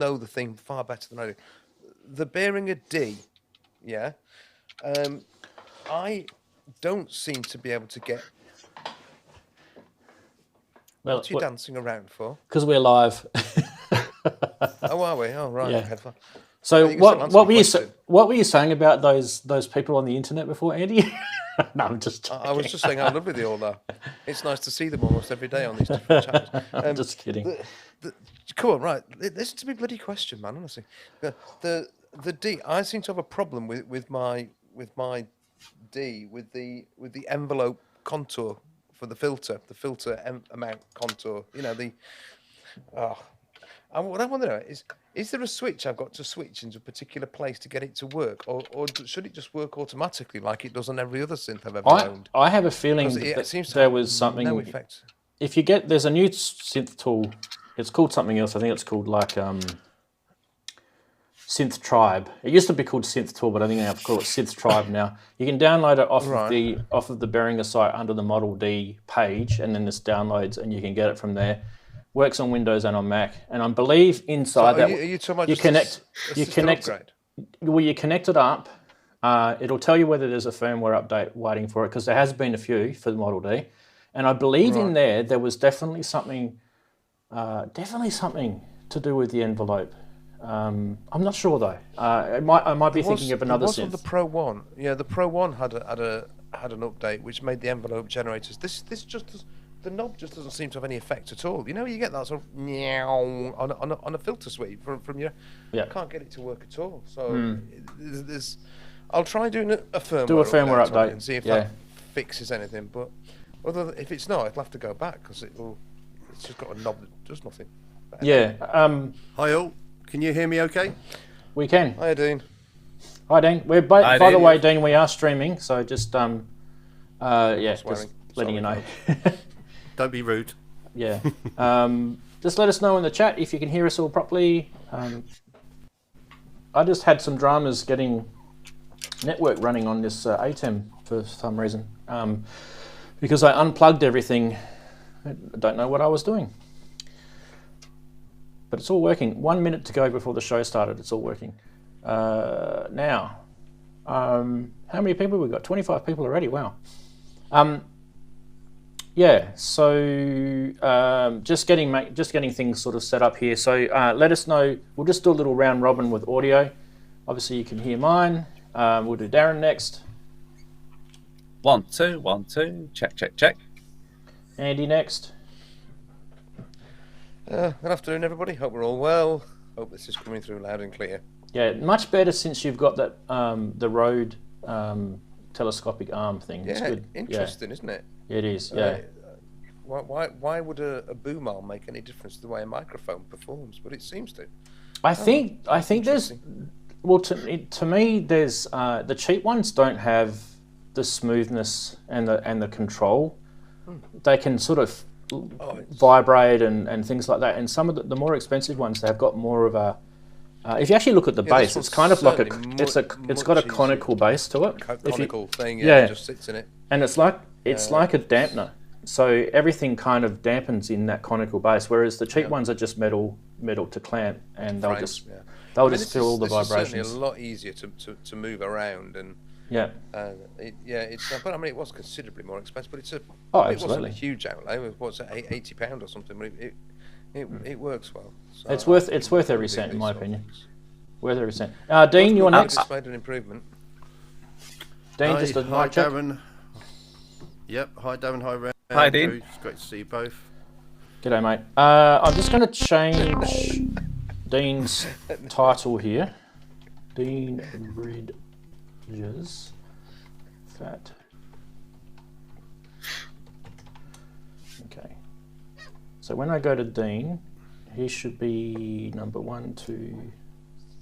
know the thing far better than I do. The Behringer D, yeah. I don't seem to be able to get. Well, what are you dancing around for? Because we're live. Oh, are we? Oh, right. Yeah. Okay, fine. So what were you saying about those people on the internet before, Andy? No, I'm just joking. I was just saying how lovely they all are. It's nice to see them almost every day on these different channels. I'm just kidding. Cool, right. Listen to me bloody question, man, honestly. The D, I seem to have a problem with my D, with the envelope contour for the filter amount contour. You know, and what I want to know is there a switch I've got to switch into a particular place to get it to work, or should it just work automatically like it does on every other synth I've ever owned? I have a feeling there was something. No effect. If you get, there's a new synth tool. It's called something else. I think it's called like Synth Tribe. It used to be called Synth Tool, but I think they have to call it Synth Tribe now. You can download it off of the Behringer site under the Model D page, and then this downloads, and you can get it from there. Works on Windows and on Mac, and I believe inside you connect. Well, you connect it up. It'll tell you whether there's a firmware update waiting for it, because there has been a few for the Model D, and I believe in there was definitely something to do with the envelope. I'm not sure though. I might be thinking of another synth. The Pro One, yeah, the Pro One had an update which made the envelope generators. This just the knob just doesn't seem to have any effect at all. You know, you get that sort of meow on a filter sweep from your. Yeah. I can't get it to work at all. So I'll try doing a firmware. Do a firmware update and see if that fixes anything. But if it's not, it'll have to go back because it's just got a knob that does nothing. Yeah. Hi all. Can you hear me okay? We can. Hi, Dean. Hi, Dean. We're by the way, Dean, we are streaming, so just just letting you know. Don't be rude. Yeah. Just let us know in the chat if you can hear us all properly. I just had some dramas getting network running on this ATEM for some reason because I unplugged everything. I don't know what I was doing. But it's all working. 1 minute to go before the show started. It's all working. Now, how many people have we got? 25 people already. Wow. Yeah. So just getting things sort of set up here. So let us know. We'll just do a little round robin with audio. Obviously, you can hear mine. We'll do Darren next. 1 2 1 2. Check. Andy next. Good afternoon, everybody. Hope we're all well. Hope this is coming through loud and clear. Yeah, much better since you've got that the Rode telescopic arm thing. Yeah, it's good. Interesting, isn't it? It is. Yeah. Why would a boom arm make any difference to the way a microphone performs? But it seems to. I think there's. Well, to me, there's the cheap ones don't have the smoothness and the control. They can sort of vibrate and things like that, and some of the more expensive ones, they've got more of a if you actually look at the bass, it's kind of like it's got a conical bass to it. Conical thing, it just sits in it, and it's like a dampener, so everything kind of dampens in that conical bass, whereas the cheap ones are just metal to clamp, and they'll just feel all the vibrations. It's certainly a lot easier to move around and. Yeah. But I mean, it was considerably more expensive, but it wasn't a huge outlay. It was £80 or something, but it works well. So it's worth every cent, in my opinion. Worth every cent. Dean, you're next. It's made an improvement. Dean, just a mic check. Darren. Yep. Hi, Darren. Hi, Red. Hi, Dean. It's great to see you both. G'day, mate. I'm just going to change Dean's title here. Dean Bridges. Fat. Okay. So when I go to Dean, he should be number 1, 2,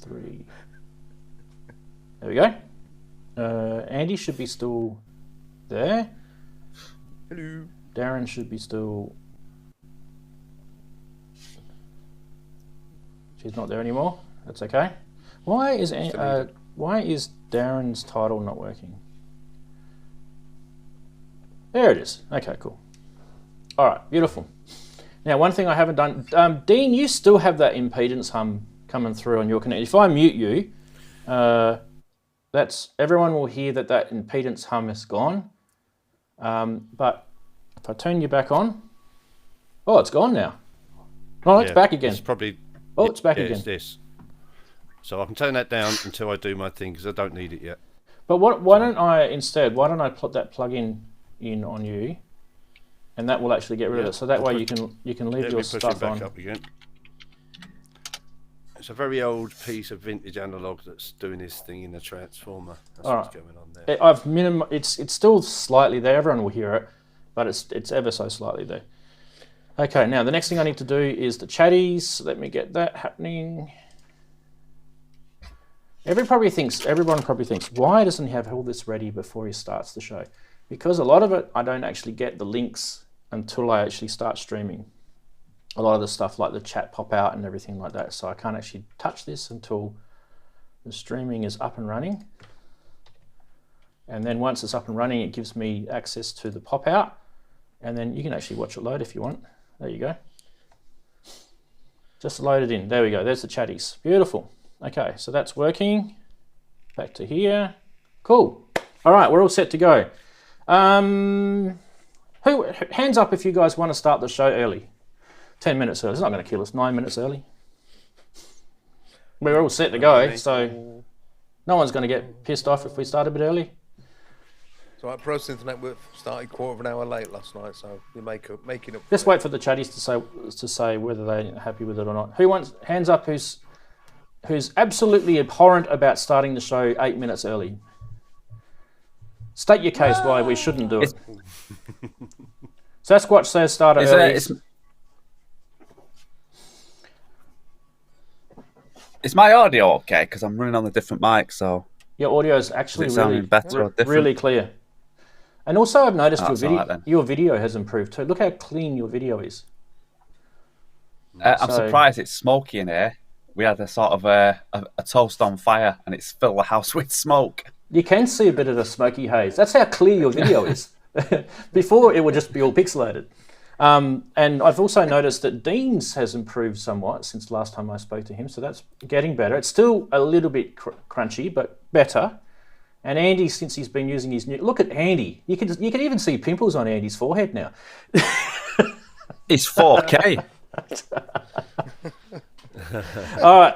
3. There we go. Andy should be still there. Hello. Darren should be still. She's not there anymore. That's okay. Why is Darren's title not working? There it is. Okay, cool. All right, beautiful. Now, one thing I haven't done, Dean, you still have that impedance hum coming through on your connect. If I mute you, that's everyone will hear that impedance hum is gone. But if I turn you back on, oh, it's gone now. Oh, it's back again. It's probably. Oh, it's back again. It's this. So I can turn that down until I do my thing because I don't need it yet. But why don't I put that plug-in in on you, and that will actually get rid of it. So that way you can leave your stuff on. Up again. It's a very old piece of vintage analog that's doing this thing in the transformer. That's what's going on there. It's still slightly there. Everyone will hear it, but it's ever so slightly there. Okay, now the next thing I need to do is the chatties. Let me get that happening. Everyone probably thinks, why doesn't he have all this ready before he starts the show? Because a lot of it, I don't actually get the links until I actually start streaming. A lot of the stuff like the chat pop out and everything like that. So I can't actually touch this until the streaming is up and running. And then once it's up and running, it gives me access to the pop out. And then you can actually watch it load if you want. There you go. Just load it in. There we go. There's the chatties. Beautiful. Okay, so that's working. Back to here. Cool. All right, we're all set to go. Hands up if you guys want to start the show early. 10 minutes early. It's not going to kill us. 9 minutes early. We're all set to go, so no one's going to get pissed off if we start a bit early. So our Pro Synth Network started quarter of an hour late last night, so we're making up. Just wait for the chatties to say whether they're happy with it or not. Who wants hands up? Who's absolutely abhorrent about starting the show 8 minutes early? State your case why we shouldn't do it. Sasquatch says start early. Is my audio okay? Because I'm running on a different mic, so your audio is actually really clear. And also, I've noticed right, your video has improved too. Look how clean your video is. I'm surprised it's smoky in here. We had a sort of a toast on fire, and it's filled the house with smoke. You can see a bit of the smoky haze. That's how clear your video is. Before, it would just be all pixelated. And I've also noticed that Dean's has improved somewhat since last time I spoke to him, so that's getting better. It's still a little bit crunchy, but better. And Andy, since he's been using his new... Look at Andy. You can even see pimples on Andy's forehead now. It's 4K. All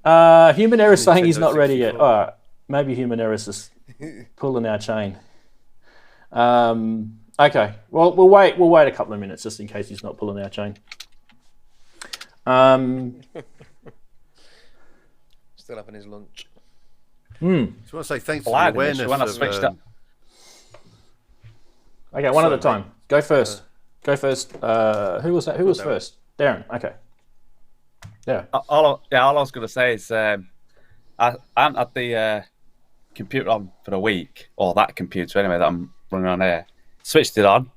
right. Human Error saying he's not ready yet. All right. Maybe Human Error is just pulling our chain. Okay. Well, we'll wait a couple of minutes just in case he's not pulling our chain. Still having his lunch. So I want to say thanks for the awareness of... Okay, one at a time. Go first. Who was that? Who was first? Darren. Okay. Yeah. All I was going to say is I had the computer on for a week, or that computer anyway that I'm running on here. Switched it on.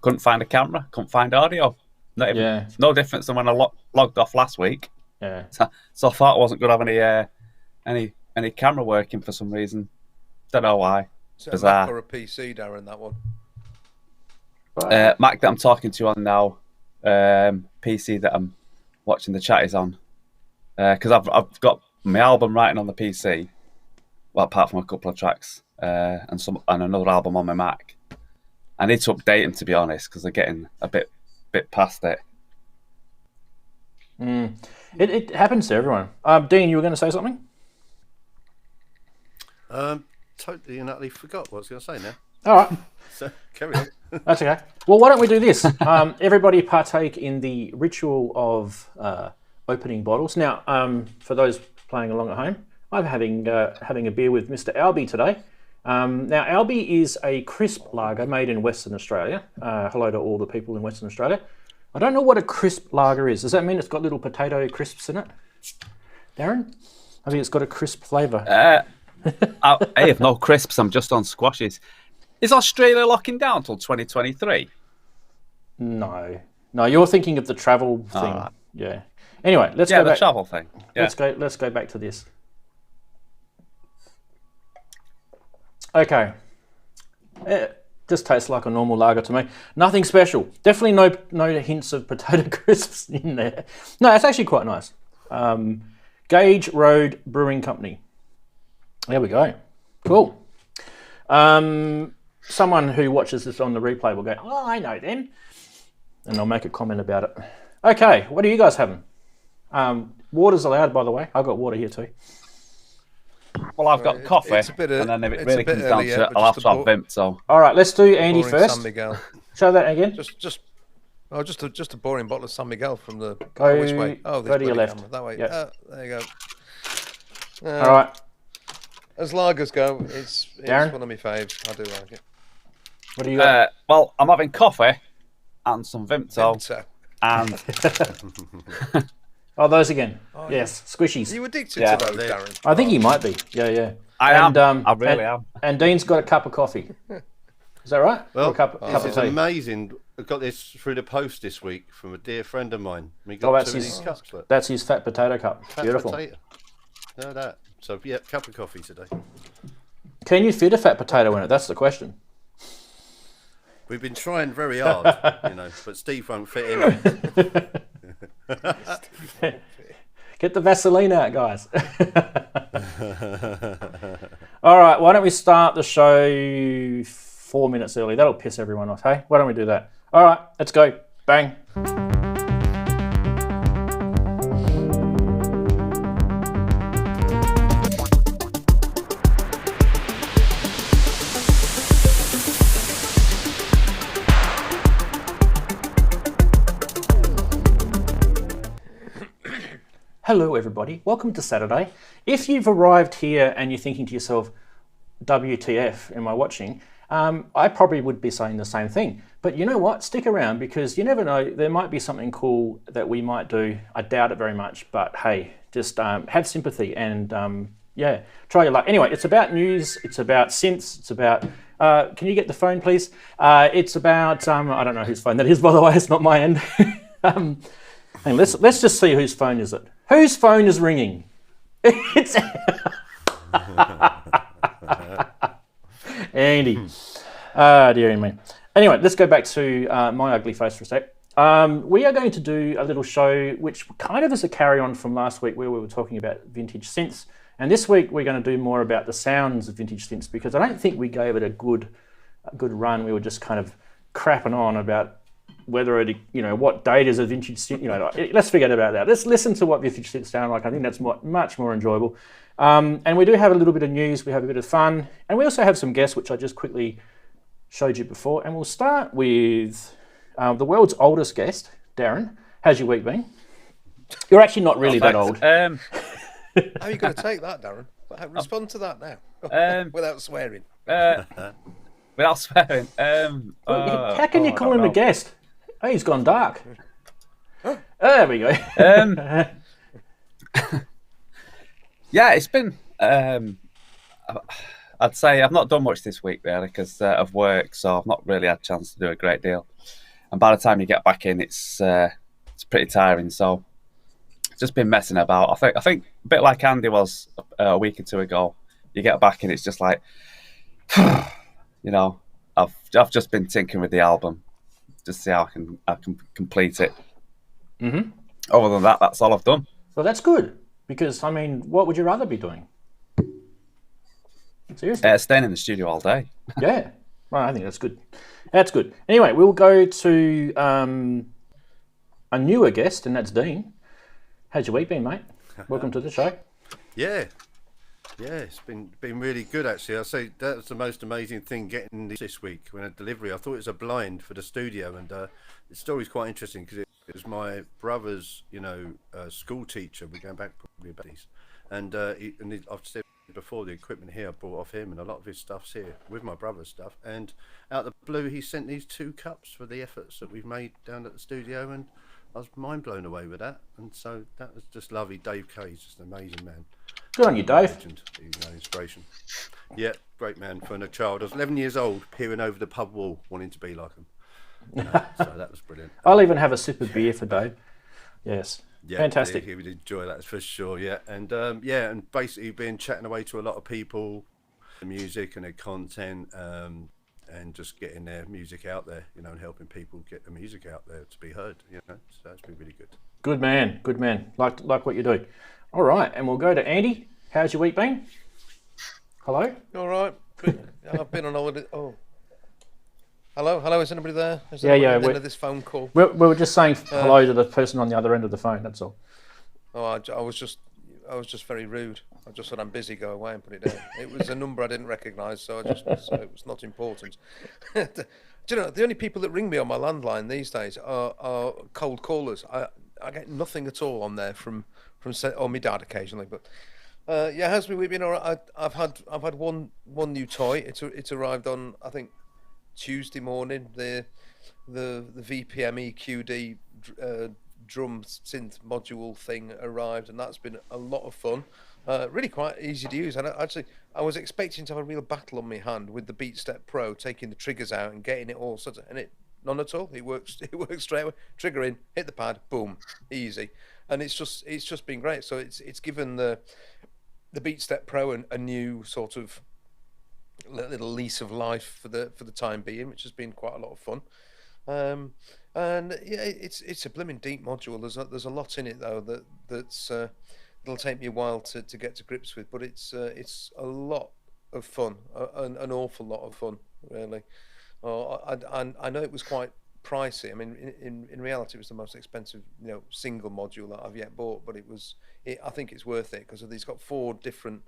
Couldn't find a camera. Couldn't find audio. No difference than when I logged off last week. Yeah. So I thought I wasn't going to have any camera working for some reason. Don't know why. So Bizarre. Mac or a PC, Darren, that one? Mac that I'm talking to you on now. PC that I'm watching the chat is on. Because I've got my album writing on the PC. Well, apart from a couple of tracks and another album on my Mac. I need to update them, to be honest, because they're getting a bit past it. It happens to everyone. Dean, you were going to say something? Totally and utterly forgot what I was going to say now. All right. So carry on. That's okay. Well, why don't we do this? Everybody partake in the ritual of opening bottles. Now, for those playing along at home, I'm having a beer with Mr. Albie today. Now, Albie is a crisp lager made in Western Australia. Hello to all the people in Western Australia. I don't know what a crisp lager is. Does that mean it's got little potato crisps in it? Darren? I think it's got a crisp flavour. I have no crisps. I'm just on squashes. Is Australia locking down till 2023? No, you're thinking of the travel thing. Right. Yeah. Anyway, let's go back. Yeah, the travel thing. Yeah. Let's go back to this. Okay. It just tastes like a normal lager to me. Nothing special. Definitely no hints of potato crisps in there. No, it's actually quite nice. Gage Road Brewing Company. There we go. Cool. Someone who watches this on the replay will go, oh, I know them. And I'll make a comment about it. Okay, what are you guys having? Water's allowed, by the way. I've got water here too. Well, I've got coffee, and then if it really comes down to it, I'll have to have Vimp. So, all right, let's do Andy first. San Miguel. Show that again. Just a boring bottle of San Miguel from the. Go, which way? Oh, go to your left. Camera. That way. Yep. There you go. All right. As lagers go, it's Darren? one of my faves. I do like it. What do you got? Well, I'm having coffee and some Vimto. And oh, those again. Oh, yes, squishies. Are you addicted to those, Darren? I think he might be. Yeah. I am. I really am. And Dean's got a cup of coffee. Is that right? Well, cup of it's tea. amazing. I got this through the post this week from a dear friend of mine. We Oh, got two of these cups. Look. That's his fat potato cup. Fat Beautiful. Potato. No, that. So, yeah, cup of coffee today. Can you fit a fat potato in it? That's the question. We've been trying very hard, but Steve won't fit in it. Get the Vaseline out, guys. All right, why don't we start the show 4 minutes early? That'll piss everyone off, hey? Why don't we do that? All right, let's go. Bang. Hello everybody, welcome to Saturday. If you've arrived here and you're thinking to yourself, WTF am I watching? I probably would be saying the same thing. But you know what, stick around because you never know, there might be something cool that we might do. I doubt it very much, but hey, just have sympathy and try your luck. Anyway, it's about news, it's about synths, it's about, can you get the phone please? It's about, I don't know whose phone that is by the way, it's not my end. And let's just see whose phone is it. Whose phone is ringing? It's Andy. Dear me. Anyway, let's go back to my ugly face for a sec. We are going to do a little show which kind of is a carry on from last week where we were talking about vintage synths. And this week we're going to do more about the sounds of vintage synths because I don't think we gave it a good run. We were just kind of crapping on about whether it, what date is a vintage synth, let's forget about that. Let's listen to what vintage synths sound like. I think that's much more enjoyable. And we do have a little bit of news, we have a bit of fun, and we also have some guests, which I just quickly showed you before. And we'll start with the world's oldest guest, Darren. How's your week been? You're actually not really that old. How are you going to take that, Darren? Respond to that now, without swearing. Without swearing. How can you call him a guest? Oh, he's gone dark. There we go. Yeah, it's been. I'd say I've not done much this week really because of work, so I've not really had a chance to do a great deal. And by the time you get back in, it's pretty tiring. So just been messing about. I think a bit like Andy was a week or two ago. You get back in, it's just like, I've just been tinkering with the album. Just see how I can complete it. Mm-hmm. Other than that, that's all I've done. Well, that's good because what would you rather be doing? Seriously, staying in the studio all day. Yeah, well, I think that's good. That's good. Anyway, we'll go to a newer guest, and that's Dean. How's your week been, mate? Welcome to the show. Yeah, it's been really good actually. I'll say that's the most amazing thing getting this week when a delivery. I thought it was a blind for the studio, and the story's quite interesting because it was my brother's, school teacher. We're going back probably about these, and I've said before the equipment here I bought off him, and a lot of his stuff's here with my brother's stuff. And out of the blue, he sent these 2 cups for the efforts that we've made down at the studio, and I was mind blown away with that. And so that was just lovely. Dave Kay's just an amazing man. Good on you, Dave. Legend. He's an inspiration. Yeah, great man for a child. I was 11 years old, peering over the pub wall, wanting to be like him. So that was brilliant. I'll even have a sip of beer for Dave. Yes. Yeah, fantastic. He would enjoy that for sure. Yeah, and basically been chatting away to a lot of people, the music and their content, and just getting their music out there, and helping people get the music out there to be heard. So that's been really good. Good man. Good man. Like what you do. All right, and we'll go to Andy. How's your week been? Hello? All right. I've been on holiday. Oh. Hello, is anybody there? Is Yeah. at the end of this phone call? We were just saying hello to the person on the other end of the phone, that's all. Oh, I was just very rude. I just said I'm busy, go away and put it down. It was a number I didn't recognise, so it was not important. Do you know, the only people that ring me on my landline these days are cold callers. I get nothing at all on there from my dad occasionally, but yeah, how's my week been? All right. I've had one new toy. It's arrived on, I think, Tuesday morning. The VPM EQD drum synth module thing arrived, and that's been a lot of fun. Really quite easy to use. And I was expecting to have a real battle on my hand with the BeatStep Pro, taking the triggers out and getting it all sorted, and none at all. It works straight away. Trigger in, hit the pad, boom, easy. And it's just been great. So it's given the BeatStep Pro a new sort of little lease of life for the time being, which has been quite a lot of fun. And yeah, it's a blooming deep module. There's a lot in it though that's it'll take me a while to get to grips with, but it's a lot of fun, an awful lot of fun, really. I know it was quite pricey. I mean, in reality, it was the most expensive, single module that I've yet bought. But I think it's worth it because it's got 4 different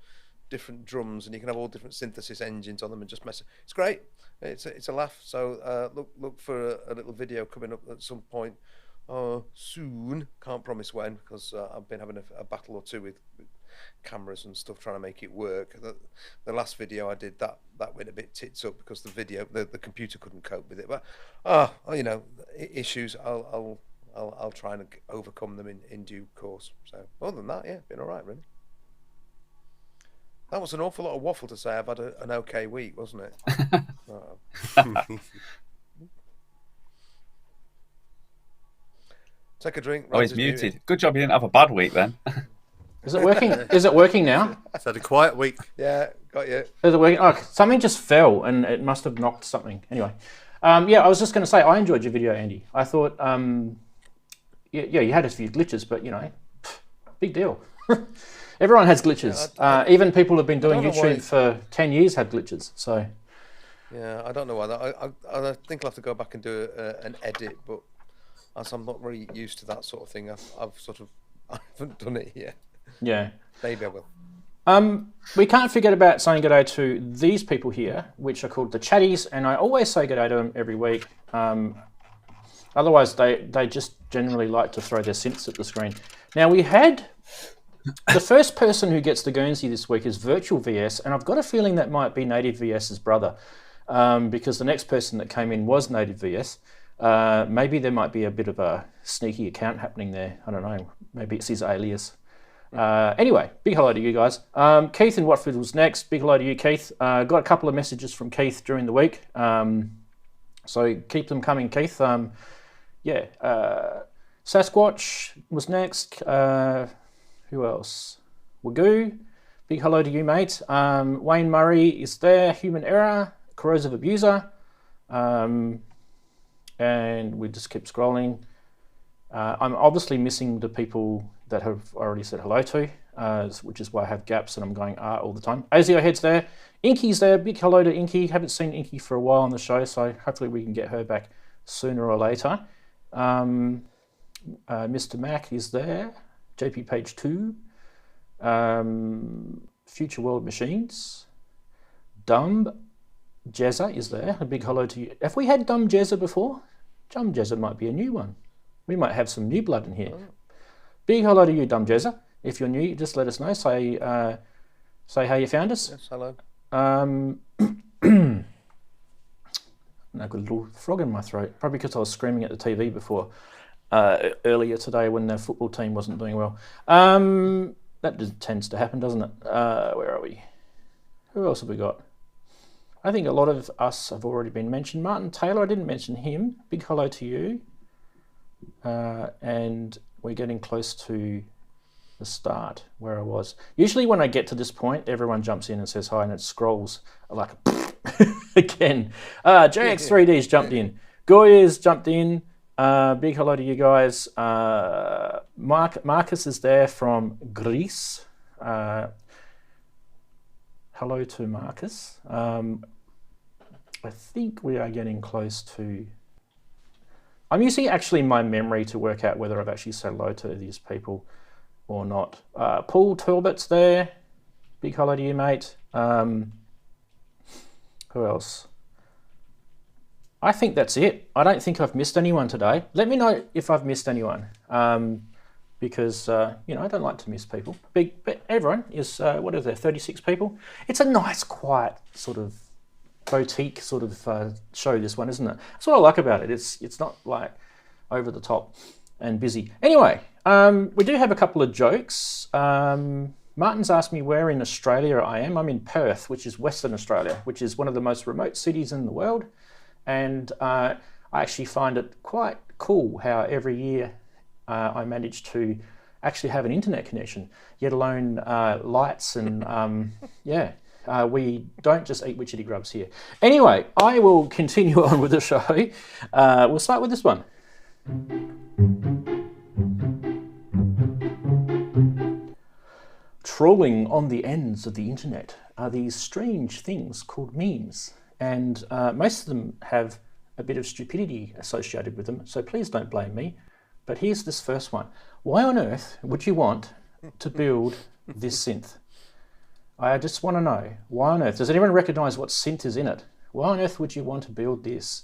drums, and you can have all different synthesis engines on them and just mess it. It's great. It's a laugh. So look for a little video coming up at some point soon. Can't promise when, because I've been having a battle or two with cameras and stuff trying to make it work. The last video I did that went a bit tits up because the computer couldn't cope with it. But issues. I'll try and overcome them in due course. So other than that, yeah, been all right really. That was an awful lot of waffle to say I've had an okay week, wasn't it? Take a drink. Oh, he's muted. Good job you didn't have a bad week then. Is it working? Is it working now? It's had a quiet week. Yeah, got you. Is it working? Oh, something just fell and it must have knocked something. Anyway, yeah, I was just going to say I enjoyed your video, Andy. I thought, yeah, you had a few glitches, but big deal. Everyone has glitches. Yeah, even people who've been doing YouTube for 10 years had glitches. So. Yeah, I don't know why. I think I'll have to go back and do an edit, but as I'm not really used to that sort of thing, I haven't done it yet. Yeah. Maybe I will. We can't forget about saying good day to these people here, which are called the chatties, and I always say good day to them every week. Otherwise, they just generally like to throw their synths at the screen. Now, we had... The first person who gets the Guernsey this week is Virtual VS, and I've got a feeling that might be Native VS's brother, because the next person that came in was Native VS. Maybe there might be a bit of a sneaky account happening there. I don't know. Maybe it's his alias. Anyway, big hello to you guys. Keith in Watford was next. Big hello to you, Keith. Got a couple of messages from Keith during the week, so keep them coming, Keith. Yeah, Sasquatch was next. Who else? Wagoo, big hello to you, mate. Wayne Murray is there. Human Error, Corrosive Abuser, and we just keep scrolling. I'm obviously missing the people that have already said hello to, which is why I have gaps and I'm going all the time. Azio Head's there. Inky's there. Big hello to Inky. Haven't seen Inky for a while on the show, so hopefully we can get her back sooner or later. Mr. Mac is there. JP Page 2, Future World Machines, Dumb Jezza is there. A big hello to you. Have we had Dumb Jezza before? Dumb Jezza might be a new one. We might have some new blood in here. Big hello to you, Dumb Jezza. If you're new, just let us know. Say how you found us. Yes, hello. I've got a little frog in my throat, probably because I was screaming at the TV before. Earlier today when the football team wasn't doing well. That just tends to happen, doesn't it? Where are we? Who else have we got? I think a lot of us have already been mentioned. Martin Taylor, I didn't mention him. Big hello to you. And we're getting close to the start where I was. Usually when I get to this point, everyone jumps in and says hi and it scrolls like again. JX3D's jumped in. Goya's jumped in. Big hello to you guys. Marcus is there from Greece. Hello to Marcus. I think we are getting close to... I'm using actually my memory to work out whether I've actually said hello to these people or not. Paul Talbot's there. Big hello to you, mate. Who else? I think that's it. I don't think I've missed anyone today. Let me know if I've missed anyone, because I don't like to miss people. But everyone is, what is there, 36 people? It's a nice, quiet sort of boutique sort of show, this one, isn't it? That's what I like about it. It's not like over the top and busy. Anyway, we do have a couple of jokes. Martin's asked me where in Australia I am. I'm in Perth, which is Western Australia, which is one of the most remote cities in the world. And I actually find it quite cool how every year I manage to actually have an internet connection, let alone lights and we don't just eat witchetty grubs here. Anyway, I will continue on with the show. We'll start with this one. Trolling on the ends of the internet are these strange things called memes. And most of them have a bit of stupidity associated with them, so please don't blame me. But here's this first one. Why on earth would you want to build this synth? I just want to know, why on earth? Does anyone recognise what synth is in it? Why on earth would you want to build this?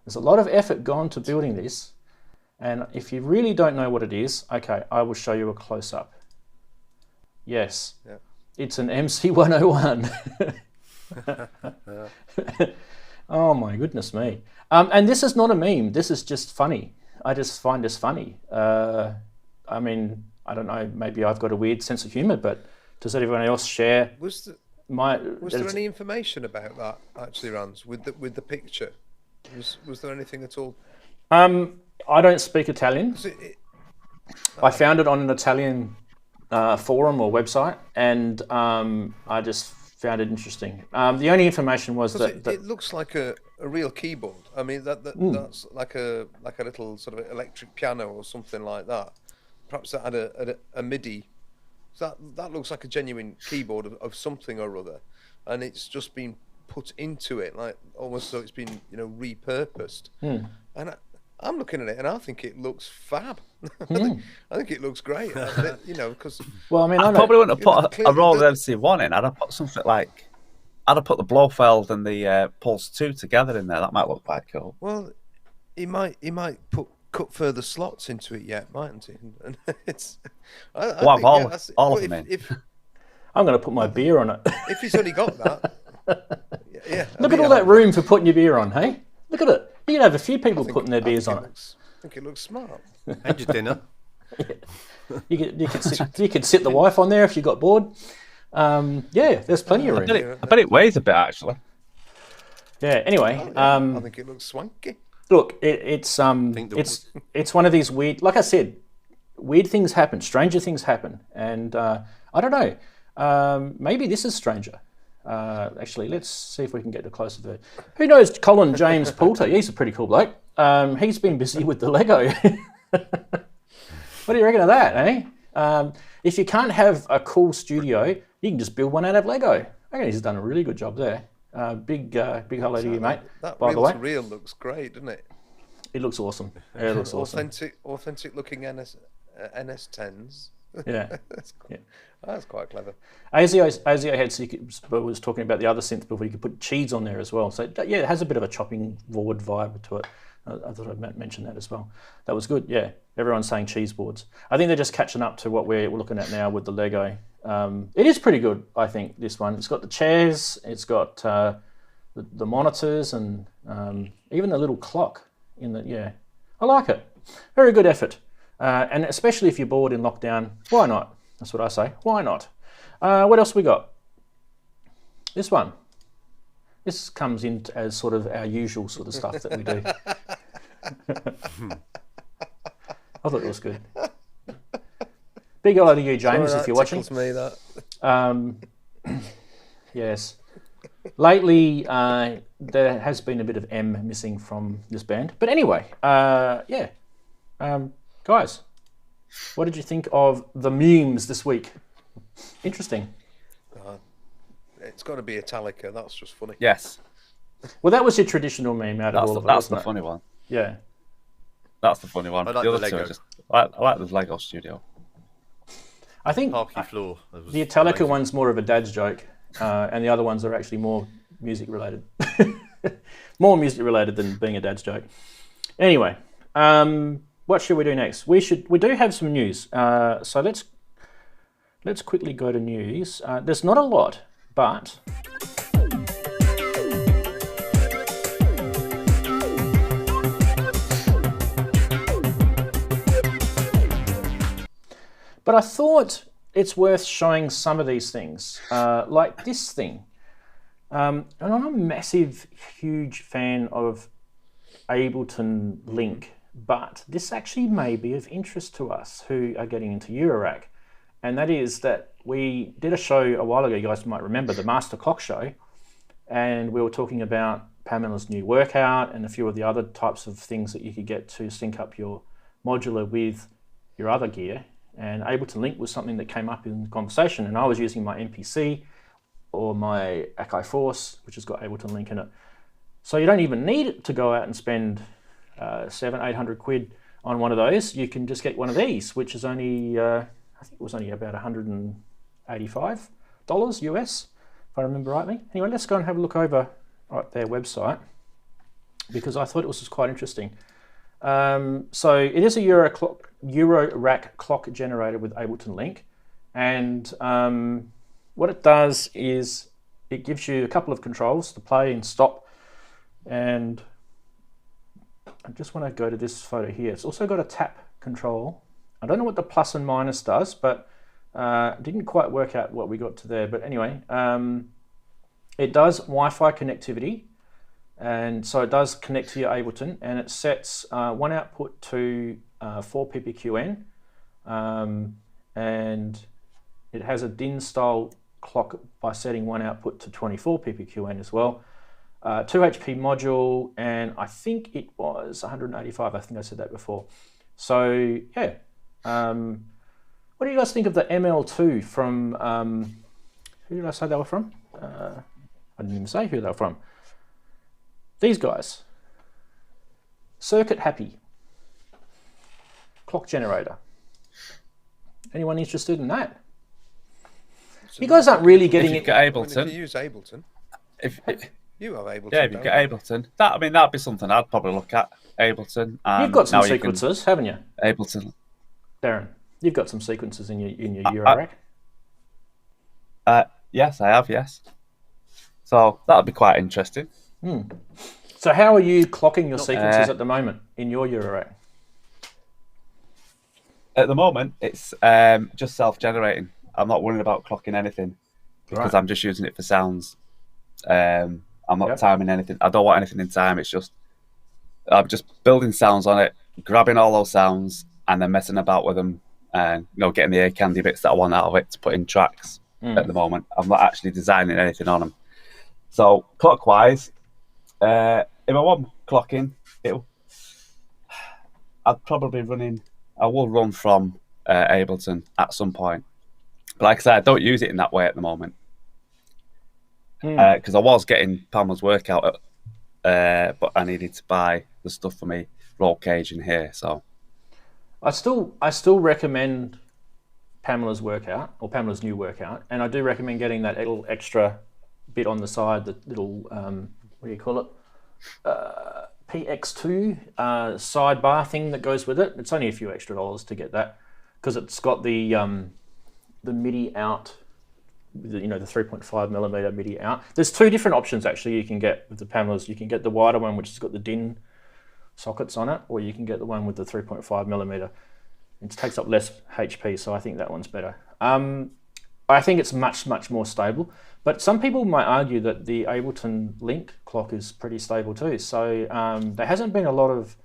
There's a lot of effort gone to building this, and if you really don't know what it is, okay, I will show you a close-up. Yes, yeah. It's an MC101. Oh my goodness me. And this is not a meme, this is just funny. I just find this funny. I mean, I don't know, maybe I've got a weird sense of humour, but does everyone else share? Was there any information about that actually, Rans, with the picture? Was there anything at all? I don't speak Italian. I found it on an Italian forum or website, and I just found it interesting. The only information was that it looks like a real keyboard. I mean, that's like a little sort of electric piano or something like that. Perhaps that had a MIDI. So that looks like a genuine keyboard of something or other, and it's just been put into it, like almost so it's been repurposed. And I'm looking at it and I think it looks fab. I think it looks great. Because I probably wouldn't have put a Roland MC1 in. I'd have put something like, I'd have put the Blofeld and the Pulse 2 together in there. That might look quite cool. Well, he might cut further slots into it yet, mightn't he? And it's all of them in. I'm going to put my beer on it. If he's only got that. Yeah. Look at all that room for putting your beer on, hey? Look at it. You can have a few people putting their beers on it. I think it looks smart. And your dinner. You could sit the wife on there if you got bored. There's plenty of room. I bet it weighs a bit, actually. Yeah. Anyway, I think it looks swanky. Look, it's one of these weird. Like I said, weird things happen, stranger things happen, and I don't know. Maybe this is stranger. Actually, let's see if we can get closer to it. Who knows Colin James Poulter? He's a pretty cool bloke. He's been busy with the Lego. What do you reckon of that, eh? If you can't have a cool studio, you can just build one out of Lego. I reckon he's done a really good job there. Big hello to you, mate. That by the way, reel looks great, doesn't it? It looks awesome. Yeah, it looks awesome. Authentic looking NS10s. Yeah. That's quite clever. ASIO was talking about the other synth before. You could put cheese on there as well. So yeah, it has a bit of a chopping board vibe to it. I thought I'd mention that as well. That was good. Yeah, everyone's saying cheese boards. I think they're just catching up to what we're looking at now with the Lego. It is pretty good, I think, this one. It's got the chairs, it's got the monitors, and even a little clock in the, yeah. I like it. Very good effort. And especially if you're bored in lockdown, why not? That's what I say. Why not? What else we got? This one. This comes in as sort of our usual sort of stuff that we do. I thought it was good. Big hello to you, James, if you're watching. Me, that. Yes. Lately, there has been a bit of M missing from this band. But anyway, guys, what did you think of the memes this week? Interesting. It's got to be Metallica. That's just funny. Yes. Well, that was your traditional meme out of all of it. That's the funny one. Yeah. That's the funny one. I like the the other two Lego. are just. I like the Lego Studio. I think Parky floor. the Metallica one's more of a dad's joke, and the other ones are actually more music related. More music related than being a dad's joke. Anyway, what should we do next? We do have some news. So let's quickly go to news. There's not a lot, but I thought it's worth showing some of these things, like this thing. And I'm a massive, huge fan of Ableton Link, but this actually may be of interest to us who are getting into Eurorack. And that is that we did a show a while ago, you guys might remember, the Master Clock Show, and we were talking about Pamela's new workout and a few of the other types of things that you could get to sync up your modular with your other gear. And Ableton Link was something that came up in the conversation, and I was using my MPC or my Akai Force, which has got Ableton Link in it. So you don't even need to go out and spend £700-800 on one of those. You can just get one of these, which is only, I think it was only about $185 US, if I remember rightly. Anyway, let's go and have a look over at their website, because I thought it was just quite interesting. So it is a Eurorack clock generator with Ableton Link, and what it does is it gives you a couple of controls to play and stop, and I just want to go to this photo here. It's also got a tap control. I don't know what the plus and minus does, but didn't quite work out what we got to there. But anyway, it does Wi-Fi connectivity. And so it does connect to your Ableton, and it sets one output to 4 ppqn, and it has a DIN style clock by setting one output to 24 ppqn as well. 2 HP module, and I think it was 185. I think I said that before. So yeah, what do you guys think of the ML2 from? Who did I say they were from? I didn't even say who they were from. These guys, Circuit Happy, clock generator. Anyone interested in that? You guys aren't really getting it. Ableton. If you use Ableton, you have Ableton. Yeah, if you get Ableton, that'd be something I'd probably look at. Ableton. You've got some sequences, haven't you? Ableton. Darren, you've got some sequences in your Eurorack. Yes, I have. Yes. So that'd be quite interesting. So how are you clocking your sequences at the moment in your Eurorack? At the moment, it's just self-generating. I'm not worrying about clocking anything because I'm just using it for sounds. I'm not timing anything. I don't want anything in time. It's just I'm just building sounds on it, grabbing all those sounds, and then messing about with them, and getting the ear candy bits that I want out of it to put in tracks. At the moment, I'm not actually designing anything on them. So clockwise. If I want clocking, I will run from Ableton at some point. But like I said, I don't use it in that way at the moment. Because I was getting Pamela's workout, but I needed to buy the stuff for me roll cage in here. So I still recommend Pamela's workout, or Pamela's new workout, and I do recommend getting that little extra bit on the side, the little what do you call it? PX2 sidebar thing that goes with it. It's only a few extra dollars to get that, because it's got the MIDI out, the 3.5mm MIDI out. There's two different options actually you can get with the Pamelas. You can get the wider one, which has got the DIN sockets on it, or you can get the one with the 3.5mm. It takes up less HP, so I think that one's better. I think it's much more stable, but some people might argue that the Ableton Link clock is pretty stable too. So there hasn't been a lot of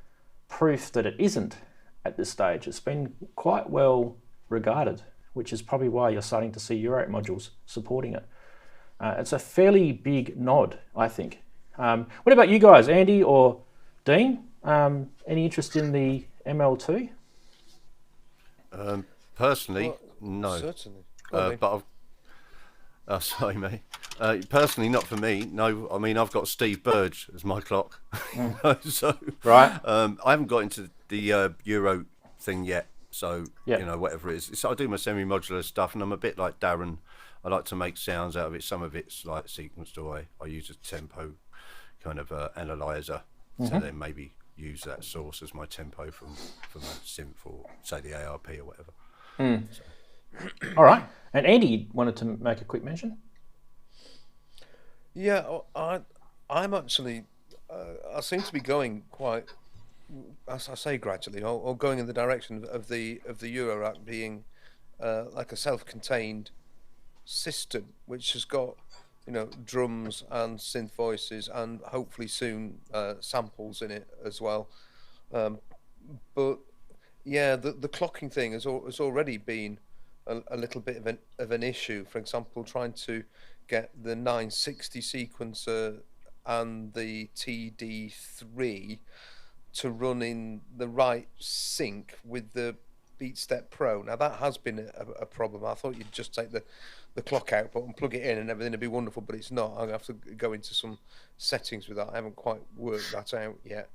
proof that it isn't at this stage. It's been quite well regarded, which is probably why you're starting to see Eurorack modules supporting it. It's a fairly big nod, I think. What about you guys, Andy or Dean? Any interest in the ML2? Personally, no. Certainly. But sorry, mate. Personally, not for me. No, I mean I've got Steve Burge as my clock, so Right. I haven't got into the Euro thing yet. So Yep. you know, whatever it is, I do my semi-modular stuff, and I'm a bit like Darren. I like to make sounds out of it. Some of it's like sequenced away. I use a tempo kind of analyzer to then maybe use that source as my tempo from a synth or say the ARP or whatever. So. All right. And Andy wanted to make a quick mention. Yeah, I'm actually, I seem to be going quite, as I say, gradually, or going in the direction of the Eurorack being like a self-contained system, which has got, you know, drums and synth voices, and hopefully soon samples in it as well. But yeah, the clocking thing has already been a little bit of an issue. For example, trying to get the 960 sequencer and the TD3 to run in the right sync with the BeatStep Pro. Now that has been a problem. I thought you'd just take the clock output and plug it in and everything would be wonderful, but it's not. I'm going to have to go into some settings with that. I haven't quite worked that out yet.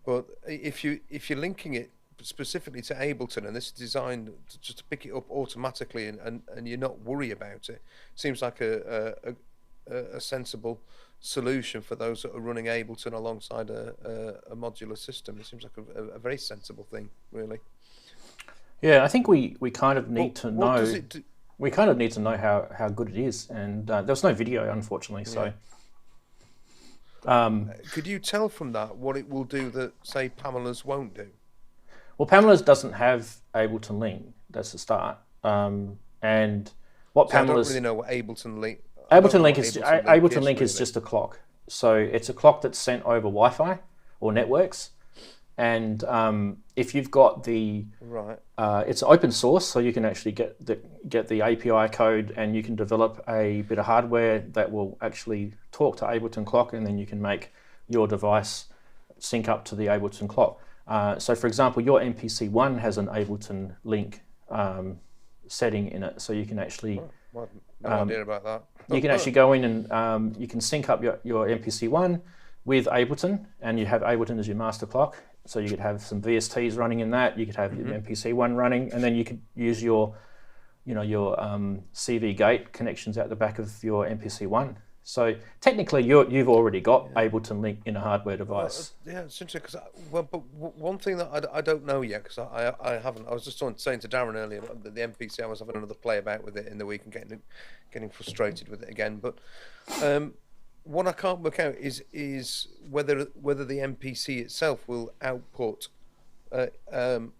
But if you're linking it specifically to Ableton, and this is designed just to pick it up automatically, and you're not worry about it, seems like a sensible solution for those that are running Ableton alongside a modular system. It seems like a very sensible thing, really. Yeah, I think we kind of need to what know. does it do? We kind of need to know how good it is, and there was no video, unfortunately. So, could you tell from that what it will do that, say, Pamela's won't do? well, Pamela's doesn't have Ableton Link. That's the start. And what So I don't Pamela's really know what Ableton Link. Ableton Link is just a clock. So it's a clock that's sent over Wi-Fi or networks, and if you've got the Right. it's open source, so you can actually get the API code, and you can develop a bit of hardware that will actually talk to Ableton clock, and then you can make your device sync up to the Ableton clock. So, for example, your MPC-1 has an Ableton Link setting in it, so you can actually No idea about that. you can actually go in and you can sync up your MPC-1 with Ableton, and you have Ableton as your master clock. So you could have some VSTs running in that. You could have your MPC-1 running, and then you could use your CV gate connections out the back of your MPC-1. So technically, you've already got Ableton Link in a hardware device. Yeah, it's interesting because but one thing that I don't know yet, because I haven't. I was just saying to Darren earlier about the MPC. I was having another play about with it in the week and getting frustrated with it again. But what I can't work out is whether the MPC itself will output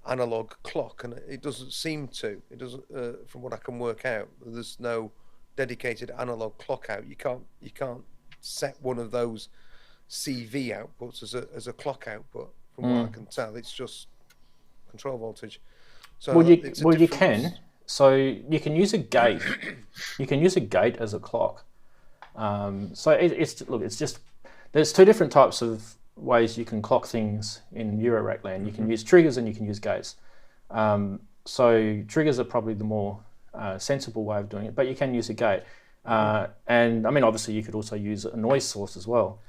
analog clock, and it doesn't seem to. It doesn't, from what I can work out. There's no dedicated analog clock out. You can't set one of those CV outputs as a clock output. From what I can tell, it's just control voltage. So you can. So you can use a gate. You can use a gate as a clock. So it's just there's two different types of ways you can clock things in Eurorack land. You can use triggers and you can use gates. So triggers are probably the more sensible way of doing it, but you can use a gate. And I mean, obviously you could also use a noise source as well,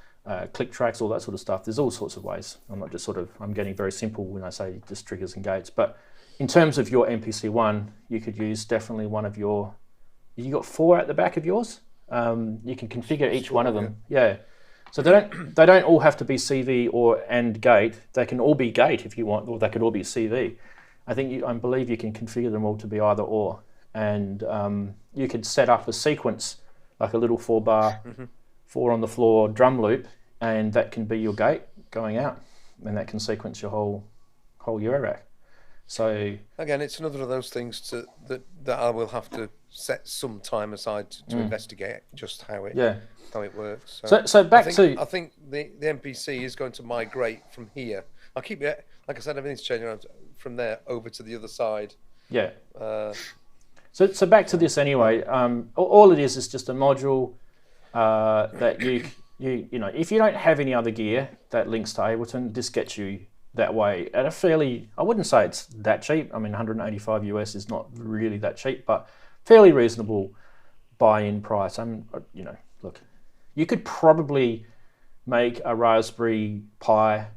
click tracks, all that sort of stuff. There's all sorts of ways. I'm not just I'm getting very simple when I say just triggers and gates. But in terms of your MPC-1, you could use definitely one of you got 4 at the back of yours? You can configure each one of them. Yeah. So they don't all have to be CV and gate. They can all be gate if you want, or they could all be CV. I believe you can configure them all to be either or. And you could set up a sequence, like a little 4-bar, 4 on the floor drum loop, and that can be your gate going out, and that can sequence your whole Eurorack. So again, it's another of those things that I will have to set some time aside to investigate just how it works. So back I think the MPC is going to migrate from here. I'll keep it, like I said, everything's changing around from there over to the other side. Yeah. So back to this anyway. All it is just a module that you know, if you don't have any other gear that links to Ableton, this gets you that way at a fairly, I wouldn't say it's that cheap. I mean, 185 US is not really that cheap, but fairly reasonable buy-in price. You know, look, you could probably make a Raspberry Pi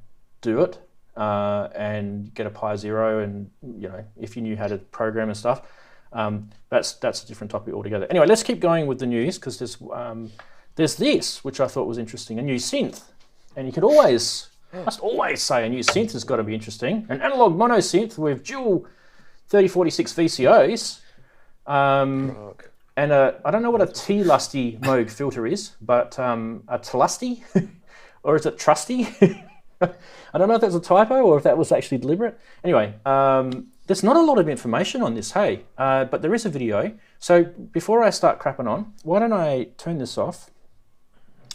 do it and get a Pi Zero, and you know, if you knew how to program and stuff. That's a different topic altogether. Anyway, let's keep going with the news, because there's this, which I thought was interesting, a new synth. And you could must always say a new synth has got to be interesting. An analog mono synth with dual 3046 VCOs. And I don't know what a T-lusty Moog filter is, but a T-lusty? Or is it trusty? I don't know if that's a typo or if that was actually deliberate. Anyway, there's not a lot of information on this, hey? But there is a video. So before I start crapping on, why don't I turn this off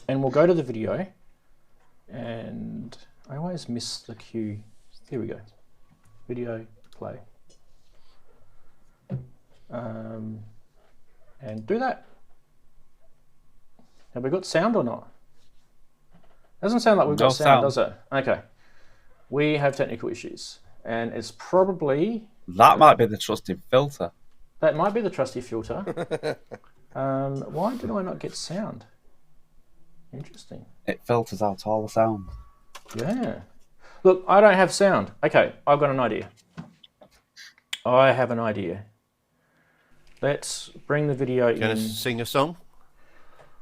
and we'll go to the video. And I always miss the cue. Here we go. Video, play. And do that. Have we got sound or not? Doesn't sound like we've got sound, does it? Okay. We have technical issues. And it's probably... That might be the trusty filter. That might be the trusty filter. Why did I not get sound? Interesting. It filters out all the sound. Yeah. Look, I don't have sound. Okay, I've got an idea. I have an idea. Let's bring the video in. Gonna sing a song?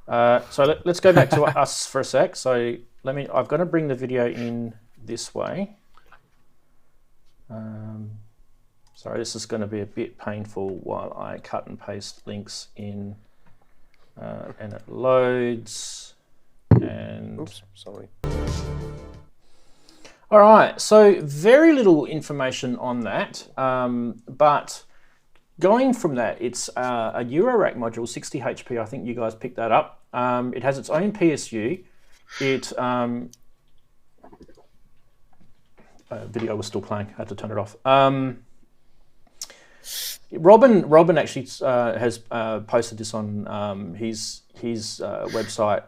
So let's go back to us for a sec. So I've got to bring the video in this way. Sorry, this is going to be a bit painful while I cut and paste links in, and it loads. And oops, sorry. All right, so very little information on that, but going from that, it's a Eurorack module, 60 HP. I think you guys picked that up. It has its own PSU. It video was still playing. I had to turn it off. Robin actually has posted this on his website.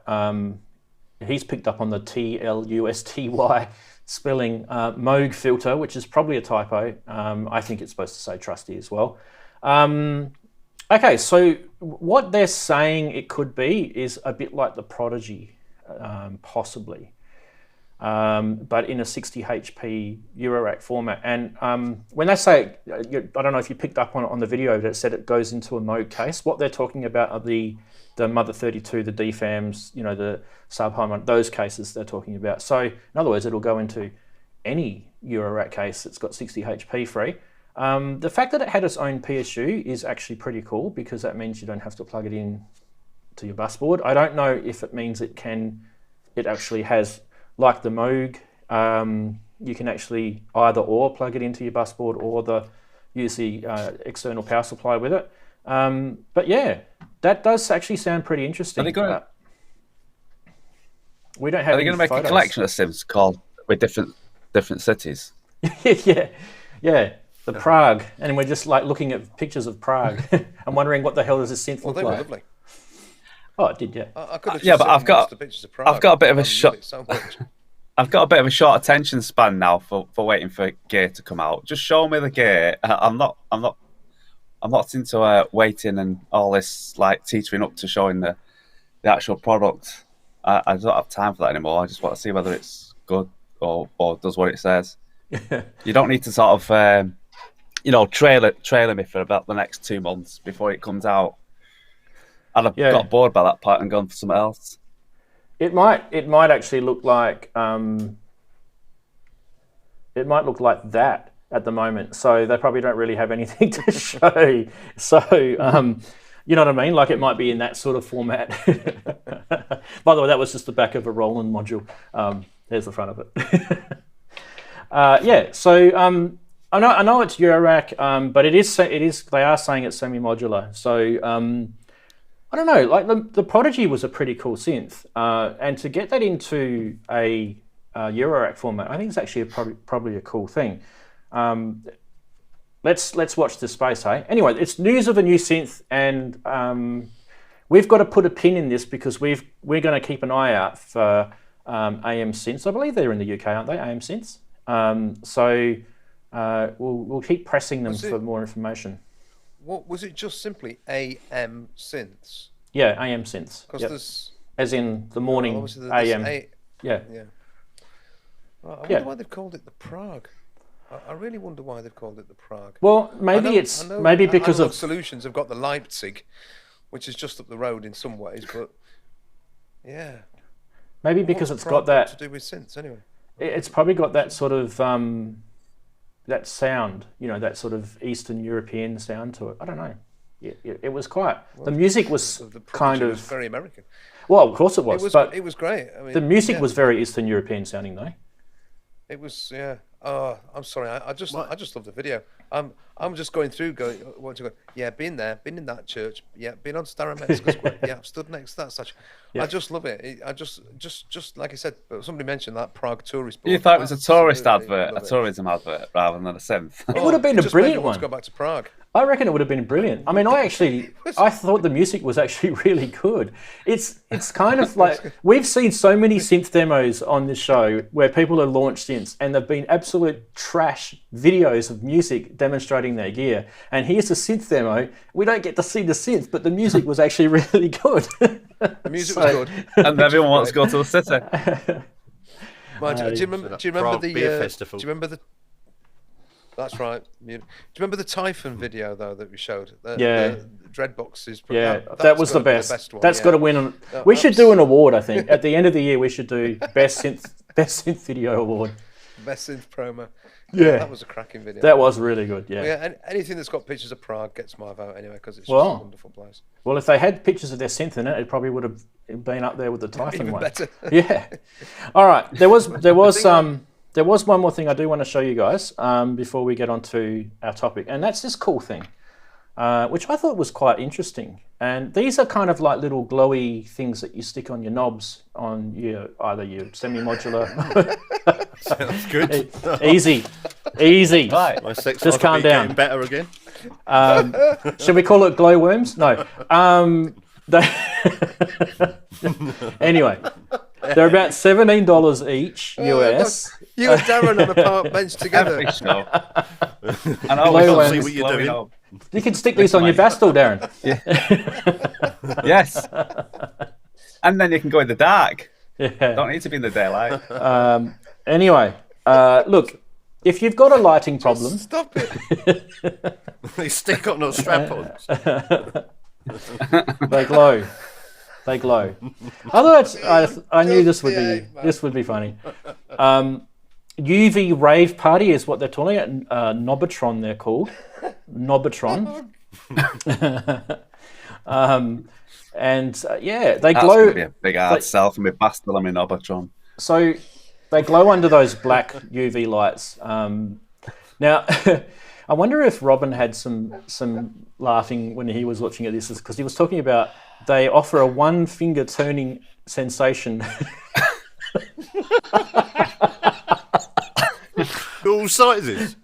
He's picked up on the TLUSTY spelling Moog filter, which is probably a typo. I think it's supposed to say trusty as well. Okay, so what they're saying it could be is a bit like the Prodigy, possibly, but in a 60 HP Eurorack format. And when they say, I don't know if you picked up on the video that said it goes into a Moog case, what they're talking about are the Mother 32, the DFAMs, you know, the Sub-Harmon, those cases they're talking about. So in other words, it'll go into any Eurorack case that's got 60 HP free. The fact that it had its own PSU is actually pretty cool, because that means you don't have to plug it in to your bus board. I don't know if it means it actually has, like the Moog, you can actually either or plug it into your bus board or use the external power supply with it. But yeah, that does actually sound pretty interesting. We don't have. Are they going to make photos. A collection of Synths called with different cities? yeah. The Prague, and we're just like looking at pictures of Prague. I'm wondering what the hell does this synth look They were like? lovely. Oh, it did, yeah. I could have Yeah, but I've got the pictures of Prague. a bit of a shot. I've got a bit of a short attention span now for waiting for gear to come out. Just show me the gear. I'm not into waiting and all this like teetering up to showing the actual product. I don't have time for that anymore. I just want to see whether it's good or does what it says. You don't need to sort of trailer me for about the next 2 months before it comes out. And I've got bored by that part and gone for something else. It might actually look like that at the moment. So they probably don't really have anything to show. So you know what I mean? Like it might be in that sort of format. By the way, that was just the back of a Roland module. There's the front of it. So I know it's Eurorack, but it is. They are saying it's semi-modular. So I don't know. Like the Prodigy was a pretty cool synth, and to get that into a Eurorack format, I think it's actually probably a cool thing. Let's watch this space, hey. Anyway, it's news of a new synth, and we've got to put a pin in this because we're going to keep an eye out for AM Synths. I believe they're in the UK, aren't they? AM Synths. So we'll keep pressing them for more information. What was it? Just simply AM Synths? Yeah, AM Synths. Because there's, as in the morning AM. Yeah. Right, I wonder why they've called it the Prague. I really wonder why they've called it the Prague. Well, maybe maybe because Analog Solutions have got the Leipzig, which is just up the road in some ways, but yeah. Maybe because it's got that to do with synths anyway. It's probably got that sort of that sound, that sort of Eastern European sound to it. I don't know. It was quite. The music was kind of very American. Well, of course it was, but it was great. I mean, the music was very Eastern European sounding, though. It was, yeah. Oh, I'm sorry. I just love the video. I'm just going through, yeah, been there, been in that church, yeah, been on Starometska Square, yeah, I've stood next to that statue. Yeah. I just love it. I just like I said, somebody mentioned that Prague tourist board. You thought it was a tourist advert, a tourism advert, rather than a synth. It would have been a brilliant one. To go back to Prague. I reckon it would have been brilliant. I mean, I thought the music was actually really good. It's kind of like, we've seen so many synth demos on this show where people have launched synths and they've been absolute trash videos of music demonstrating their gear. And here's a synth demo. We don't get to see the synth, but the music was actually really good. The music was good. And everyone wants to go to the city. Do you remember the beer festival? Do you remember the? That's right. Do you remember the Typhon video though that we showed? The Dreadboxes. Yeah, that was the best. That's got to win. We should do an award. I think at the end of the year we should do best synth video award. Best synth promo. Yeah, that was a cracking video. That was really good. Yeah. Well, yeah, and anything that's got pictures of Prague gets my vote anyway because it's just a wonderful place. Well, if they had pictures of their synth in it, it probably would have been up there with the Typhon one. Better. Yeah. All right. There was one more thing I do want to show you guys before we get on to our topic, and that's this cool thing, which I thought was quite interesting. And these are kind of like little glowy things that you stick on your knobs on either your semi-modular. Sounds good. Easy. Right. My sex just calm down. Getting better again. Should we call it glowworms? No. Anyway. They're about $17 each US. You and Darren on a park bench together. And I always see what you're doing. You can stick these on your Bastel, Darren. Yeah. Yes. And then you can go in the dark. Yeah. Don't need to be in the daylight. Anyway, look, if you've got a lighting problem... Stop it. They stick on those strap-ons. They glow. They glow. Otherwise, I knew this would be funny. UV rave party is what they're calling it. Nobotron, they're called. Nobotron. They glow. That's gonna be a big hard sell for me. Bastel and my Nobotron. So they glow under those black UV lights. Now, I wonder if Robin had some laughing when he was looking at this, because he was talking about they offer a one-finger turning sensation. For all sizes.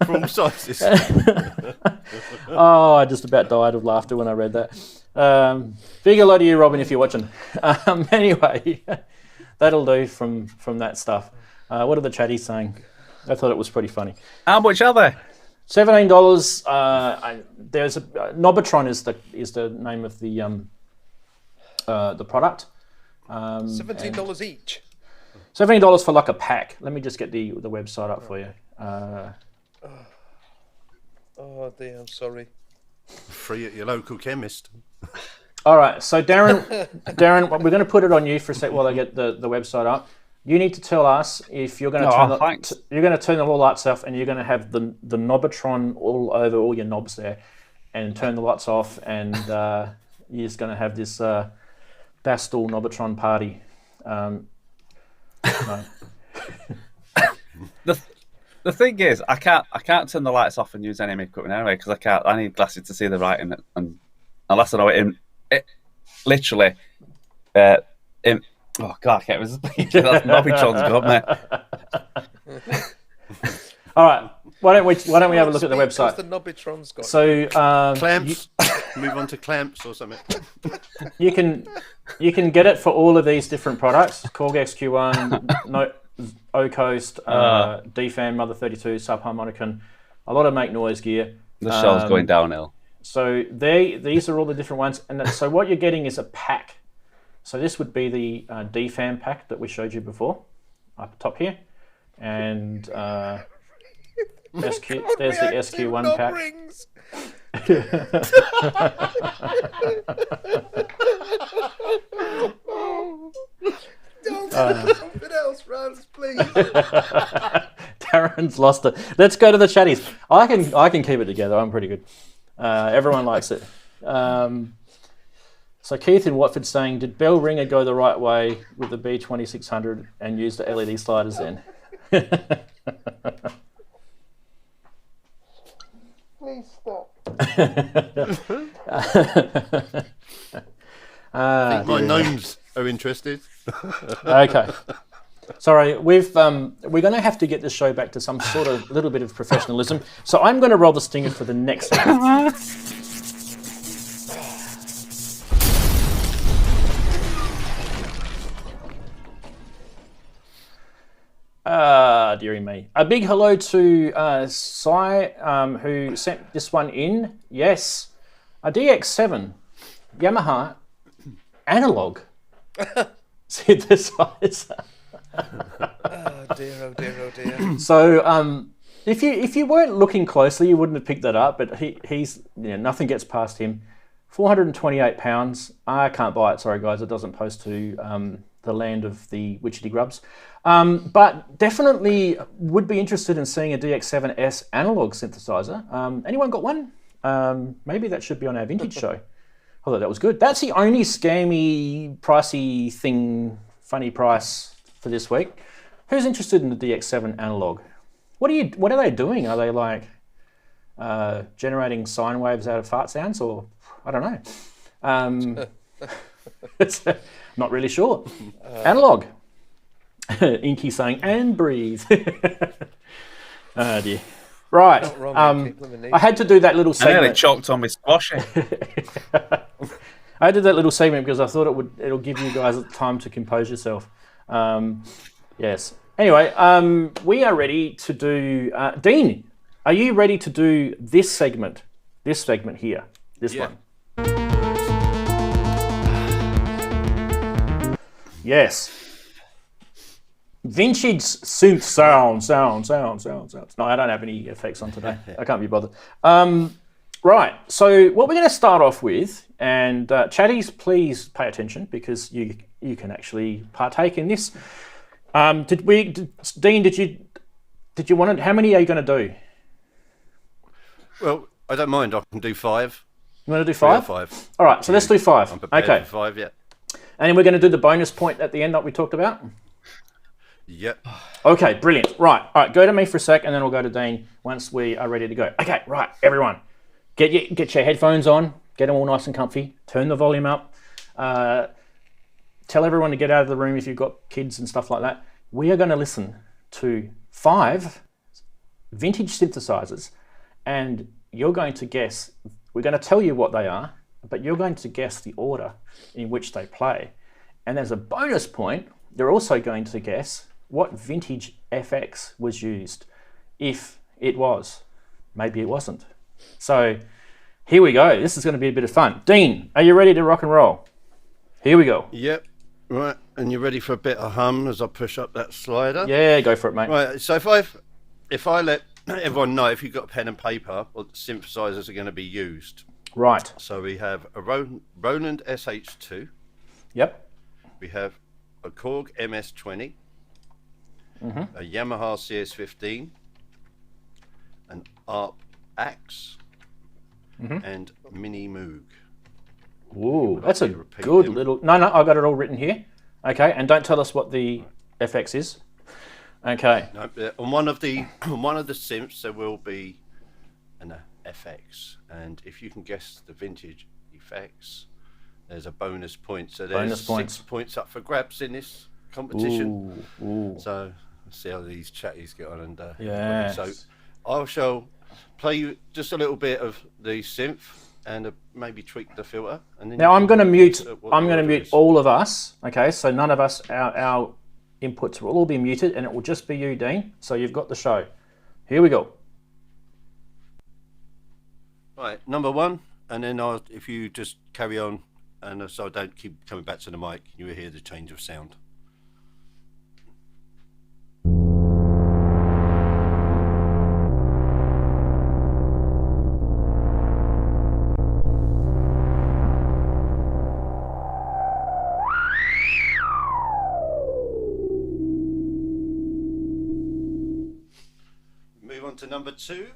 Oh, I just about died of laughter when I read that. Big hello to you, Robin, if you're watching. Anyway, that'll do from that stuff. What are the chatties saying? I thought it was pretty funny. How much are they? $17. There's a Nobotron is the name of the product. $17 each. $17 for like a pack. Let me just get the website up for you. Oh dear, I'm sorry. Free at your local chemist. All right, so Darren, we're going to put it on you for a sec while I get the website up. You need to tell us if you're going to turn the lights off, and you're going to have the Nobotron all over all your knobs there, and turn the lights off, and you're just going to have this Bastel Nobotron party. No. The thing is, I can't turn the lights off and use any equipment anyway, because I need glasses to see the writing, and unless I know it literally. Oh God, I can't remember. That's Nobotron's got me. All right. why don't we have a look at the website? The Nobitron's got So clamps. Move on to clamps or something. you can get it for all of these different products: Korg XQ1, O-Coast, D-Fan, Mother 32, Subharmonicon, a lot of Make Noise gear. The show's going downhill. So these are all the different ones, and so what you're getting is a pack. So this would be the D-Fan pack that we showed you before, up top here, and SQ. There's the SQ1 pack. Don't something else, Rams, please. Darren's lost it. Let's go to the chatties. I can keep it together. I'm pretty good. Everyone likes it. So Keith in Watford saying, did Behringer go the right way with the B2600 and use the LED sliders then? Please stop. I think my gnomes are interested. Okay. Sorry, we're going to have to get this show back to some sort of little bit of professionalism. So I'm going to roll the stinger for the next segment. Dearie me. A big hello to Sai, who sent this one in. Yes, a DX7 Yamaha analog synthesizer. Oh dear, oh dear, oh dear. So, if you weren't looking closely, you wouldn't have picked that up. But he's nothing gets past him. £428. I can't buy it. Sorry, guys, it doesn't post to the land of the witchetty grubs. But definitely would be interested in seeing a DX7S analog synthesizer. Anyone got one? Maybe that should be on our vintage show. Although that was good. That's the only scammy, pricey thing, funny price for this week. Who's interested in the DX7 analog? What are they doing? Are they like generating sine waves out of fart sounds, or I don't know. It's, not really sure. Analog. Inky saying, and breathe. Oh dear. Right. I had to do that little segment. I nearly choked on my squashing. I did that little segment because I thought it'll give you guys time to compose yourself. Yes. Anyway, we are ready to do. Dean, are you ready to do this segment? This segment here. This one. Yes. Vintage synth sounds. No, I don't have any effects on today. I can't be bothered. Right, so what we're going to start off with, and chatties, please pay attention because you can actually partake in this. Dean, did you want it? How many are you going to do? Well, I don't mind. I can do 5. You want to do 5? 5. All right, so let's do 5. I'm prepared Okay. for 5, yeah. And then we're going to do the bonus point at the end that we talked about? Yep. Okay, brilliant. Right, all right, go to me for a sec, and then we'll go to Dean once we are ready to go. Okay, right, everyone. Get your headphones on, get them all nice and comfy, turn the volume up, tell everyone to get out of the room if you've got kids and stuff like that. We are going to listen to 5 vintage synthesizers, and you're going to guess, we're going to tell you what they are, but you're going to guess the order in which they play. And as a bonus point, you're also going to guess what vintage FX was used, if it was. Maybe it wasn't. So here we go. This is going to be a bit of fun. Dean, are you ready to rock and roll? Here we go. Yep. Right. And you ready for a bit of hum as I push up that slider? Yeah, go for it, mate. Right. So if I let everyone know, if you've got pen and paper, what synthesizers are going to be used. Right. So we have a Roland SH2. Yep. We have a Korg MS-20. A Yamaha CS-15. An ARP Axe. And Mini Moog. Ooh, that's a good little... No, I've got it all written here. Okay, and don't tell us what the FX is. Okay. No, on one of the synths there will be an FX, and if you can guess the vintage effects, there's a bonus point. So there's 6 points up for grabs in this competition. Ooh. So let's see how these chatties get on. And yeah. So I shall play you just a little bit of the synth and maybe tweak the filter. And then Now I'm going to mute. I'm going to mute is. all of us. Okay, so none of us, our inputs will all be muted, and it will just be you, Dean. So you've got the show. Here we go. Right, number one, and then if you just carry on, and so I don't keep coming back to the mic, you will hear the change of sound. Move on to number two.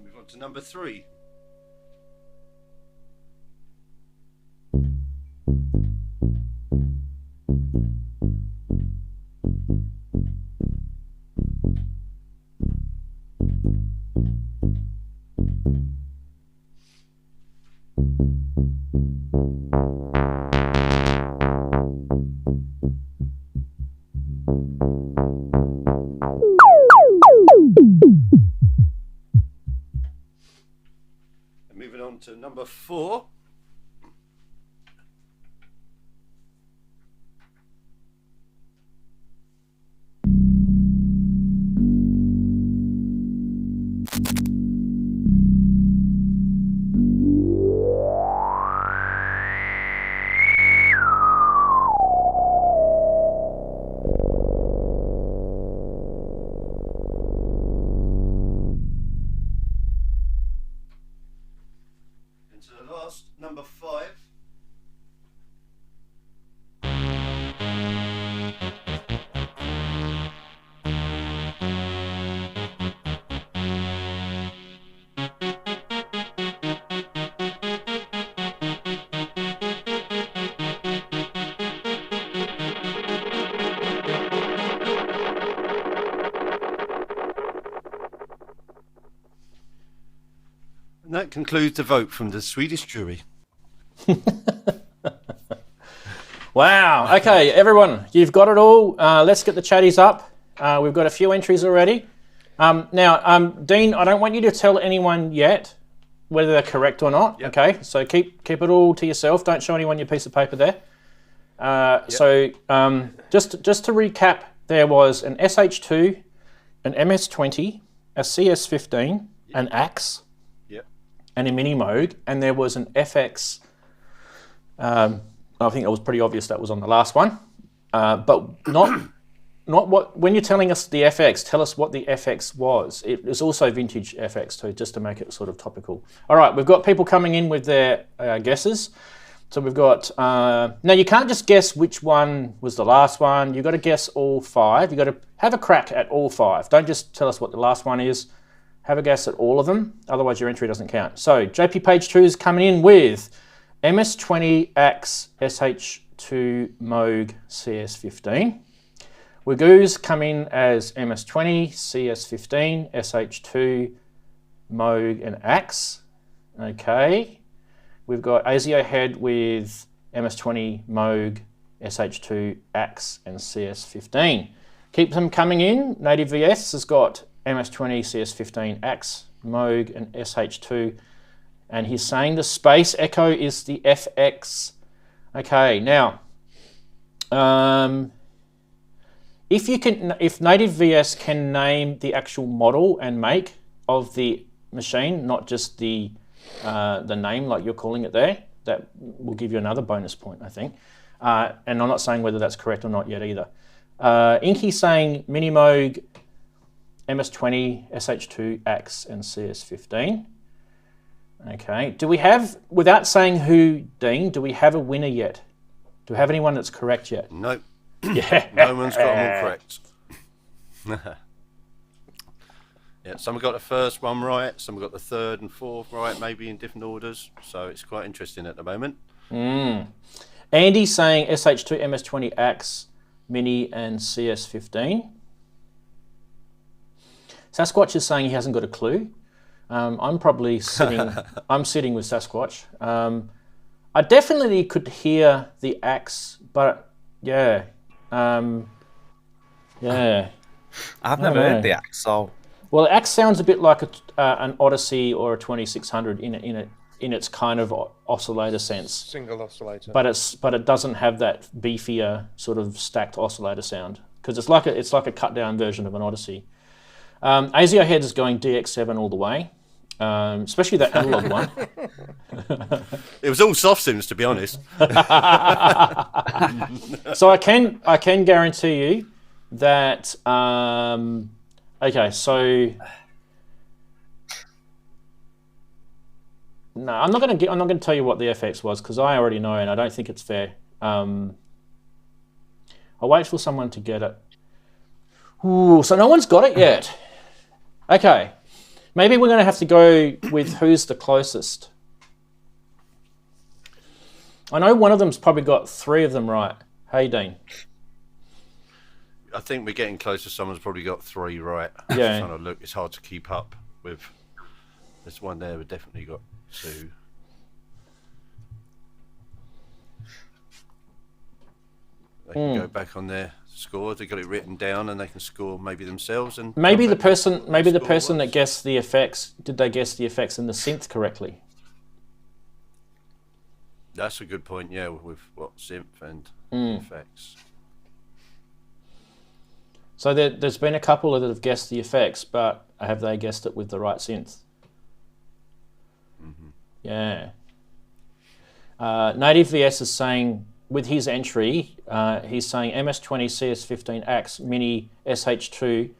Move on to number three. And moving on to number four. Into the last, number five. And that concludes the vote from the Swedish jury. Wow. Okay, everyone, you've got it all. Let's get the chatties up. We've got a few entries already. Now, Dean, I don't want you to tell anyone yet whether they're correct or not. Yep. Okay, so keep it all to yourself. Don't show anyone your piece of paper there. So just to recap, there was an SH2, an MS20, a CS15, an Axe, and a Mini Moog, and there was an FX. I think it was pretty obvious that was on the last one, but not what. When you're telling us the FX, tell us what the FX was. It was also vintage FX too, just to make it sort of topical. All right, we've got people coming in with their guesses. So we've got now you can't just guess which one was the last one. You've got to guess all five. You've got to have a crack at all five. Don't just tell us what the last one is. Have a guess at all of them, otherwise your entry doesn't count. So JP Page 2 is coming in with MS20, Axe, SH2, Moog, CS15. Wagoo's come in as MS20, CS15, SH2, Moog, and Axe. Okay. We've got ASIO Head with MS20, Moog, SH2, Axe, and CS15. Keep them coming in. Native VS has got MS20, CS15, Axe, Moog, and SH2. And he's saying the space echo is the FX. Okay, now, if Native VS can name the actual model and make of the machine, not just the name like you're calling it there, that will give you another bonus point, I think. And I'm not saying whether that's correct or not yet either. Inky's saying Mini Moog, MS20, SH2, Axe, and CS15. Okay. Do we have, without saying who, Dean, do we have a winner yet? Do we have anyone that's correct yet? Nope. Yeah. No one's got them all correct. Yeah, some have got the first one right, some have got the third and fourth right, maybe in different orders. So it's quite interesting at the moment. Andy's saying SH2, MS20, Axe, Mini, and CS15. Sasquatch is saying he hasn't got a clue. I'm probably sitting. I'm sitting with Sasquatch. I definitely could hear the axe, but yeah, yeah. I've never heard the axe, so. Well, the axe sounds a bit like an Odyssey or a 2600 in its kind of oscillator sense. Single oscillator. But it doesn't have that beefier sort of stacked oscillator sound because it's like a cut down version of an Odyssey. ASIO Head is going DX7 all the way, especially that analog one. It was all soft sims, to be honest. So I can guarantee you that. Okay, so no, I'm not going to tell you what the FX was because I already know and I don't think it's fair. I'll wait for someone to get it. Ooh, so no one's got it yet. Okay, maybe we're going to have to go with who's the closest. I know one of them's probably got 3 of them right. Hey, Dean. I think we're getting closer. Someone's probably got 3 right. Yeah. Trying to look, it's hard to keep up with. This one there, we've definitely got 2. They can go back on their score. They've got it written down, and they can score maybe themselves. And maybe the person that guessed the effects, did they guess the effects in the synth correctly? That's a good point. Yeah, with what synth and effects. So there's been a couple that have guessed the effects, but have they guessed it with the right synth? Mm-hmm. Yeah. Native VS is saying, with his entry, he's saying MS-20, CS15, AX, Mini, SH2,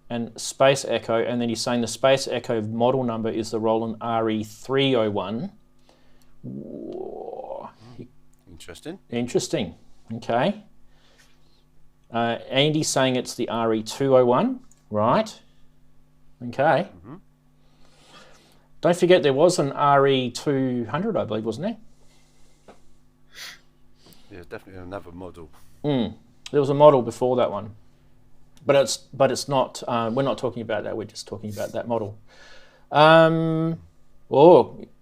and Space Echo, and then he's saying the Space Echo model number is the Roland RE301. Whoa. Interesting. Okay. Andy's saying it's the RE201, right? Okay. Mm-hmm. Don't forget there was an RE200, I believe, wasn't there? Yeah, definitely another model. There was a model before that one, but it's not. We're not talking about that. We're just talking about that model.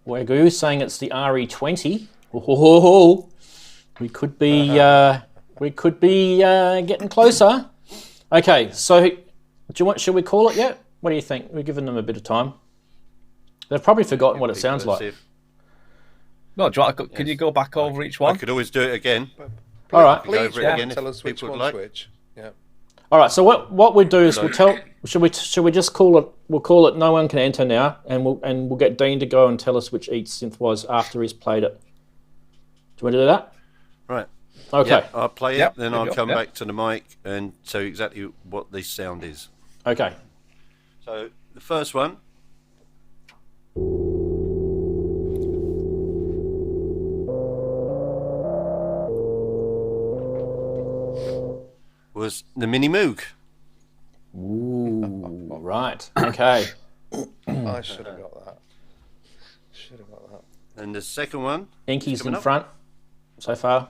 Wegu's saying it's the RE20. Oh, we could be. We could be getting closer. Okay, so should we call it yet? What do you think? We're giving them a bit of time. They've probably forgotten what it sounds like. No, can you go back over each one? I could always do it again. All right. Please tell us which one switch. Yeah. All right. So what we do is Should we just call it? We'll call it. No one can enter now, and we'll get Dean to go and tell us which each synth was after he's played it. Do you want to do that? Right. Okay. Yep, I'll play it, then I'll come back to the mic and tell you exactly what this sound is. Okay. So the first one was the Mini Moog. Ooh, right. Okay. I should have got that. And the second one, Inky's in front so far.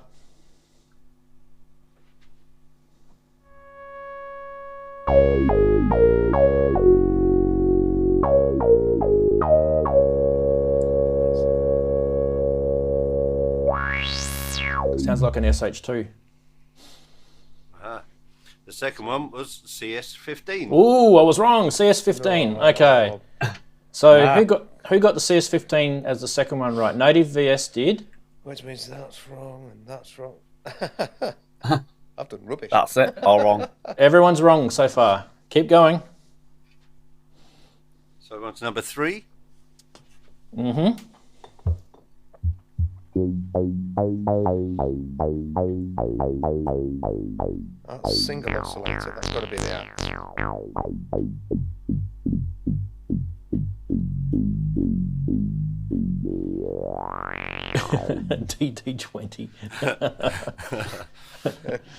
Sounds like an SH2. The second one was CS15. Ooh, I was wrong. CS15. Okay. So who got the CS15 as the second one right? Native VS did. Which means that's wrong and that's wrong. I've done rubbish. That's it. All wrong. Everyone's wrong so far. Keep going. So we're on to number 3. Mm-hmm. That's single oscillator. That's got to be the act. DD20.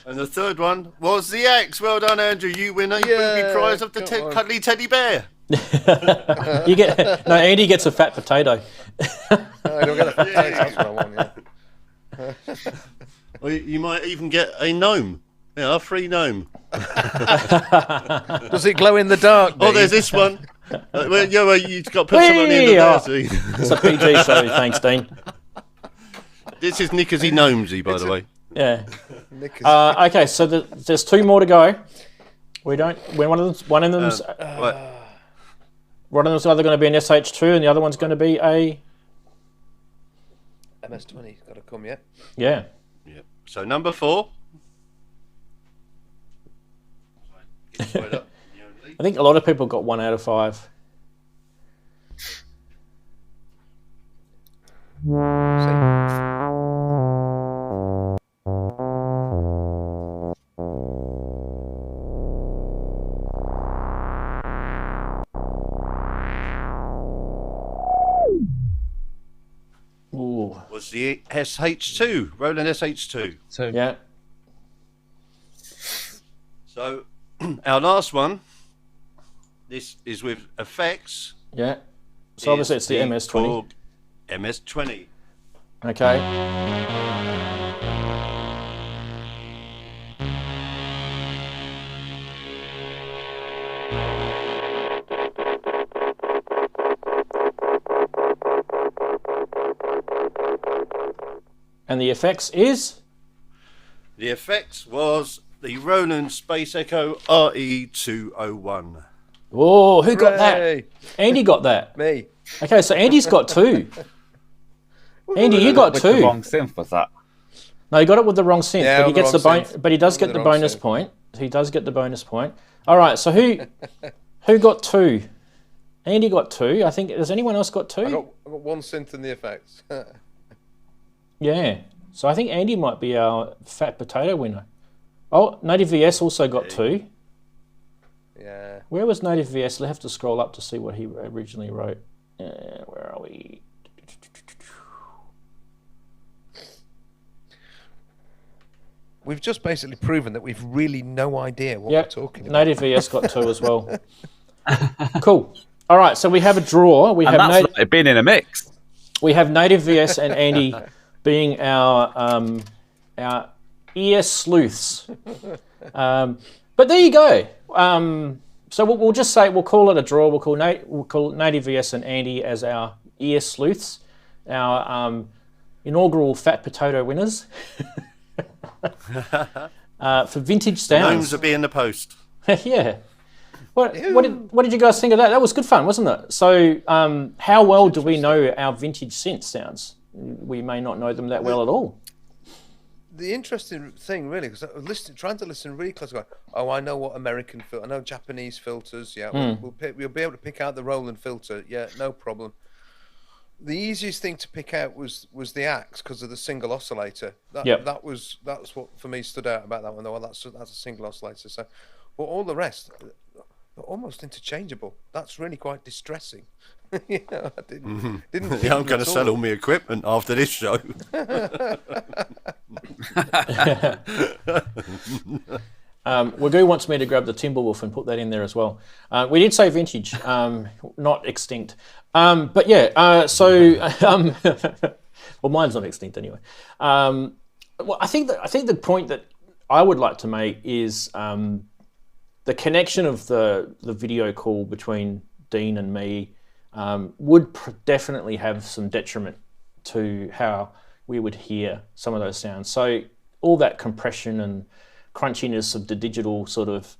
And the third one was the X. Well done, Andrew. You win a booby prize of the cuddly teddy bear. Andy gets a fat potato. I don't get a fat potato. That's what I want. Yeah. Well, you might even get a gnome. Yeah, our free gnome. Does it glow in the dark? Oh, there's this one. You've got to put something on the end of there. See? It's a PG show, thanks, Dean. This is Knickersy Gnomesy, by the way. Yeah. Okay, so there's 2 more to go. One of them's either going to be an SH2 and the other one's going to be a MS-20. Got to come yet? Yeah. So number 4. I think a lot of people got 1 out of 5. Was the SH2, Roland SH2. Yeah. So our last one, this is with effects. Yeah. So obviously it's the MS-20. Korg MS-20. Okay. And the effects is? The effects was the Roland Space Echo RE201. Oh, who got Hooray. that? Andy got that. Me. Okay, so Andy's got 2. Andy, you got 2. The wrong synth was that? No, he got it with the wrong synth, Yeah, but he gets the synth. but he does get the bonus point. He does get the bonus point. All right, so who got 2? Andy got 2. I think has anyone else got 2? I got 1 synth in the effects. Yeah. So I think Andy might be our fat potato winner. Oh, Native VS also got 2. Yeah. Where was Native VS? I'll have to scroll up to see what he originally wrote. Where are we? We've just basically proven that we've really no idea what we're talking about. Native VS got 2 as well. Cool. All right, so we have a draw. We And have that's not been in a mix. We have Native VS and Andy being our ear sleuths. But there you go. So we'll just say we'll call it a draw. We'll call Native VS and Andy as our ear sleuths, our inaugural fat potato winners for vintage sounds. Gnomes will be in the post. Yeah. What did you guys think of that? That was good fun, wasn't it? So how well do we know our vintage synth sounds? We may not know them that well at all. The interesting thing, really, because I was trying to listen really close. Going, oh, I know what American filter. I know Japanese filters. Yeah, we'll be able to pick out the Roland filter. Yeah, no problem. The easiest thing to pick out was the Axe because of the single oscillator. That's what for me stood out about that one. Though, well, that's a single oscillator. So, but all the rest, they're almost interchangeable. That's really quite distressing. I didn't Yeah, I'm going to sell all my equipment after this show. Wagoo wants me to grab the Timberwolf and put that in there as well. We did say vintage, not extinct. But yeah, well, mine's not extinct anyway. Well, I think the point that I would like to make is the connection of the video call between Dean and me would definitely have some detriment to how we would hear some of those sounds. So all that compression and crunchiness of the digital sort of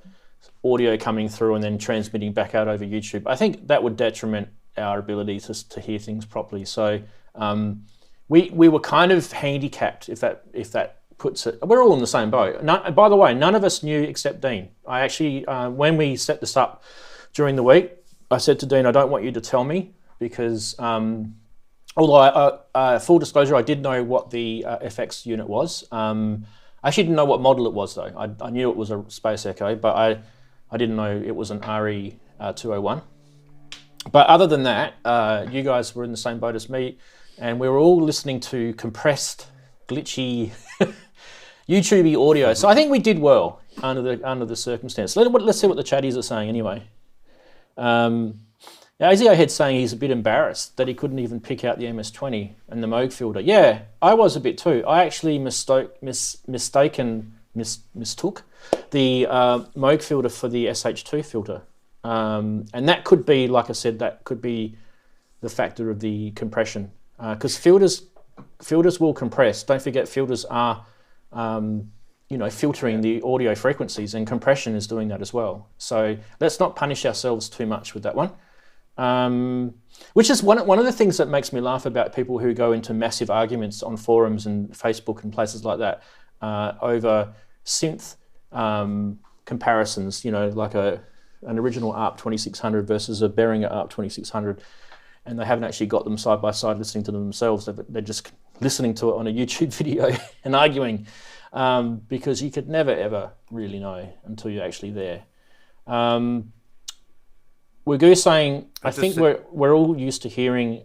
audio coming through and then transmitting back out over YouTube, I think that would detriment our ability to hear things properly. So we were kind of handicapped, if that puts it. We're all in the same boat. By the way, none of us knew except Dean. I actually, when we set this up during the week, I said to Dean, I don't want you to tell me because, although full disclosure, I did know what the FX unit was. I actually didn't know what model it was though. I knew it was a Space Echo, but I didn't know it was an RE201. But other than that, you guys were in the same boat as me, and we were all listening to compressed, glitchy, YouTubey audio. So I think we did well under the circumstance. Let's see what the chatties are saying anyway. Azio Head's saying he's a bit embarrassed that he couldn't even pick out the MS-20 and the Moog filter. Yeah, I was a bit too. I actually mistaken mistook the Moog filter for the SH2 filter. And that could be, like I said, that could be the factor of the compression. Because filters will compress. Don't forget, filters are filtering the audio frequencies, and compression is doing that as well. So let's not punish ourselves too much with that one. Which is one of the things that makes me laugh about people who go into massive arguments on forums and Facebook and places like that over synth comparisons, like an original ARP 2600 versus a Behringer ARP 2600, and they haven't actually got them side by side listening to them themselves. They're just listening to it on a YouTube video and arguing, because you could never ever really know until you're actually there. We're saying, I think we're all used to hearing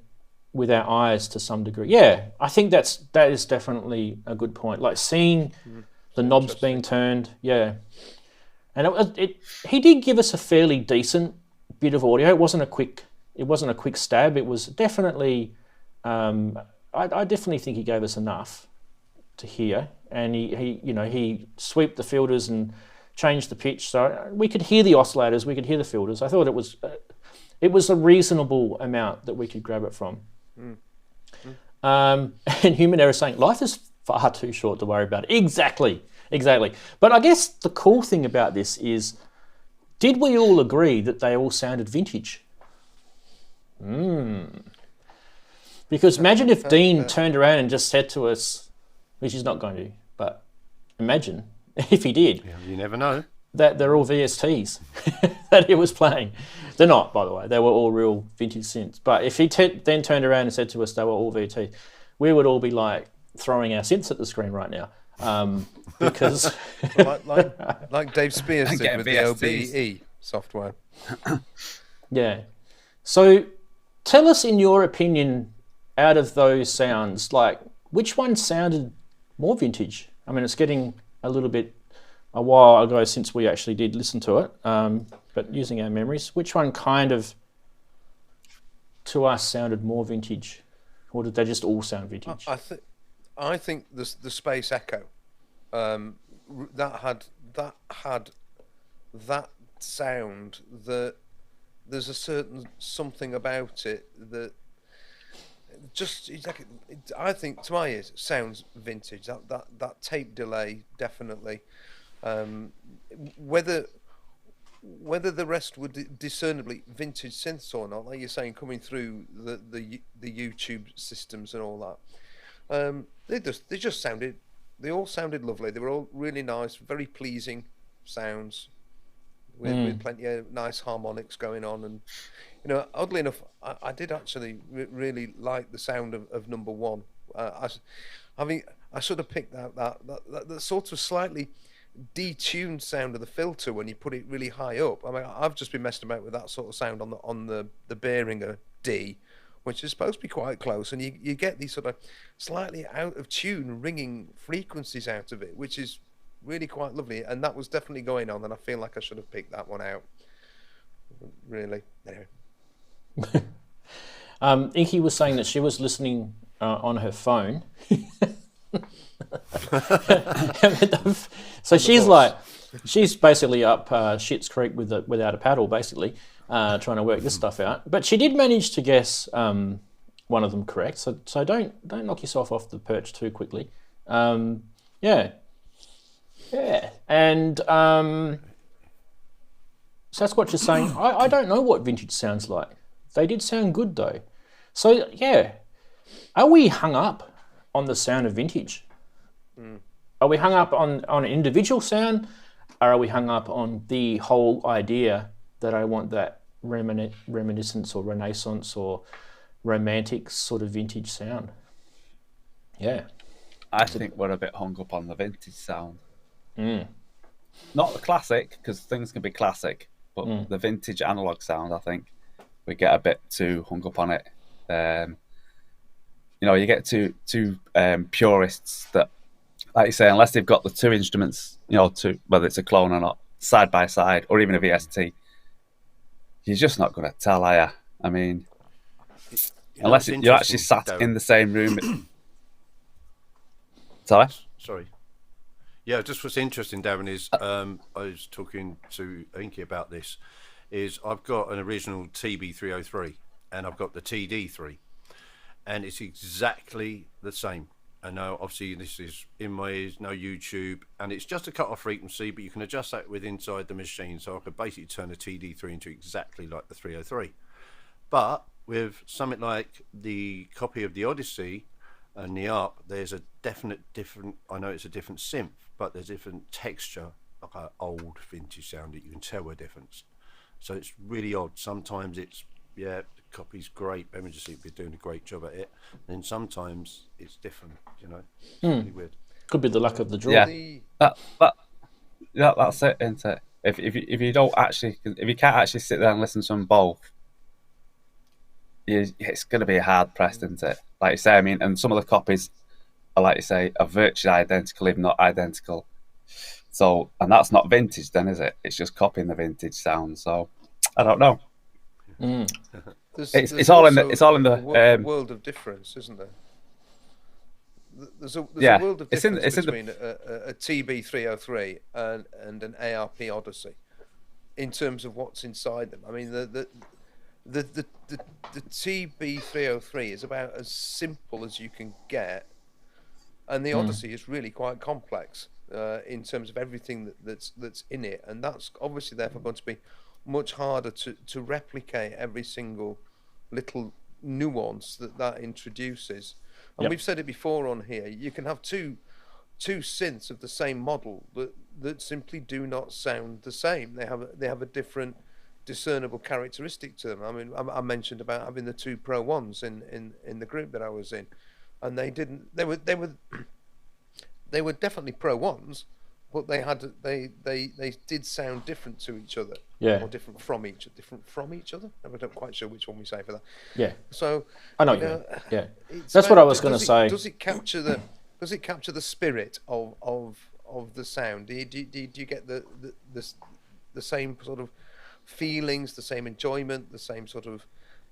with our eyes to some degree. Yeah, I think that is definitely a good point. Like seeing the knobs being turned. Yeah, and he did give us a fairly decent bit of audio. It wasn't a quick stab. It was definitely. I definitely think he gave us enough to hear, and he swept the filters and changed the pitch, so we could hear the oscillators, we could hear the filters. I thought it was a reasonable amount that we could grab it from. And Human Error saying, life is far too short to worry about it. Exactly. But I guess the cool thing about this is, did we all agree that they all sounded vintage? Because imagine if Dean turned around and just said to us, which he's not going to, but imagine if he did. Yeah, you never know. That they're all VSTs that he was playing. They're not, by the way. They were all real vintage synths. But if he then turned around and said to us they were all VT, we would all be like throwing our synths at the screen right now. Because like Dave Spears did with VSTs. the OBE software. Yeah. So tell us, in your opinion, out of those sounds, like which one sounded more vintage? I mean, it's getting a while ago since we actually did listen to it, but using our memories, which one kind of to us sounded more vintage, or did they just all sound vintage? I think the Space Echo that had that sound, that there's a certain something about it that just I think to my ears sounds vintage. That tape delay definitely. Whether the rest were discernibly vintage synths or not, like you're saying, coming through the YouTube systems and all that, they just sounded. They all sounded lovely. They were all really nice, very pleasing sounds with plenty of nice harmonics going on. And oddly enough, I did actually really like the sound of number one. I sort of picked out that sort of slightly detuned sound of the filter when you put it really high up. I mean, I've just been messing about with that sort of sound on the Behringer D, which is supposed to be quite close, and you get these sort of slightly out of tune ringing frequencies out of it, which is really quite lovely. And that was definitely going on, and I feel like I should have picked that one out. Really, anyway. Inky was saying that she was listening on her phone. So she's basically up Shit's Creek without a paddle, basically, trying to work this stuff out. But she did manage to guess one of them correct. So don't knock yourself off the perch too quickly. Yeah. And Sasquatch is saying, I don't know what vintage sounds like. They did sound good though. So yeah, are we hung up on the sound of vintage? Are we hung up on an individual sound, or are we hung up on the whole idea that I want that reminiscence or renaissance or romantic sort of vintage sound? Yeah. I think we're a bit hung up on the vintage sound. Not the classic, because things can be classic, but the vintage analog sound, I think we get a bit too hung up on it. You get two purists that, like you say, unless they've got the two instruments, whether it's a clone or not, side by side, or even a VST, you're just not going to tell, are you? I mean, unless you're actually sat in the same room. Sorry? Yeah, just what's interesting, Darren, is I was talking to Inky about this, is I've got an original TB303 and I've got the TD3, and it's exactly the same. And now, obviously, this is in my ears, no YouTube, and it's just a cut-off frequency, but you can adjust that with inside the machine. So I could basically turn a TD3 into exactly like the 303. But with something like the copy of the Odyssey and the ARP, there's a definite different, I know it's a different synth, but there's different texture, like an old vintage sound that you can tell a difference. So it's really odd. Sometimes it's, yeah, the copy's great, Behringer seem to be doing a great job at it. And then sometimes it's different, you know. It's really weird. Could be the luck of the draw. Yeah, that's it, isn't it? If you don't actually, if you can't actually sit there and listen to them both, it's going to be hard pressed, isn't it? Like you say, I mean, and some of the copies are, like you say, are virtually identical, if not identical. So, and that's not vintage, then, is it? It's just copying the vintage sound. So, I don't know. It's all in the world of difference, isn't there? There's a world of difference between a TB303 and an ARP Odyssey in terms of what's inside them. I mean, the TB303 is about as simple as you can get, and the Odyssey is really quite complex in terms of everything that's in it, and that's obviously therefore going to be much harder to replicate every single little nuance that introduces. And we've said it before on here, you can have two synths of the same model that simply do not sound the same. They have a different discernible characteristic to them. I mean, I mentioned about having the two Pro Ones in the group that I was in, and they were definitely Pro Ones, but they did sound different to each other, or different from each other. I'm not quite sure which one we say for that. Yeah. So I know. Yeah. That's what I was going to say. Does it capture the spirit of the sound? Do you get the same sort of feelings, the same enjoyment, the same sort of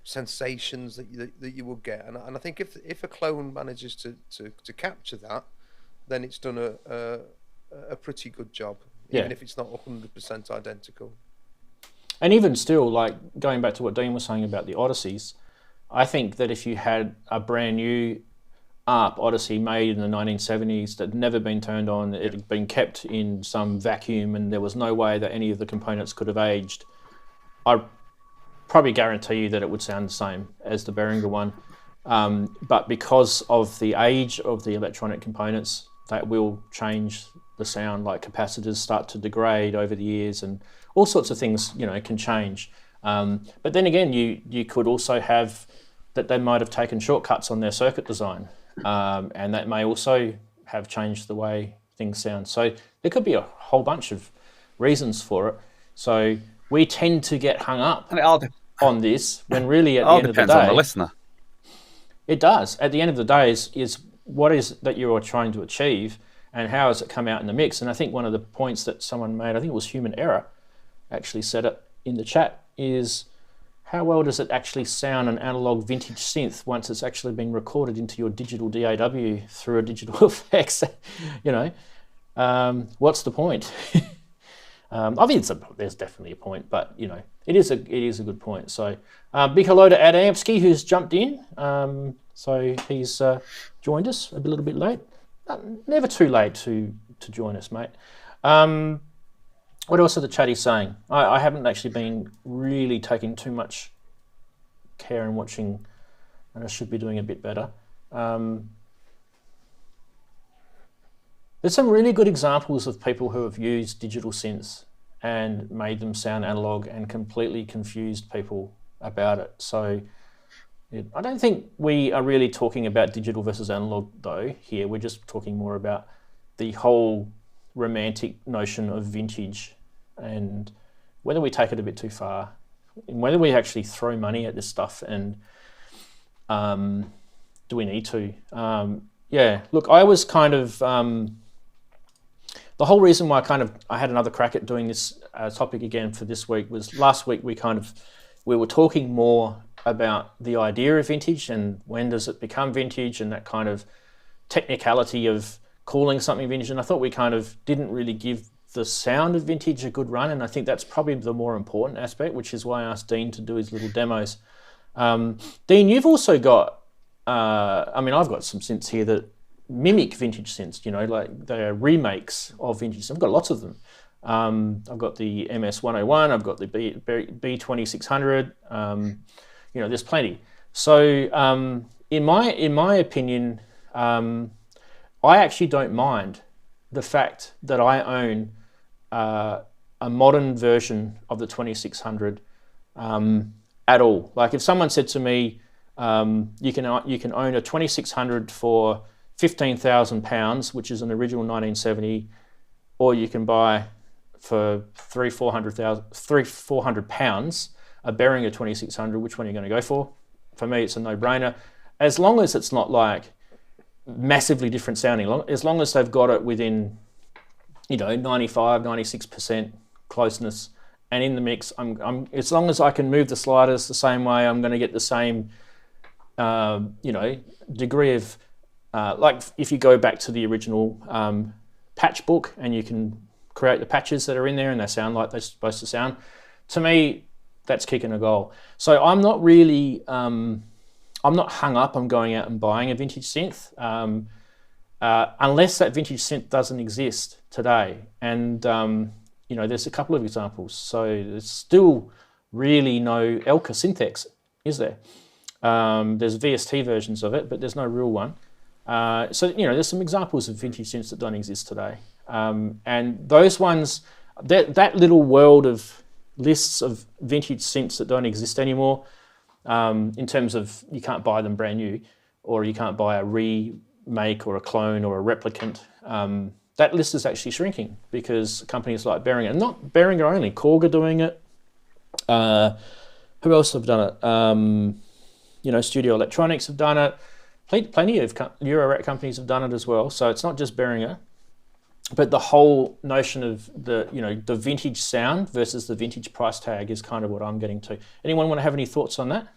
sensations that you will get? And I think if a clone manages to capture that, then it's done a pretty good job, even if it's not 100% identical. And even still, like going back to what Dean was saying about the Odysseys, I think that if you had a brand new ARP Odyssey made in the 1970s that had never been turned on, it had been kept in some vacuum and there was no way that any of the components could have aged, I probably guarantee you that it would sound the same as the Behringer one. But because of the age of the electronic components, that will change the sound, like capacitors start to degrade over the years and all sorts of things, can change. But then again, you could also have that they might have taken shortcuts on their circuit design, and that may also have changed the way things sound. So there could be a whole bunch of reasons for it. So we tend to get hung up on this when really at the end of the day... It all depends on the listener. It does. At the end of the day is what is that you are trying to achieve and how has it come out in the mix. And I think one of the points that someone made, I think it was Human Error, actually said it in the chat, is how well does it actually sound an analog vintage synth once it's actually been recorded into your digital DAW through a digital effects? What's the point? I think there's definitely a point, but it is a good point. So big hello to Adamski, who's jumped in. So he's joined us a little bit late. Never too late to join us, mate. What else are the chatties saying? I haven't actually been really taking too much care in watching, and I should be doing a bit better. There's some really good examples of people who have used digital synths and made them sound analog and completely confused people about it. So I don't think we are really talking about digital versus analog though here. We're just talking more about the whole romantic notion of vintage and whether we take it a bit too far, and whether we actually throw money at this stuff, and do we need to? Look, I was kind of the whole reason why I had another crack at doing this topic again for this week was last week we were talking more about the idea of vintage and when does it become vintage and that kind of technicality of calling something vintage, and I thought we kind of didn't really give the sound of vintage a good run, and I think that's probably the more important aspect, which is why I asked Dean to do his little demos. Dean, you've also got, I mean, I've got some synths here that mimic vintage synths, you know, like they're remakes of vintage. I've got lots of them. I've got the MS-101, I've got the B2600, you know, there's plenty. So in my opinion, I actually don't mind the fact that I own a modern version of the 2600 at all. Like if someone said to me, you can own a 2600 for £15,000, which is an original 1970, or you can buy for £400 a Behringer 2600. Which one are you going to go for? For me, it's a no-brainer. As long as it's not like massively different sounding, as long as they've got it within, you know, 95, 96% closeness, and in the mix, I'm as long as I can move the sliders the same way, I'm going to get the same, you know, degree of, like if you go back to the original patch book and you can create the patches that are in there and they sound like they're supposed to sound, to me, that's kicking a goal. So I'm not really, I'm not hung up on going out and buying a vintage synth, unless that vintage synth doesn't exist today. And, you know, there's a couple of examples. So there's still really no Elka Synthex, is there? There's VST versions of it, but there's no real one. So, you know, there's some examples of vintage synths that don't exist today. And those ones, that little world of lists of vintage synths that don't exist anymore, in terms of you can't buy them brand new, or you can't buy a remake or a clone or a replicant, that list is actually shrinking because companies like Behringer, and not Behringer only, Korg are doing it. Who else have done it? You know, Studio Electronics have done it. Plenty of Eurorack companies have done it as well. So it's not just Behringer, but the whole notion of the, you know, the vintage sound versus the vintage price tag is kind of what I'm getting to. Anyone want to have any thoughts on that?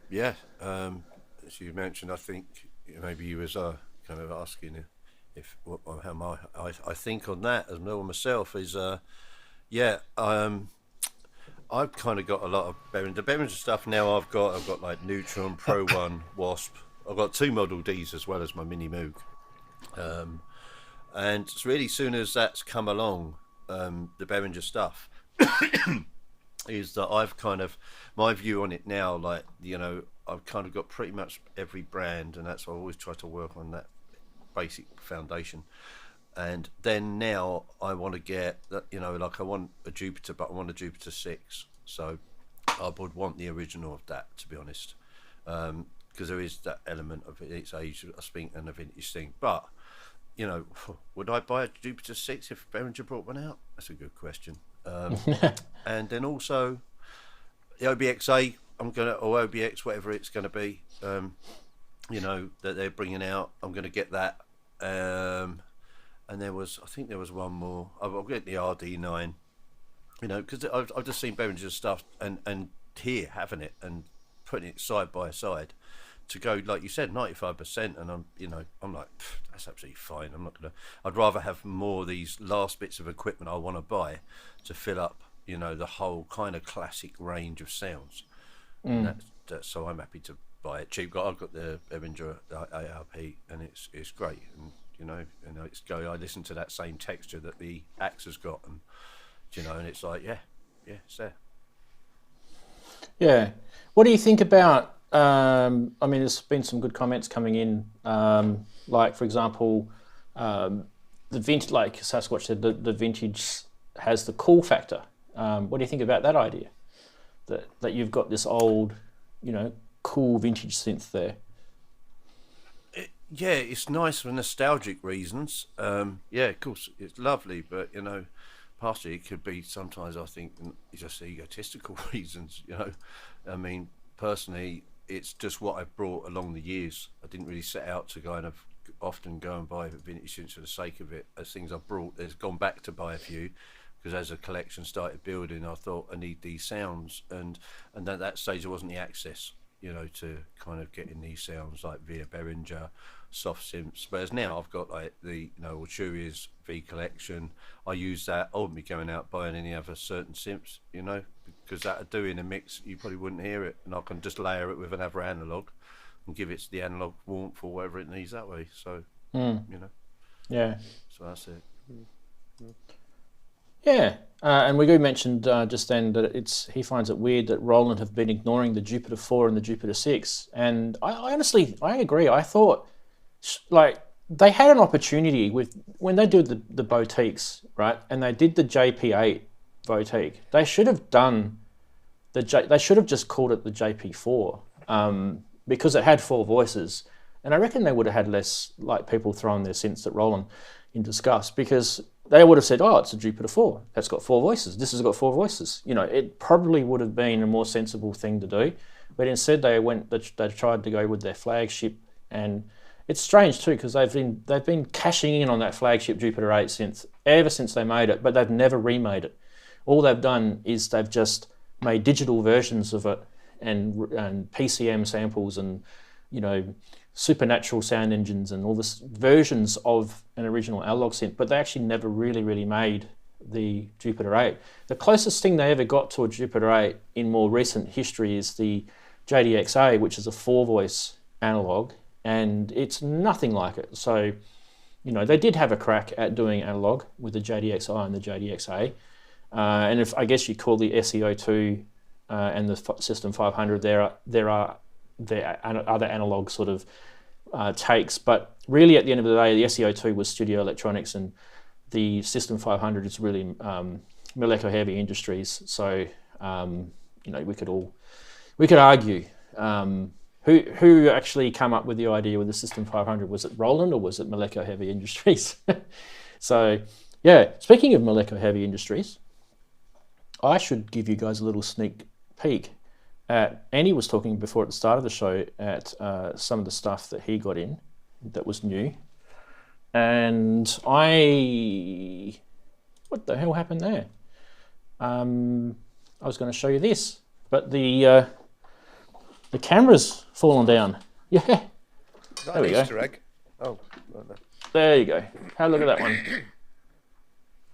Yeah, as you mentioned, I think maybe you was kind of asking if how I think on that as well myself is yeah. I've kind of got a lot of the Behringer stuff now. I've got like Neutron, Pro One, Wasp. I've got 2 Model Ds as well as my Mini Moog. And it's really soon as that's come along, the Behringer stuff is that I've kind of, my view on it now, like, you know, I've kind of got pretty much every brand, and that's why I always try to work on that basic foundation. And then now I want to get that, you know, like I want a Jupiter, but I want a Jupiter 6. So I would want the original of that, to be honest, because there is that element of its age, I think, and a vintage thing. But, you know, would I buy a Jupiter 6 if Behringer brought one out? That's a good question. And then also the OBXA, or OBX, whatever it's going to be, you know, that they're bringing out, I'm going to get that. And I think there was one more. I'll get the RD9, you know, because I've just seen Behringer's stuff and here having it and putting it side by side to go, like you said, 95%, and I'm like, that's absolutely fine. I'm not gonna. I'd rather have more of these last bits of equipment I want to buy to fill up, you know, the whole kind of classic range of sounds. And that's so I'm happy to buy it cheap. I've got the Behringer ARP, and it's great. And you know, I listen to that same texture that the Axe has got, and you know, and it's like, yeah, it's there. Yeah. What do you think about? I mean, there's been some good comments coming in. Like, for example, the vintage, like Sasquatch said, the vintage has the cool factor. What do you think about that idea? That you've got this old, you know, cool vintage synth there. Yeah, it's nice for nostalgic reasons. Yeah, of course, it's lovely, but you know, partially it could be sometimes, I think, just egotistical reasons. You know, I mean, personally, it's just what I've brought along the years. I didn't really set out to kind of often go and buy vintage synths for the sake of it. As things I've brought, there's gone back to buy a few, because as a collection started building, I thought I need these sounds, and at that stage there wasn't the access. you know, to kind of getting these sounds like via Behringer, soft synths. Whereas now I've got like the, you know, Alturia's V Collection. I use that. I wouldn't be going out buying any other certain synths, you know, because that would do in a mix, you probably wouldn't hear it, and I can just layer it with another analog and give it the analog warmth or whatever it needs that way. So, you know, yeah. So that's it. Yeah, and we mentioned just then that he finds it weird that Roland have been ignoring the Jupiter 4 and the Jupiter 6, and I honestly agree. I thought like they had an opportunity when they did the boutiques, right, and they did the JP8 boutique. They should have done they should have just called it the JP4 because it had 4 voices, and I reckon they would have had less like people throwing their synths at Roland in disgust, because they would have said, oh, it's a Jupiter 4. That's got 4 voices. This has got 4 voices. You know, it probably would have been a more sensible thing to do. But instead they tried to go with their flagship. And it's strange too, because they've been cashing in on that flagship Jupiter 8 synth ever since they made it, but they've never remade it. All they've done is they've just made digital versions of it and PCM samples and, you know, supernatural sound engines and all this versions of an original analog synth, but they actually never really made the Jupiter 8. The closest thing they ever got to a Jupiter 8 in more recent history is the JDXA, which is a 4-voice analog, and it's nothing like it. So, you know, they did have a crack at doing analog with the JDXI and the JDXA, and if I guess you call the SEO2 and the System 500, there are other analog sort of takes, but really at the end of the day, the SEO2 was Studio Electronics and the System 500 is really Molecular Heavy Industries. So you know, we could argue who actually came up with the idea with the System 500. Was it Roland or was it Molecular Heavy Industries? So yeah, speaking of Molecular Heavy Industries, I should give you guys a little sneak peek. Andy was talking before at the start of the show at some of the stuff that he got in that was new. And what the hell happened there? I was going to show you this, but the camera's fallen down. Yeah. There we go. Easter egg? Oh, no. There you go. Have a look at that one.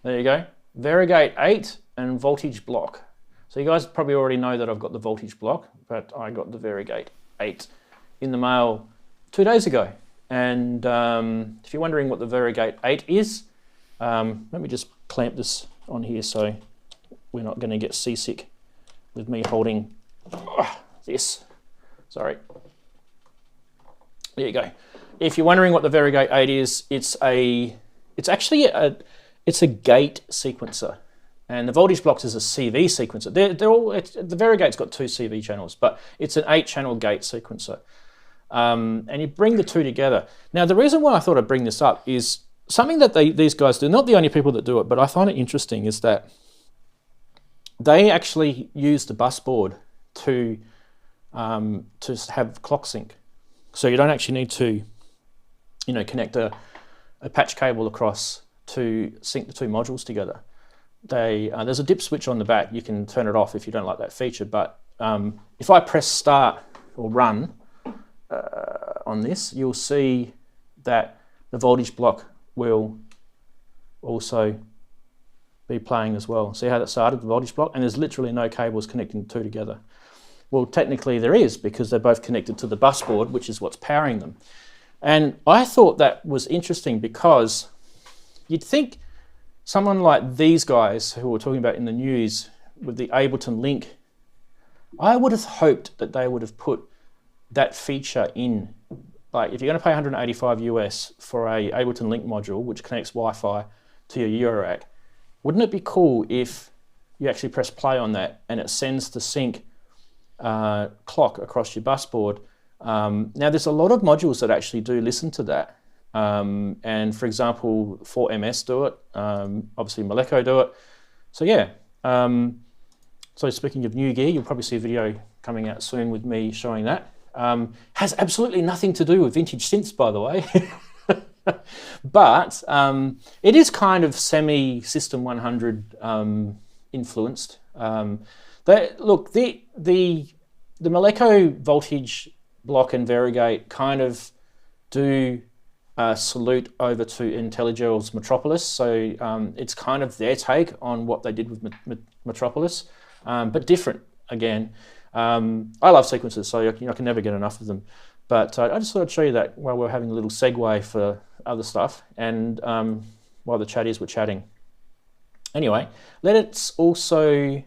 There you go. Variegate 8 and voltage block. So you guys probably already know that I've got the voltage block, but I got the Variegate 8 in the mail 2 days ago. And if you're wondering what the Variegate 8 is, let me just clamp this on here so we're not going to get seasick with me holding this. Sorry. There you go. If you're wondering what the Variegate 8 is, it's actually a gate sequencer. And the voltage blocks is a CV sequencer. The Variegate's got 2 CV channels, but it's an 8-channel gate sequencer. And you bring the 2 together. Now, the reason why I thought I'd bring this up is something that these guys do, not the only people that do it, but I find it interesting, is that they actually use the bus board to have clock sync. So you don't actually need to, you know, connect a patch cable across to sync the 2 modules together. There's a dip switch on the back. You can turn it off if you don't like that feature, but if I press start or run on this, you'll see that the voltage block will also be playing as well. See how that started, the voltage block? And there's literally no cables connecting the 2 together. Well, technically there is, because they're both connected to the bus board, which is what's powering them. And I thought that was interesting because you'd think someone like these guys who we're talking about in the news with the Ableton link, I would have hoped that they would have put that feature in. Like if you're going to pay $185 US for a Ableton link module which connects Wi-Fi to your Eurorack, wouldn't it be cool if you actually press play on that and it sends the sync clock across your bus board? Now there's a lot of modules that actually do listen to that. And for example, 4MS do it, obviously Moleco do it. So yeah, so speaking of new gear, you'll probably see a video coming out soon with me showing that. Has absolutely nothing to do with vintage synths, by the way. But it is kind of semi-System 100 influenced. The the Moleco voltage block and variegate kind of do salute over to IntelliGel's Metropolis. So it's kind of their take on what they did with Metropolis, but different again. I love sequencers, so I can never get enough of them. But I just thought I'd show you that while we're having a little segue for other stuff, and while the chatties were chatting. Anyway, let's also,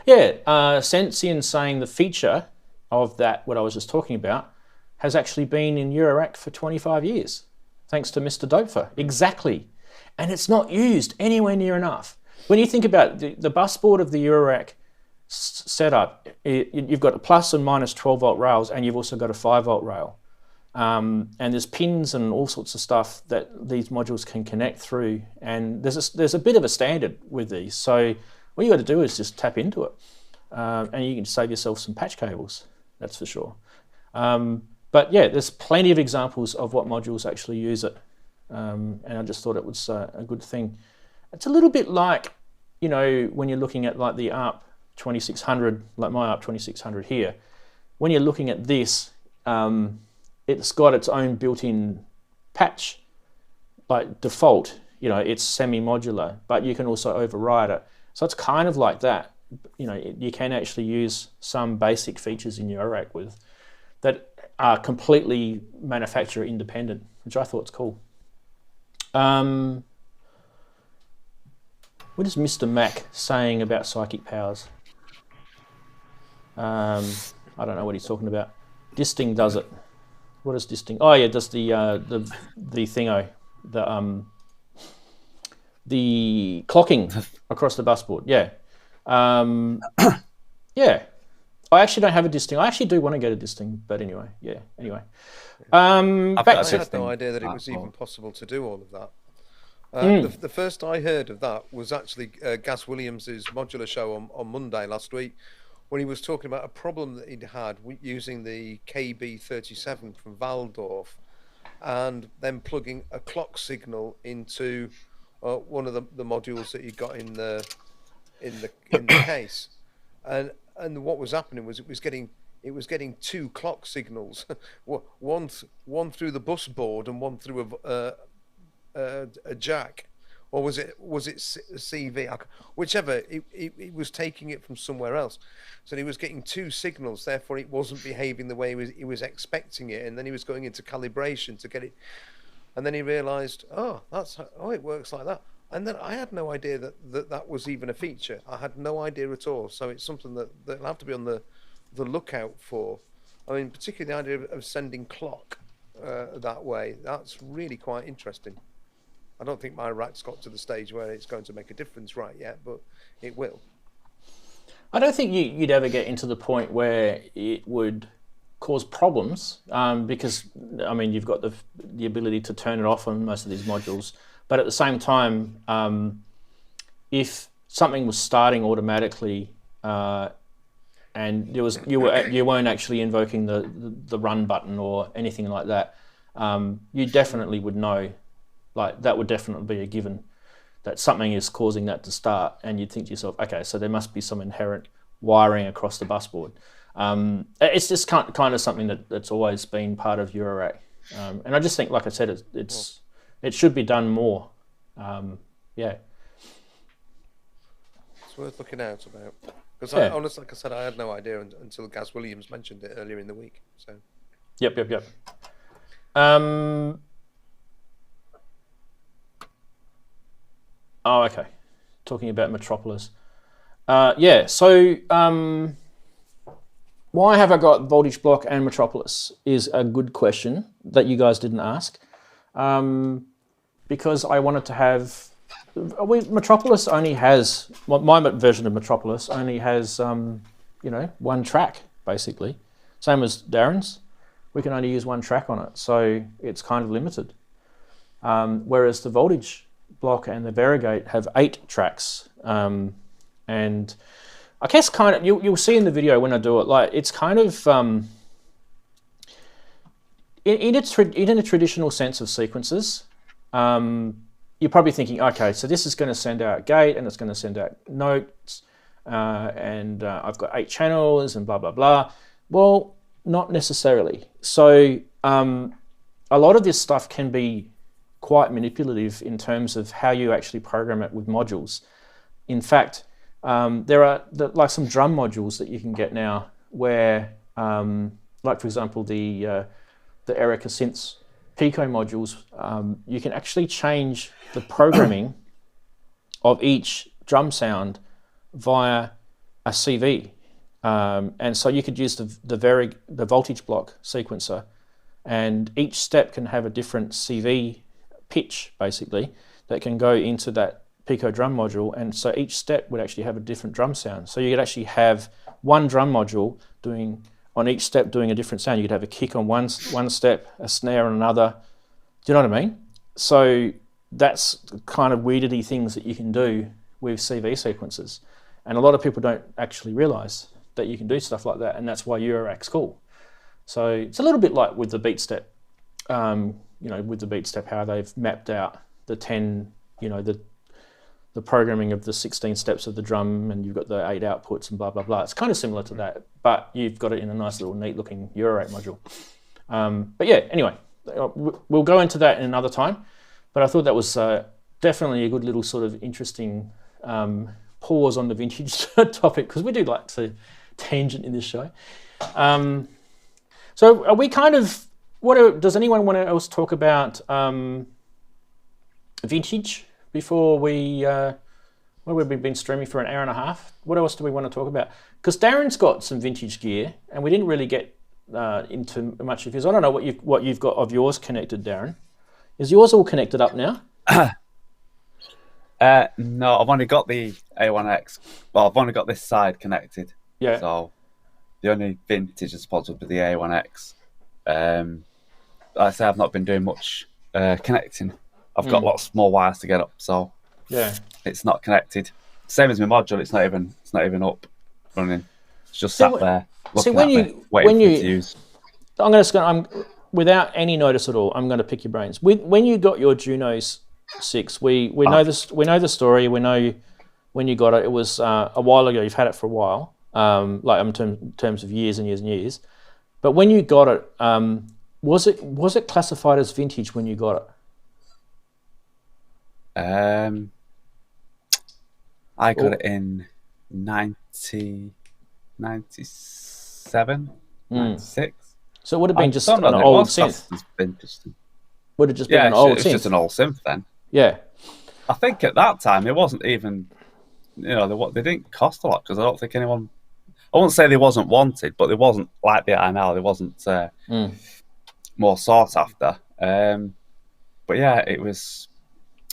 Sensian saying the feature of that, what I was just talking about, has actually been in Eurorack for 25 years, thanks to Mr. Dopefer. Exactly. And it's not used anywhere near enough. When you think about the bus board of the Eurorack setup, you've got a plus and minus 12 volt rails, and you've also got a 5 volt rail. And there's pins and all sorts of stuff that these modules can connect through. And there's a bit of a standard with these. So what you got to do is just tap into it. And you can save yourself some patch cables, that's for sure. But yeah, there's plenty of examples of what modules actually use it. And I just thought it was a good thing. It's a little bit like, when you're looking at like the ARP 2600, like my ARP 2600 here, when you're looking at this, it's got its own built-in patch. By default, it's semi-modular, but you can also override it. So it's kind of like that. You can actually use some basic features in your rack that are completely manufacturer independent, which I thought was cool. What is Mr. Mac saying about psychic powers? I don't know what he's talking about. Disting does it. What is Disting? Oh yeah, does the thingo, the clocking across the bus board. Yeah, yeah. I actually don't have a Disting. I actually do want to get a Disting, but anyway, yeah. Anyway, I had no idea that it was even possible to do all of that. The first I heard of that was actually Gaz Williams's modular show on Monday last week, when he was talking about a problem that he'd had using the KB37 from Waldorf, and then plugging a clock signal into one of the modules that he got in the case, and what was happening was it was getting two clock signals, one through the bus board and one through a jack, or was it CV? Whichever, it was taking it from somewhere else, so he was getting two signals. Therefore, it wasn't behaving the way he was expecting it, and then he was going into calibration to get it, and then he realised, it works like that. And then I had no idea that was even a feature. I had no idea at all. So it's something that I'll have to be on the lookout for. I mean, particularly the idea of sending clock that way. That's really quite interesting. I don't think my rack's got to the stage where it's going to make a difference right yet, but it will. I don't think you'd ever get into the point where it would cause problems, because I mean, you've got the ability to turn it off on most of these modules. But at the same time, if something was starting automatically, and you weren't actually invoking the run button or anything like that, you definitely would know. Like, that would definitely be a given, that something is causing that to start, and you'd think to yourself, okay, so there must be some inherent wiring across the bus board. It's just kind of something that's always been part of Eurorack, and I just think, like I said, it should be done more. Yeah. It's worth looking out about. Because honestly, like I said, I had no idea until Gaz Williams mentioned it earlier in the week. So. Yep. Oh, okay. Talking about Metropolis. So why have I got Voltage Block and Metropolis is a good question that you guys didn't ask. Because I wanted to have... Metropolis only has... My version of Metropolis only has, one track, basically. Same as Darren's. We can only use one track on it, so it's kind of limited. Whereas the Voltage Block and the Variegate have 8 tracks. And I guess kind of... You'll see in the video when I do it, like, it's kind of... In a traditional sense of sequences, you're probably thinking, okay, so this is going to send out gate and it's going to send out notes, and I've got 8 channels and blah, blah, blah. Well, not necessarily. So a lot of this stuff can be quite manipulative in terms of how you actually program it with modules. In fact, there are like some drum modules that you can get now where, like for example, the Erica Synths Pico modules, you can actually change the programming of each drum sound via a CV. And so you could use the voltage block sequencer, and each step can have a different CV pitch, basically, that can go into that Pico drum module, and so each step would actually have a different drum sound. So you could actually have one drum module on each step doing a different sound. You could have a kick on one step, a snare on another. Do you know what I mean? So that's the kind of weirdity things that you can do with CV sequences. And a lot of people don't actually realize that you can do stuff like that, and that's why Eurorac's cool. So it's a little bit like with the beat step, with the beat step, how they've mapped out the 10, the programming of the 16 steps of the drum, and you've got the 8 outputs and blah, blah, blah. It's kind of similar to that, but you've got it in a nice little neat looking Eurorack module. But yeah, anyway, we'll go into that in another time, but I thought that was definitely a good little sort of interesting pause on the vintage topic, because we do like to tangent in this show. So are we kind of, does anyone want to else talk about vintage before we've been streaming for an hour and a half? What else do we want to talk about? Because Darren's got some vintage gear, and we didn't really get into much of his. I don't know what you've got of yours connected, Darren. Is yours all connected up now? No, I've only got the A1X. Well, I've only got this side connected. Yeah. So the only vintage is supposed to be the A1X. Like I say, I've not been doing much connecting. I've got lots more wires to get up, so yeah, it's not connected. Same as my module, it's not even up running. It's just sat there looking at me, waiting for me to use. I'm without any notice at all, I'm going to pick your brains. When you got your Junos 6, we know this. We know the story. We know when you got it. It was a while ago. You've had it for a while, like in terms of years and years and years. But when you got it, was it classified as vintage when you got it? I got it in 97, 96. So it would have been just an old synth. Would have just been an old synth. It's just an old synth then. Yeah. I think at that time it wasn't even, they didn't cost a lot, because I don't think anyone, I won't say they wasn't wanted, but they wasn't like they are now. They wasn't more sought after. But yeah, it was,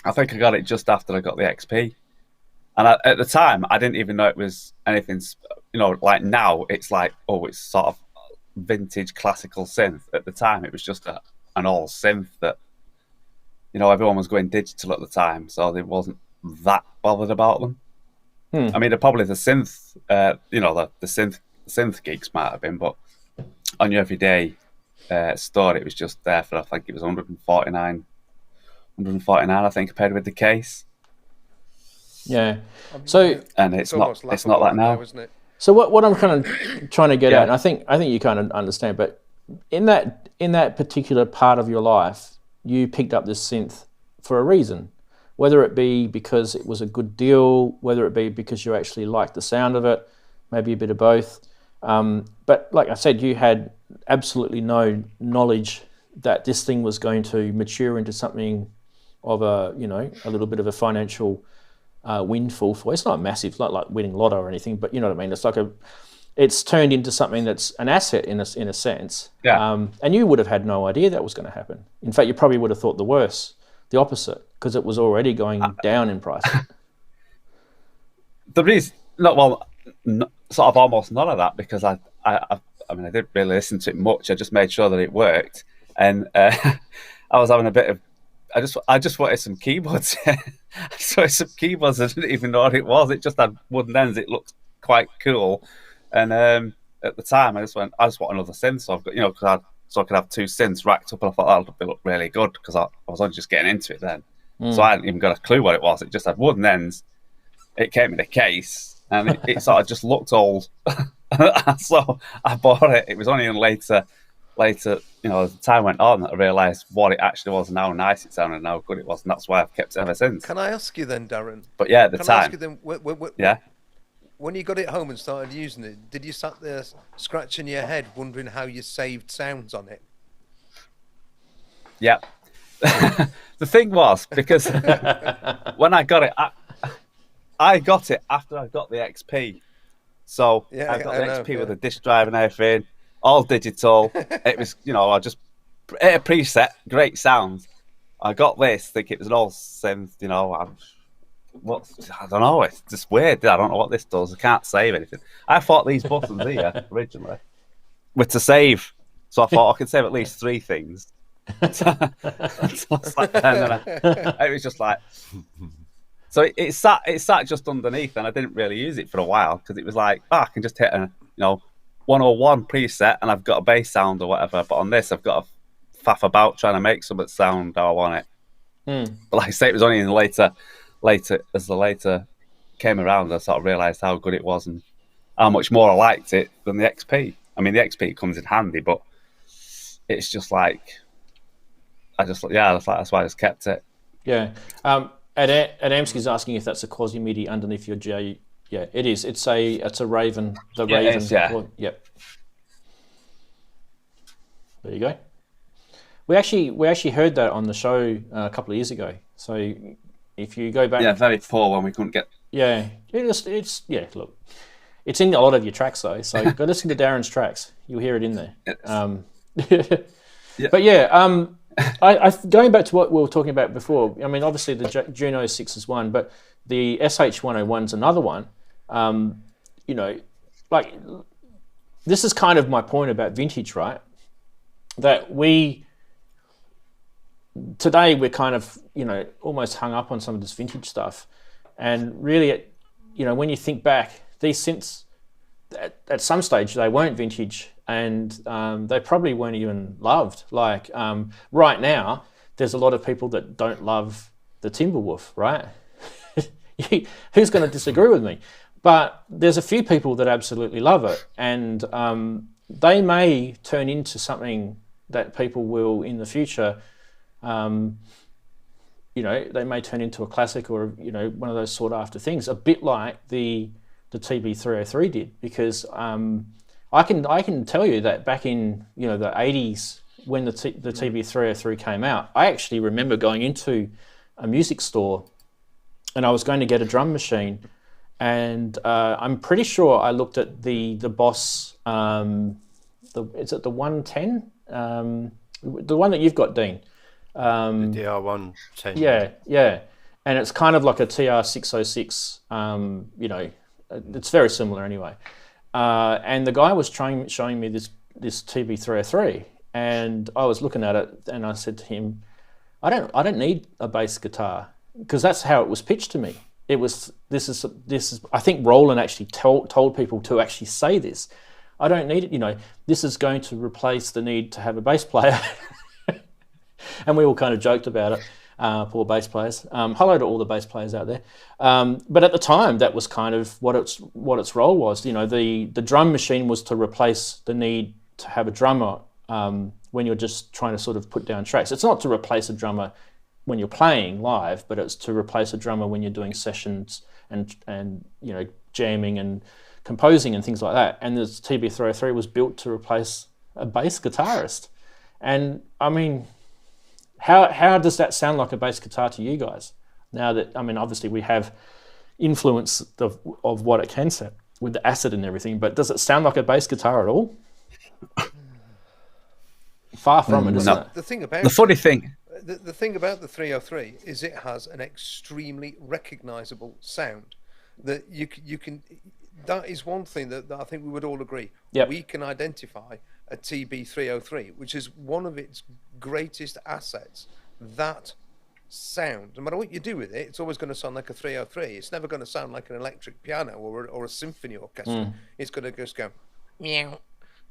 I think I got it just after I got the XP. And at the time, I didn't even know it was anything, like now, it's like, it's sort of vintage classical synth. At the time, it was just an old synth that, everyone was going digital at the time, so they wasn't that bothered about them. I mean, probably the synth, the synth geeks might have been, but on your everyday store, it was just there for, I think it was 149, I think, paired with the case. Yeah. So and it's not like now, isn't it? So what I'm kind of trying to get at, and I think you kind of understand, but in that particular part of your life, you picked up this synth for a reason, whether it be because it was a good deal, whether it be because you actually liked the sound of it, maybe a bit of both. But like I said, you had absolutely no knowledge that this thing was going to mature into something of a little bit of a financial windfall for. It's not massive, not like winning lotto or anything, but you know what I mean. It's turned into something that's an asset in a sense. Yeah. And you would have had no idea that was going to happen. In fact, you probably would have thought the opposite, because it was already going down in price. The reason, sort of almost none of that, because I mean, I didn't really listen to it much. I just made sure that it worked, and I was having a bit of. I just wanted some keyboards. I just wanted some keyboards. I didn't even know what it was. It just had wooden ends. It looked quite cool, and at the time, I just want another synth. So I've got, so I could have 2 synths racked up, and I thought that would look really good, because I was only just getting into it then, so I hadn't even got a clue what it was. It just had wooden ends. It came in a case, and it sort of just looked old. So I bought it. It was only later, you know, as time went on, that I realised what it actually was and how nice it sounded and how good it was, and that's why I've kept it ever since. Can I ask you then, Darren? But yeah, at the Can time, I ask you then, yeah. when you got it home and started using it, did you sat there scratching your head wondering how you saved sounds on it? Yeah. The thing was, because when I got it, I got it after I got the XP. So Yeah, I got I the know, XP with a disk drive and everything, all digital. It was, you know, I just hit a preset, great sounds. I got this, think it was an old synth, you know. I don't know, it's just weird. I don't know what this does. I can't save anything. I thought these buttons here originally were to save, so I thought I could save at least 3 things. So it's like, it was just like, so it sat just underneath, and I didn't really use it for a while because it was like, I can just hit a 101 preset and I've got a bass sound or whatever. But on this, I've got to faff about trying to make something sound how I want it. But like I say, it was only in later as the later came around, I sort of realised how good it was and how much more I liked it than the XP. I mean, the XP comes in handy, but it's just like, that's why I just kept it. Yeah. Adamski's asking if that's a quasi MIDI underneath your J. Yeah, it is. It's a Raven. The Raven. It is, yeah. Yep. There you go. We actually heard that on the show a couple of years ago. So if you go back, very poor when we couldn't get. Yeah, it's look, it's in a lot of your tracks though. So go listen to Darren's tracks. You'll hear it in there. Yeah. But yeah, I going back to what we were talking about before. I mean, obviously the Juno 6 is one, but the SH-101 is another one. Like this is kind of my point about vintage, right? That today we're kind of, almost hung up on some of this vintage stuff. And really, when you think back, these synths, at some stage, they weren't vintage and they probably weren't even loved. Like right now, there's a lot of people that don't love the Timberwolf, right? Who's going to disagree with me? But there's a few people that absolutely love it. And they may turn into something that people will, in the future, they may turn into a classic or, one of those sought after things, a bit like the TB303 did, because I can tell you that back in, the 80s when the TB303 came out, I actually remember going into a music store and I was going to get a drum machine, and I'm pretty sure I looked at the Boss, is it the 110? The one that you've got, Dean. The DR110. Yeah. And it's kind of like a TR606, it's very similar anyway. And the guy was showing me this TB303, and I was looking at it and I said to him, I don't need a bass guitar, because that's how it was pitched to me. It was, this is I think Roland actually told people to actually say this. I don't need it, this is going to replace the need to have a bass player. And we all kind of joked about it, poor bass players. Hello to all the bass players out there. But at the time, that was kind of what its role was. The drum machine was to replace the need to have a drummer when you're just trying to sort of put down tracks. It's not to replace a drummer when you're playing live, but it's to replace a drummer when you're doing sessions and jamming and composing and things like that. And this TB303 was built to replace a bass guitarist. And I mean, how does that sound like a bass guitar to you guys? Now that, obviously we have influence of what it can sound with the acid and everything, but does it sound like a bass guitar at all? Far from it, isn't it? The funny thing. The thing about the 303 is it has an extremely recognizable sound that you can. That is one thing that I think we would all agree. Yep. We can identify a TB303, which is one of its greatest assets. That sound, no matter what you do with it, it's always going to sound like a 303. It's never going to sound like an electric piano or a symphony orchestra. It's going to just go meow,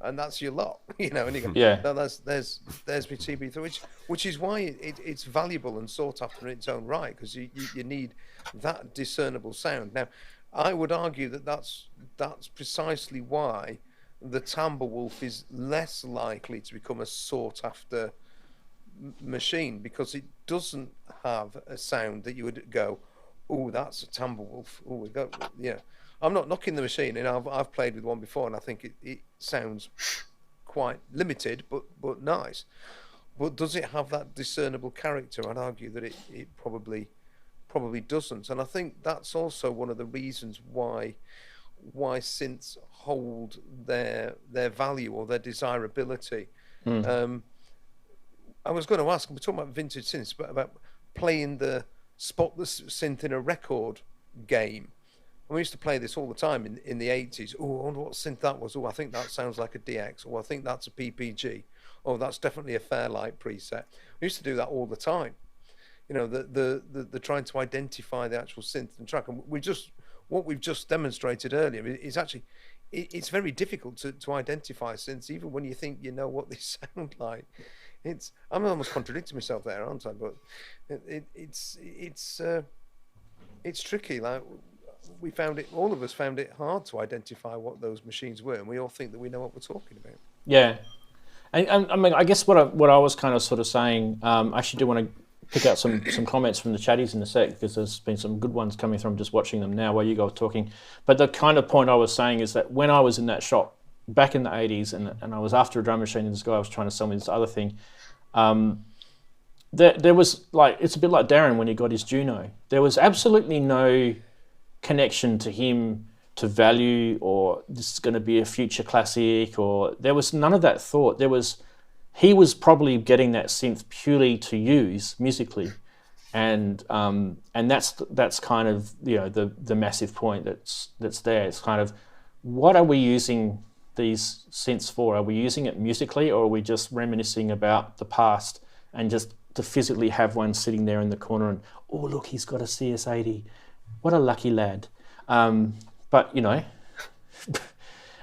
and that's your lot, And you go, no, there's my TB3, which is why it's valuable and sought after in its own right, because you need that discernible sound. Now, I would argue that that's that's precisely why the Timberwolf is less likely to become a sought-after machine, because it doesn't have a sound that you would go, oh, that's a Timberwolf. Oh, we go, yeah. I'm not knocking the machine, and I've played with one before, and I think it sounds quite limited, but nice. But does it have that discernible character? I'd argue that it probably doesn't, and I think that's also one of the reasons why synths hold their value or their desirability. I was going to ask, we're talking about vintage synths, but about playing the spotless synth in a record game. And we used to play this all the time in the 80s. Oh, I wonder what synth that was. Oh, I think that sounds like a DX. Or I think that's a PPG. Oh, that's definitely a Fairlight preset. We used to do that all the time. You know, the trying to identify the actual synth and track. And what we've just demonstrated earlier is actually, it's very difficult to identify synths, even when you think you know what they sound like. I'm almost contradicting myself there, aren't I? But it's tricky. Like, all of us found it hard to identify what those machines were, and we all think that we know what we're talking about. Yeah, and I mean, I guess what I was kind of sort of saying, I actually do want to pick out some comments from the chatties in a sec, because there's been some good ones coming through. I'm just watching them now while you guys were talking. But the kind of point I was saying is that when I was in that shop back in the 80s, and I was after a drum machine, and this guy was trying to sell me this other thing, there was, like, it's a bit like Darren when he got his Juno. There was absolutely no connection to him to value, or this is going to be a future classic, or there was none of that thought. He was probably getting that synth purely to use musically, and that's kind of, you know, the massive point that's there. It's kind of, what are we using these synths for? Are we using it musically, or are we just reminiscing about the past and just to physically have one sitting there in the corner and, oh, look, he's got a CS80. What a lucky lad. But, you know,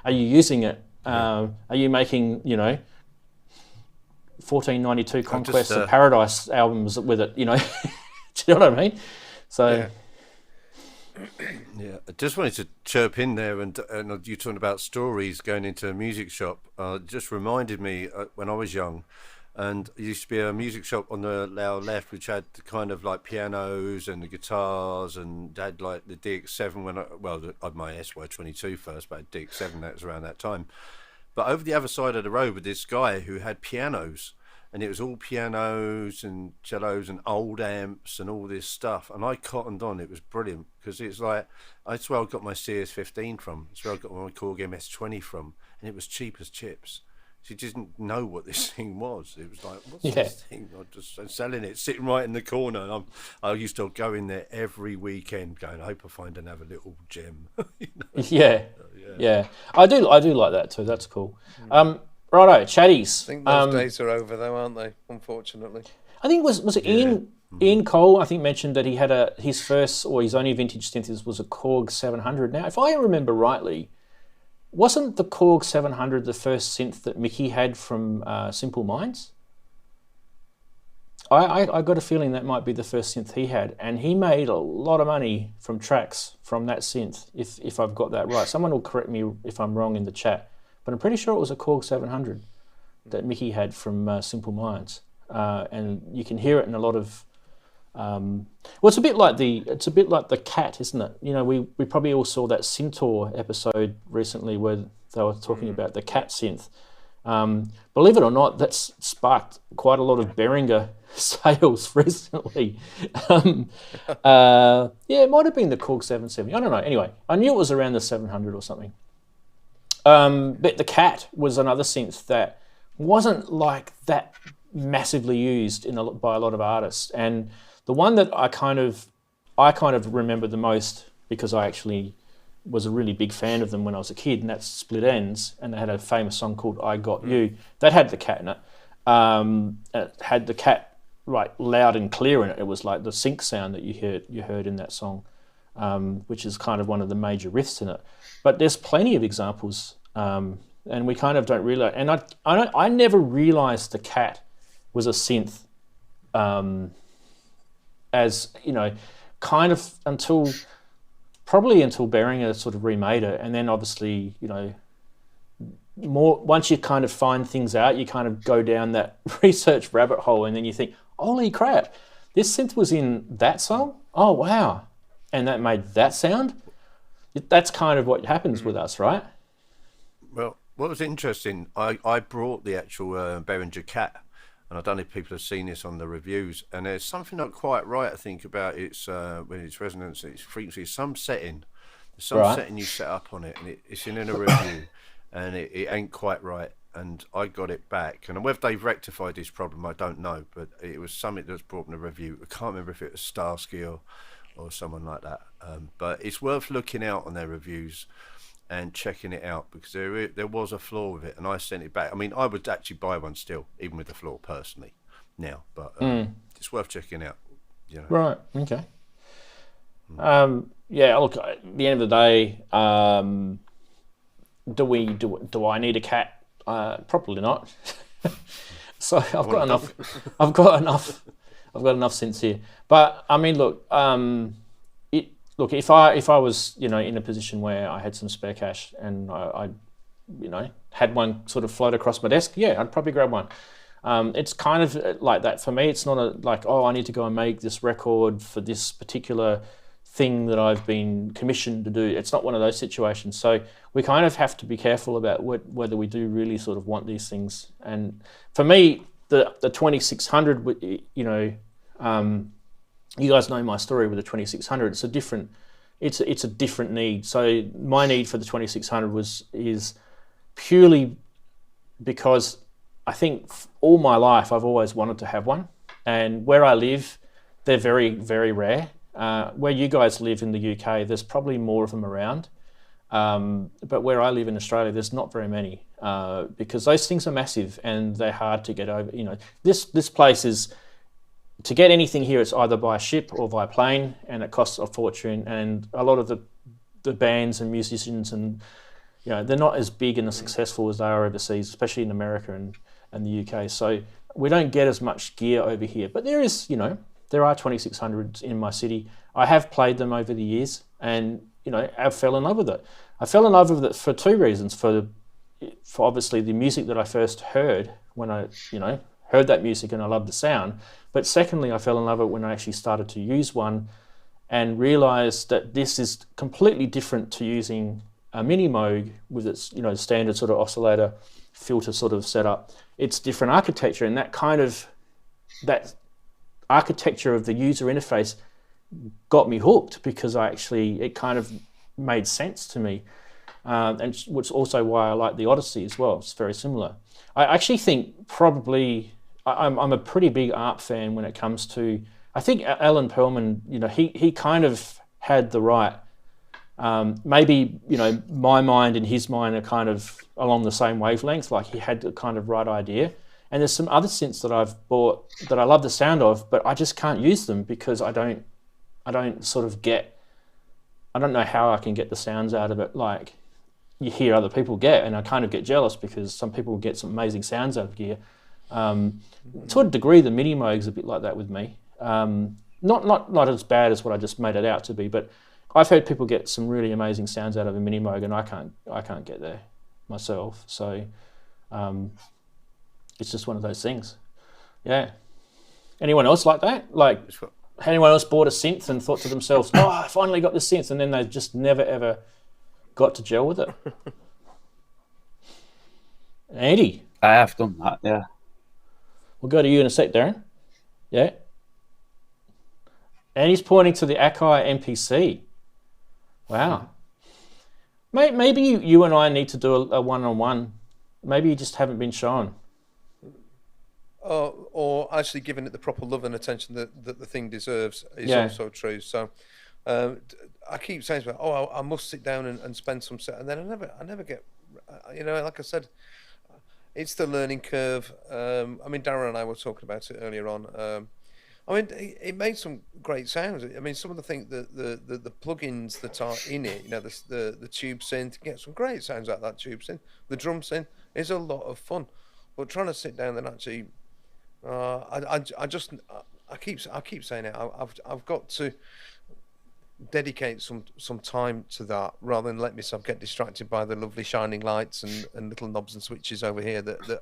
are you using it? Are you making, you know, 1492 Conquest of Paradise albums with it, you know? Do you know what I mean? So... Yeah, I just wanted to chirp in there, and you talking about stories going into a music shop. Just reminded me when I was young, and it used to be a music shop on our left, which had kind of like pianos and the guitars, and had like the DX7 I had my SY22 first, but I had DX7, that was around that time. But over the other side of the road was this guy who had pianos. And it was all pianos and cellos and old amps and all this stuff. And I cottoned on. It was brilliant, because it's like, that's where I got my CS15 from. That's where I got my Korg MS20 from. And it was cheap as chips. She didn't know what this thing was. It was like, what's this thing? I'm selling it, sitting right in the corner. And I used to go in there every weekend going, I hope I find another little gem. You know? Yeah. I do like that too. That's cool. Righto, chatties. I think those days are over, though, aren't they? Unfortunately. I think was it Ian Cole? I think mentioned that he had his first or his only vintage synth was a Korg 700. Now, if I remember rightly, wasn't the Korg 700 the first synth that Mickey had from Simple Minds? I got a feeling that might be the first synth he had, and he made a lot of money from tracks from that synth. If I've got that right, someone will correct me if I'm wrong in the chat. But I'm pretty sure it was a Korg 700 that Mickey had from Simple Minds, and you can hear it in a lot of. Well, it's a bit like the Cat, isn't it? You know, we probably all saw that Centaur episode recently where they were talking about the Cat synth. Believe it or not, that's sparked quite a lot of Behringer sales recently. Yeah, it might have been the Korg 770. I don't know. Anyway, I knew it was around the 700 or something. But the Cat was another synth that wasn't like that massively used by a lot of artists, and the one that I kind of remember the most, because I actually was a really big fan of them when I was a kid, and that's Split Ends, and they had a famous song called I Got You that had the Cat in it. It had the Cat like loud and clear in it. It was like the sync sound that you heard in that song, which is kind of one of the major riffs in it. But there's plenty of examples, and we kind of don't realize. And I never realized the Cat was a synth, as you know, kind of until probably until Behringer sort of remade it, and then obviously, you know, more once you kind of find things out, you kind of go down that research rabbit hole, and then you think, holy crap, this synth was in that song? Oh wow, and that made that sound. That's kind of what happens with us, right? Well, what was interesting, I brought the actual Behringer Cat, and I don't know if people have seen this on the reviews, and there's something not quite right, I think, about its when its resonance, its frequency, some setting you set up on it, and it's in a review, and it ain't quite right, and I got it back, and whether they've rectified this problem, I don't know, but it was something that was brought in a review. I can't remember if it was Starsky or someone like that, but it's worth looking out on their reviews and checking it out, because there was a flaw with it, and I sent it back. I mean, I would actually buy one still, even with the flaw, personally, now, but it's worth checking out. You know. Right. Okay. Yeah. Look, at the end of the day, do I need a cat? Probably not. So I've got enough. I've got enough synths here. But I mean, look. Look, if I was, you know, in a position where I had some spare cash and I you know, had one sort of float across my desk, yeah, I'd probably grab one. It's kind of like that for me. It's not like, oh, I need to go and make this record for this particular thing that I've been commissioned to do. It's not one of those situations. So we kind of have to be careful about whether we do really sort of want these things. And for me, the 2600, you know, you guys know my story with the 2600. It's a different need. So my need for the 2600 is purely because I think all my life I've always wanted to have one, and where I live, they're very, very rare. Where you guys live in the UK, there's probably more of them around, but where I live in Australia, there's not very many, because those things are massive and they're hard to get over. You know, this place is. To get anything here, it's either by ship or by plane, and it costs a fortune. And a lot of the bands and musicians, and you know, they're not as big and as successful as they are overseas, especially in America and the UK. So we don't get as much gear over here. But there is, you know, there are 2600s in my city. I have played them over the years, and you know, I fell in love with it. I fell in love with it for two reasons: for obviously the music that I first heard when I, you know, heard that music and I loved the sound. But secondly, I fell in love with it when I actually started to use one and realized that this is completely different to using a mini Moog with its, you know, standard sort of oscillator filter sort of setup. It's different architecture, and that architecture of the user interface got me hooked, because it kind of made sense to me. And which is also why I like the Odyssey as well. It's very similar. I actually think probably I'm a pretty big ARP fan when it comes to. I think Alan Perlman, you know, he kind of had the right. Maybe, you know, my mind and his mind are kind of along the same wavelength. Like, he had the kind of right idea. And there's some other synths that I've bought that I love the sound of, but I just can't use them because I don't sort of get. I don't know how I can get the sounds out of it like you hear other people get, and I kind of get jealous because some people get some amazing sounds out of gear. To a degree, the mini Moog's a bit like that with me. Not as bad as what I just made it out to be, but I've heard people get some really amazing sounds out of a mini Moog, and I can't get there myself. So it's just one of those things. Yeah. Anyone else like that? Like, anyone else bought a synth and thought to themselves, "Oh, I finally got this synth," and then they just never ever got to gel with it? Andy, I have done that. Yeah. We'll go to you in a sec, Darren. Yeah. And he's pointing to the Akai MPC. Wow. Maybe you and I need to do a one-on-one. Maybe you just haven't been shown. Or actually giving it the proper love and attention that the thing deserves is also true. So I keep saying, I must sit down and spend some set, and then I never get, you know, like I said, it's the learning curve. I mean, Darren and I were talking about it earlier on. I mean, it made some great sounds. I mean, some of the things, the plugins that are in it, you know, the tube synth, you get some great sounds out of that tube synth. The drum synth is a lot of fun, but trying to sit down and actually, I keep saying it. I've got to. dedicate some time to that rather than let myself get distracted by the lovely shining lights and little knobs and switches over here that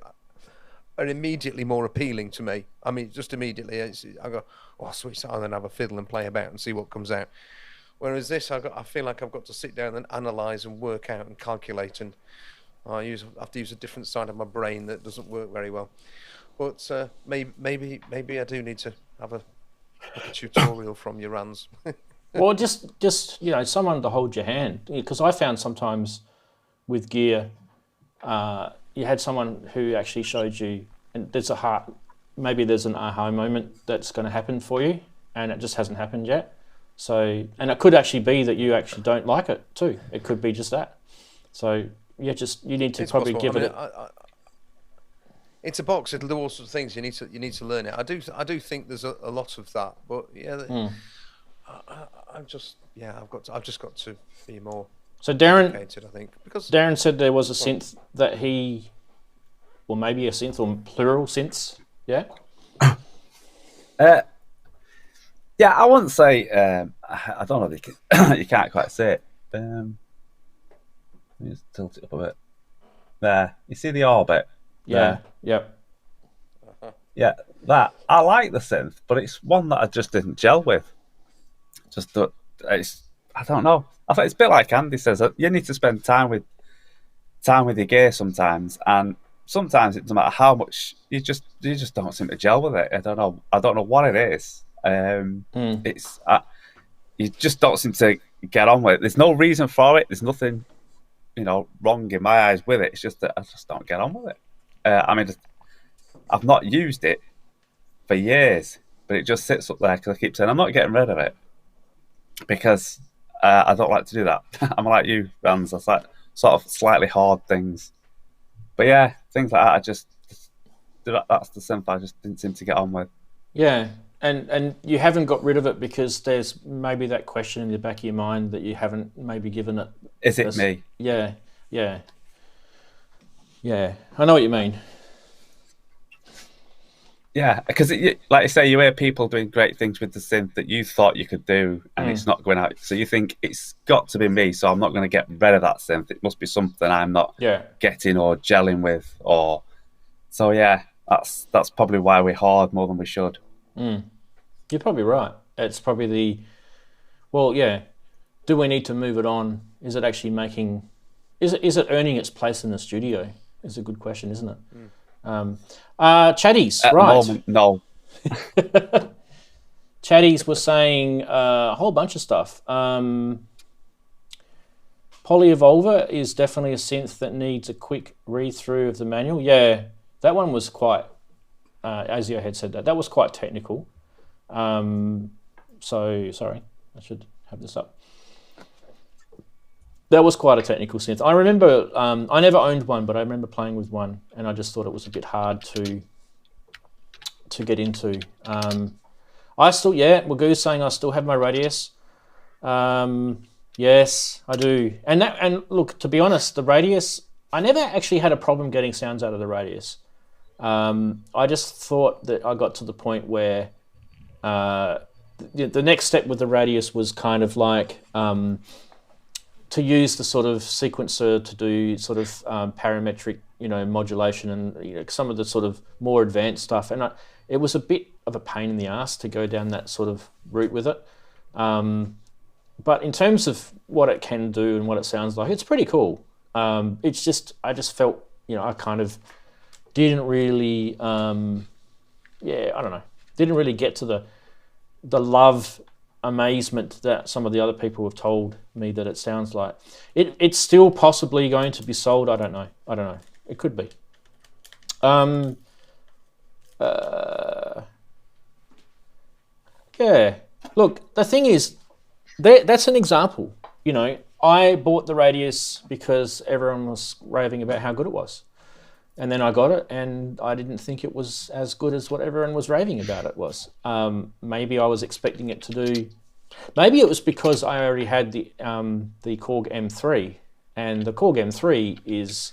are immediately more appealing to me. I mean, just immediately, I go, oh, I'll switch that on and have a fiddle and play about and see what comes out. Whereas this, I feel like I've got to sit down and analyse and work out and calculate, and I have to use a different side of my brain that doesn't work very well. But maybe I do need to have a tutorial from your Rans. Well, just someone to hold your hand, because I found sometimes with gear, you had someone who actually showed you, and maybe there's an aha moment that's going to happen for you, and it just hasn't happened yet. So, and it could actually be that you actually don't like it too. It could be just that. So you need to probably give it. It's a box. It'll do all sorts of things. You need to learn it. I do think there's a lot of that, but yeah, I've just got to be more. So Darren, educated, I think, because Darren said there was a synth that maybe a synth or plural synths. Yeah. Yeah, I wouldn't say. I don't know. You can't quite say it. Let me just tilt it up a bit. There, you see the orbit? Yeah. Yep. Yeah, that I like the synth, but it's one that I just didn't gel with. I don't know. I think it's a bit like Andy says. You need to spend time with your gear sometimes, and sometimes it doesn't matter how much you just don't seem to gel with it. I don't know what it is. It's you just don't seem to get on with it. There's no reason for it. There's nothing, wrong in my eyes with it. It's just that I just don't get on with it. I mean, I've not used it for years, but it just sits up there because I keep saying I'm not getting rid of it because I don't like to do that. I'm like you, Rans. That's like sort of slightly hard things. But yeah, things like that. That's the synth I just didn't seem to get on with. Yeah. And you haven't got rid of it because there's maybe that question in the back of your mind that you haven't maybe given it. Is it me? Yeah. I know what you mean. Yeah, because like you say, you hear people doing great things with the synth that you thought you could do, and it's not going out. So you think it's got to be me, so I'm not going to get rid of that synth. It must be something I'm not getting or gelling with, or so. Yeah, that's probably why we hoard more than we should. You're probably right. It's probably do we need to move it on? Is it actually is it earning its place in the studio? Is a good question, isn't it? Chatties, At right? the moment, no. Chatties was saying a whole bunch of stuff. Polyevolver is definitely a synth that needs a quick read-through of the manual. Yeah, that one was quite, Azio had said that was quite technical. So, sorry, I should have this up. That was quite a technical synth. I remember, I never owned one, but I remember playing with one, and I just thought it was a bit hard to get into. Magoo's saying I still have my Radius. Yes, I do. And look, to be honest, the Radius, I never actually had a problem getting sounds out of the Radius. I just thought that I got to the point where the next step with the Radius was kind of like to use the sort of sequencer to do sort of parametric, modulation and some of the sort of more advanced stuff. And it was a bit of a pain in the ass to go down that sort of route with it. But in terms of what it can do and what it sounds like, it's pretty cool. It's just, I just felt, I kind of didn't really, didn't really get to the love, amazement that some of the other people have told me that it sounds like. It's still possibly going to be sold. I don't know. It could be. Look, the thing is, that's an example. I bought the Radius because everyone was raving about how good it was. And then I got it, and I didn't think it was as good as what everyone was raving about it was. Maybe I was expecting it to do... Maybe it was because I already had the Korg M3, and the Korg M3 is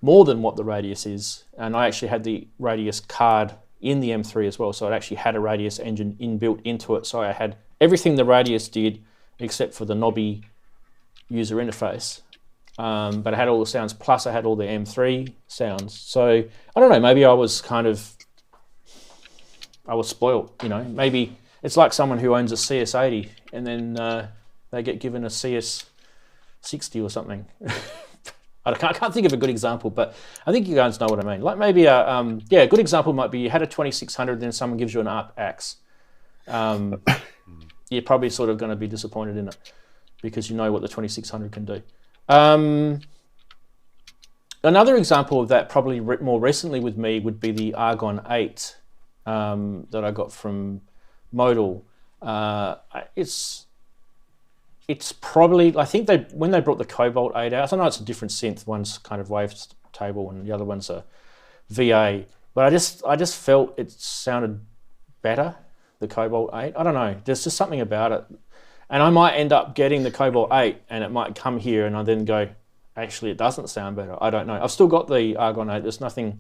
more than what the Radius is. And I actually had the Radius card in the M3 as well, so it actually had a Radius engine inbuilt into it. So I had everything the Radius did except for the knobby user interface. But I had all the sounds, plus I had all the M3 sounds. So I don't know, maybe I was spoiled, you know. Maybe it's like someone who owns a CS80 and then they get given a CS60 or something. I can't think of a good example, but I think you guys know what I mean. Like maybe a good example might be you had a 2600, then someone gives you an ARP Axe. You're probably sort of going to be disappointed in it because you know what the 2600 can do. Another example of that, probably more recently with me, would be the Argon 8 that I got from Modal. It's probably, I think when they brought the Cobalt 8 out, I know it's a different synth. One's kind of wavetable and the other one's a VA. But I just felt it sounded better, the Cobalt 8. I don't know. There's just something about it. And I might end up getting the Cobalt 8 and it might come here and I then go, actually it doesn't sound better. I don't know. I've still got the Argon 8. There's nothing,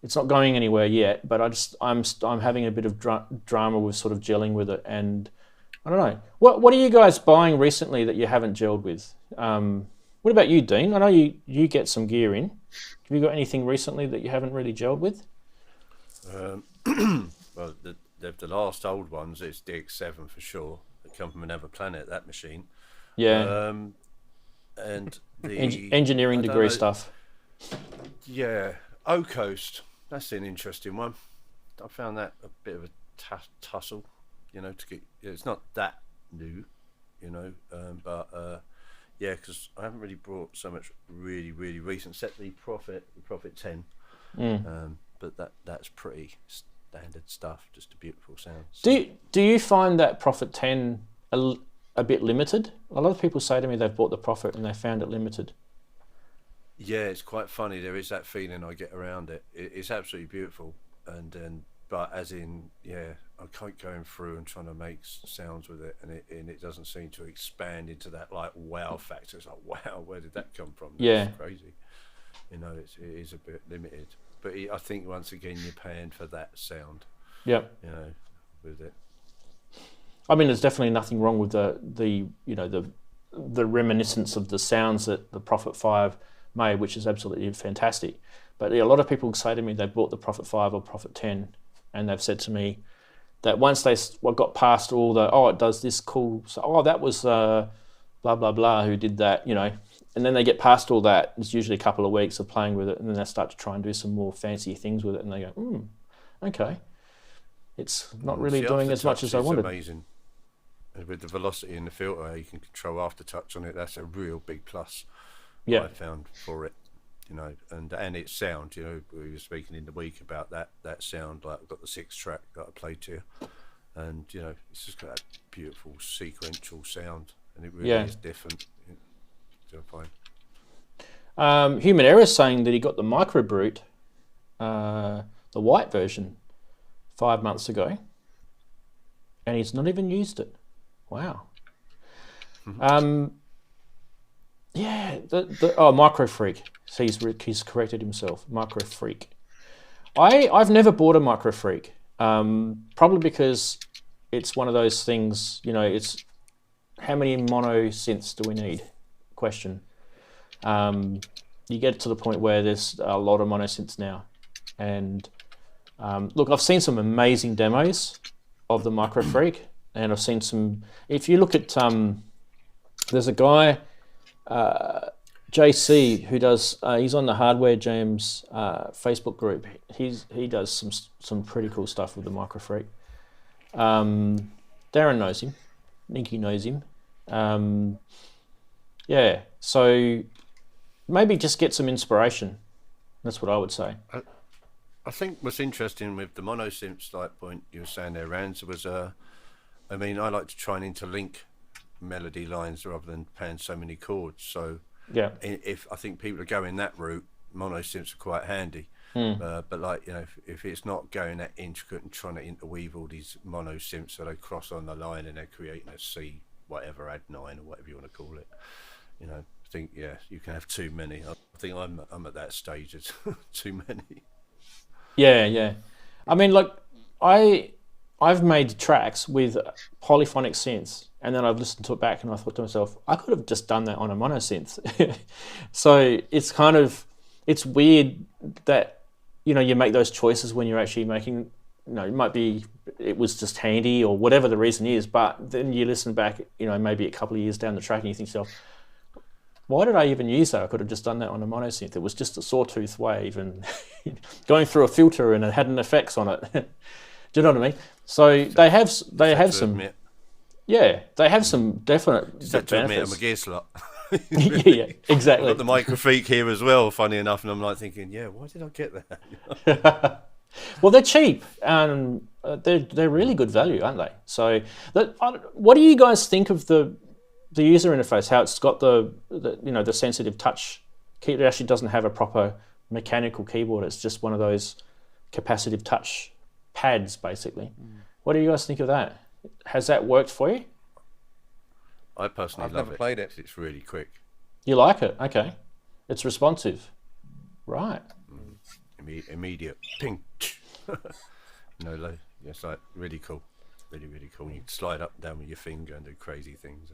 it's not going anywhere yet, but I'm having a bit of drama with sort of gelling with it. And I don't know. What are you guys buying recently that you haven't gelled with? What about you, Dean? I know you get some gear in. Have you got anything recently that you haven't really gelled with? Well, the last old ones, it's DX7 for sure. That come from another planet, that machine. Yeah. And the engineering degree stuff. Yeah. O-Coast. That's an interesting one. I found that a bit of a tussle. You know, to get, it's not that new, you know, but yeah, because I haven't really brought so much really recent, except the Prophet 10, but that's pretty standard stuff, just a beautiful sound. So. Do you find that Prophet 10 a bit limited? A lot of people say to me they've bought the Prophet and they found it limited. Yeah, it's quite funny. There is that feeling I get around it. It's absolutely beautiful, and but as in, yeah, I keep going through and trying to make sounds with it, and it doesn't seem to expand into that like wow factor. It's like, wow, where did that come from? That's crazy. You know, it is a bit limited, but I think once again you're paying for that sound. Yeah. You know, with it. I mean, there's definitely nothing wrong with the you know the reminiscence of the sounds that the Prophet 5 made, which is absolutely fantastic. But yeah, a lot of people say to me they bought the Prophet 5 or Prophet 10, and they've said to me that once they got past all the, it does this cool, so, that was blah, blah, blah, who did that, you know. And then they get past all that. It's usually a couple of weeks of playing with it, and then they start to try and do some more fancy things with it, and they go, okay. It's not really doing as much as I wanted. It's amazing. And with the velocity and the filter, you can control aftertouch on it. That's a real big plus. Yeah. I found for it. You know, and its sound, you know, we were speaking in the week about that sound, like I've got the 6th track that I played to you, and you know, it's just got that beautiful sequential sound, and it really is different. Human Error is saying that he got the Micro Brute, the white version, 5 months ago, and he's not even used it. Wow. Yeah, Micro Freak. So he's corrected himself. Micro Freak. I've never bought a Micro Freak. Probably because it's one of those things. You know, it's how many mono synths do we need? Question. You get to the point where there's a lot of mono synths now, and look, I've seen some amazing demos of the Micro Freak, and I've seen some. If you look at there's a guy. JC, who does, he's on the Hardware Jams Facebook group. He does some pretty cool stuff with the Micro Freak. Darren knows him. Ninky knows him. Yeah, so maybe just get some inspiration. That's what I would say. I think what's interesting with the mono synths, like point you were saying there, Rans, was I mean, I like to try and interlink melody lines rather than playing so many chords. So yeah, if I think people are going that route, mono synths are quite handy. But like, you know, if it's not going that intricate and trying to interweave all these mono synths so they cross on the line and they're creating a C whatever add 9 or whatever you want to call it, you know, I think you can have too many. I think I'm at that stage. It's too many. Yeah. I mean, like I've made tracks with polyphonic synths, And then I've listened to it back and I thought to myself, I could have just done that on a monosynth. So it's kind of, it's weird that, you know, you make those choices when you're actually making, you know, it might be, it was just handy or whatever the reason is, but then you listen back, you know, maybe a couple of years down the track and you think to yourself, why did I even use that? I could have just done that on a monosynth. It was just a sawtooth wave and going through a filter and it had an effects on it. Do you know what I mean? So they have some... Admit. Yeah, they have some definite Just to admit, I'm a benefits. gear slot. Yeah, exactly. I've got the microfreak here as well, funny enough, and I'm like thinking, yeah, why did I get that? Well, they're cheap and they're really good value, aren't they? So, what do you guys think of the user interface? How it's got the you know, the sensitive touch key. It actually doesn't have a proper mechanical keyboard. It's just one of those capacitive touch pads, basically. What do you guys think of that? Has that worked for you? I personally I've love never it. played it. It's really quick. You like it? Okay. It's responsive. Right. Immediate ping. No low. Yes, like really cool. Really, really cool. You can slide up and down with your finger and do crazy things.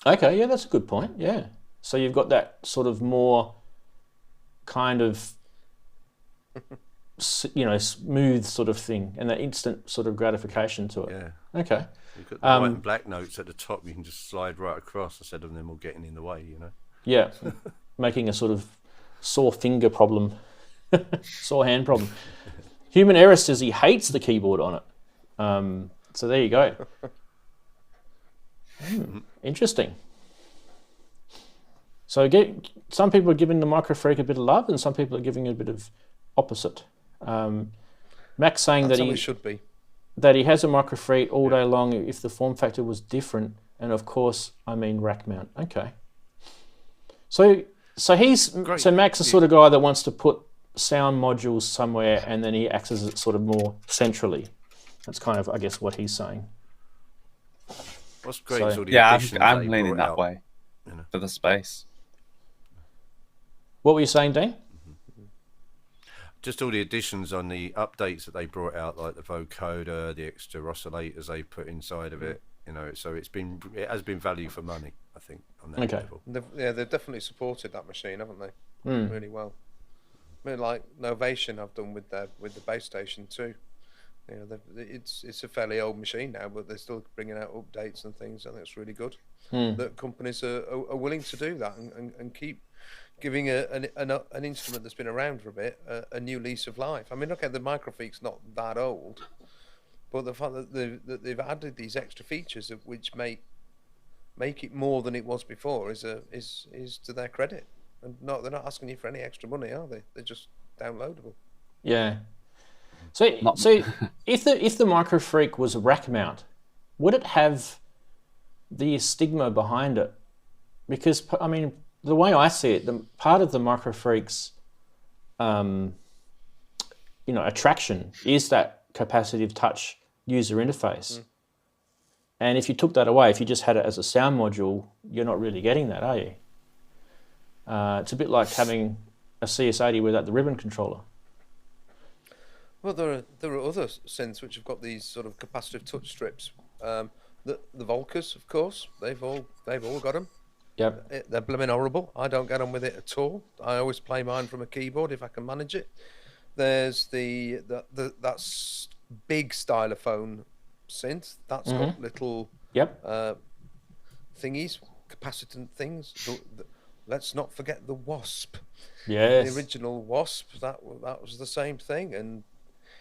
Okay, yeah, that's a good point. Yeah. So you've got that sort of more kind of, you know, smooth sort of thing and that instant sort of gratification to it. Yeah. Okay. You've got the white and black notes at the top. You can just slide right across instead of them all getting in the way, you know. Yeah. Making a sort of sore finger problem, sore hand problem. Human Error says he hates the keyboard on it. So there you go. Interesting. So some people are giving the Microfreak a bit of love and some people are giving it a bit of opposite. Max saying That's that how it should be. that he has a Microfreak all day long if the form factor was different, and of course I mean rack mount. Okay. So Max is the sort of guy that wants to put sound modules somewhere and then he accesses it sort of more centrally. That's kind of, I guess, what he's saying. What's great is all the Yeah, additions I'm they leaning brought that out, way you know. for the space. What were you saying, Dean? Just all the additions on the updates that they brought out, like the vocoder, the extra oscillators they put inside of it. You know, so it has been value for money, I think, on that level. They've definitely supported that machine, haven't they? Really well. I mean, like Novation, I've done with the base station too. You know, it's a fairly old machine now, but they're still bringing out updates and things. I think it's really good that companies are willing to do that and keep giving an instrument that's been around for a bit a new lease of life. I mean, okay, the Microfreak's not that old, but the fact that they've added these extra features which make it more than it was before is to their credit. And they're not asking you for any extra money, are they? They're just downloadable. Yeah. So if the Microfreak was a rack mount, would it have the stigma behind it? Because I mean, the way I see it, the part of the Microfreak's attraction is that capacitive touch user interface. And if you took that away, if you just had it as a sound module, you're not really getting that, are you? It's a bit like having a CS80 without the ribbon controller. Well, there are other synths which have got these sort of capacitive touch strips. The Volkers, of course, they've all got them. Yep. They're blooming horrible. I don't get on with it at all. I always play mine from a keyboard if I can manage it. There's that's big stylophone synth. That's got little thingies, capacitant things. Let's not forget the Wasp. Yes. The original Wasp. That was the same thing. And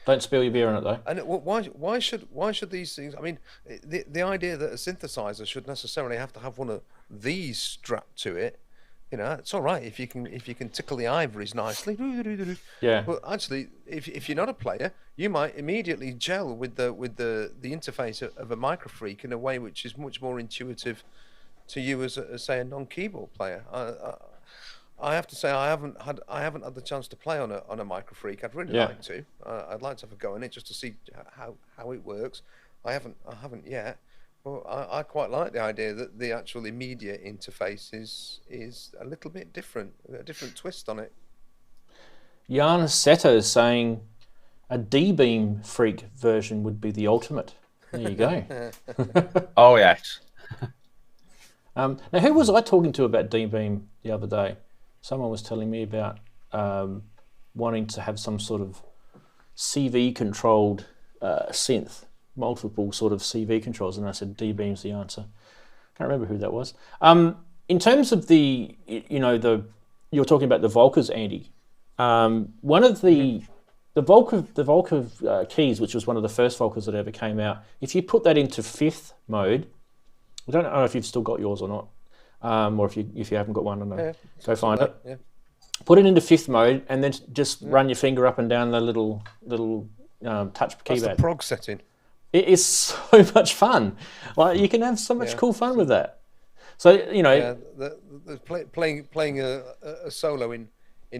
don't spill your beer on it though. And why should these things? I mean, the idea that a synthesizer should necessarily have to have one of these strapped to it, you know, it's all right if you can tickle the ivories nicely. Yeah. But actually, if you're not a player, you might immediately gel with the interface of a Microfreak in a way which is much more intuitive to you as say a non-keyboard player. I have to say I haven't had the chance to play on a Microfreak. I'd really like to. I'd like to have a go on it just to see how it works. I haven't yet. But I quite like the idea that the actual immediate interface is a little bit different, a different twist on it. Jan Setter is saying a D-beam freak version would be the ultimate. There you go. Oh yes. Now, who was I talking to about D-Beam the other day? Someone was telling me about wanting to have some sort of CV-controlled synth, multiple sort of CV controls, and I said D-Beam's the answer. Can't remember who that was. In terms of the, you're talking about the Volkers, Andy. One of the Volker keys, which was one of the first Volkers that ever came out, if you put that into fifth mode, I don't know if you've still got yours or not, or if you haven't got one, I don't know. Go find it. Yeah. Put it into fifth mode, and then just run your finger up and down the little touch keypad. That's the prog setting. It is so much fun. Like, you can have so much cool fun with that. So playing a solo in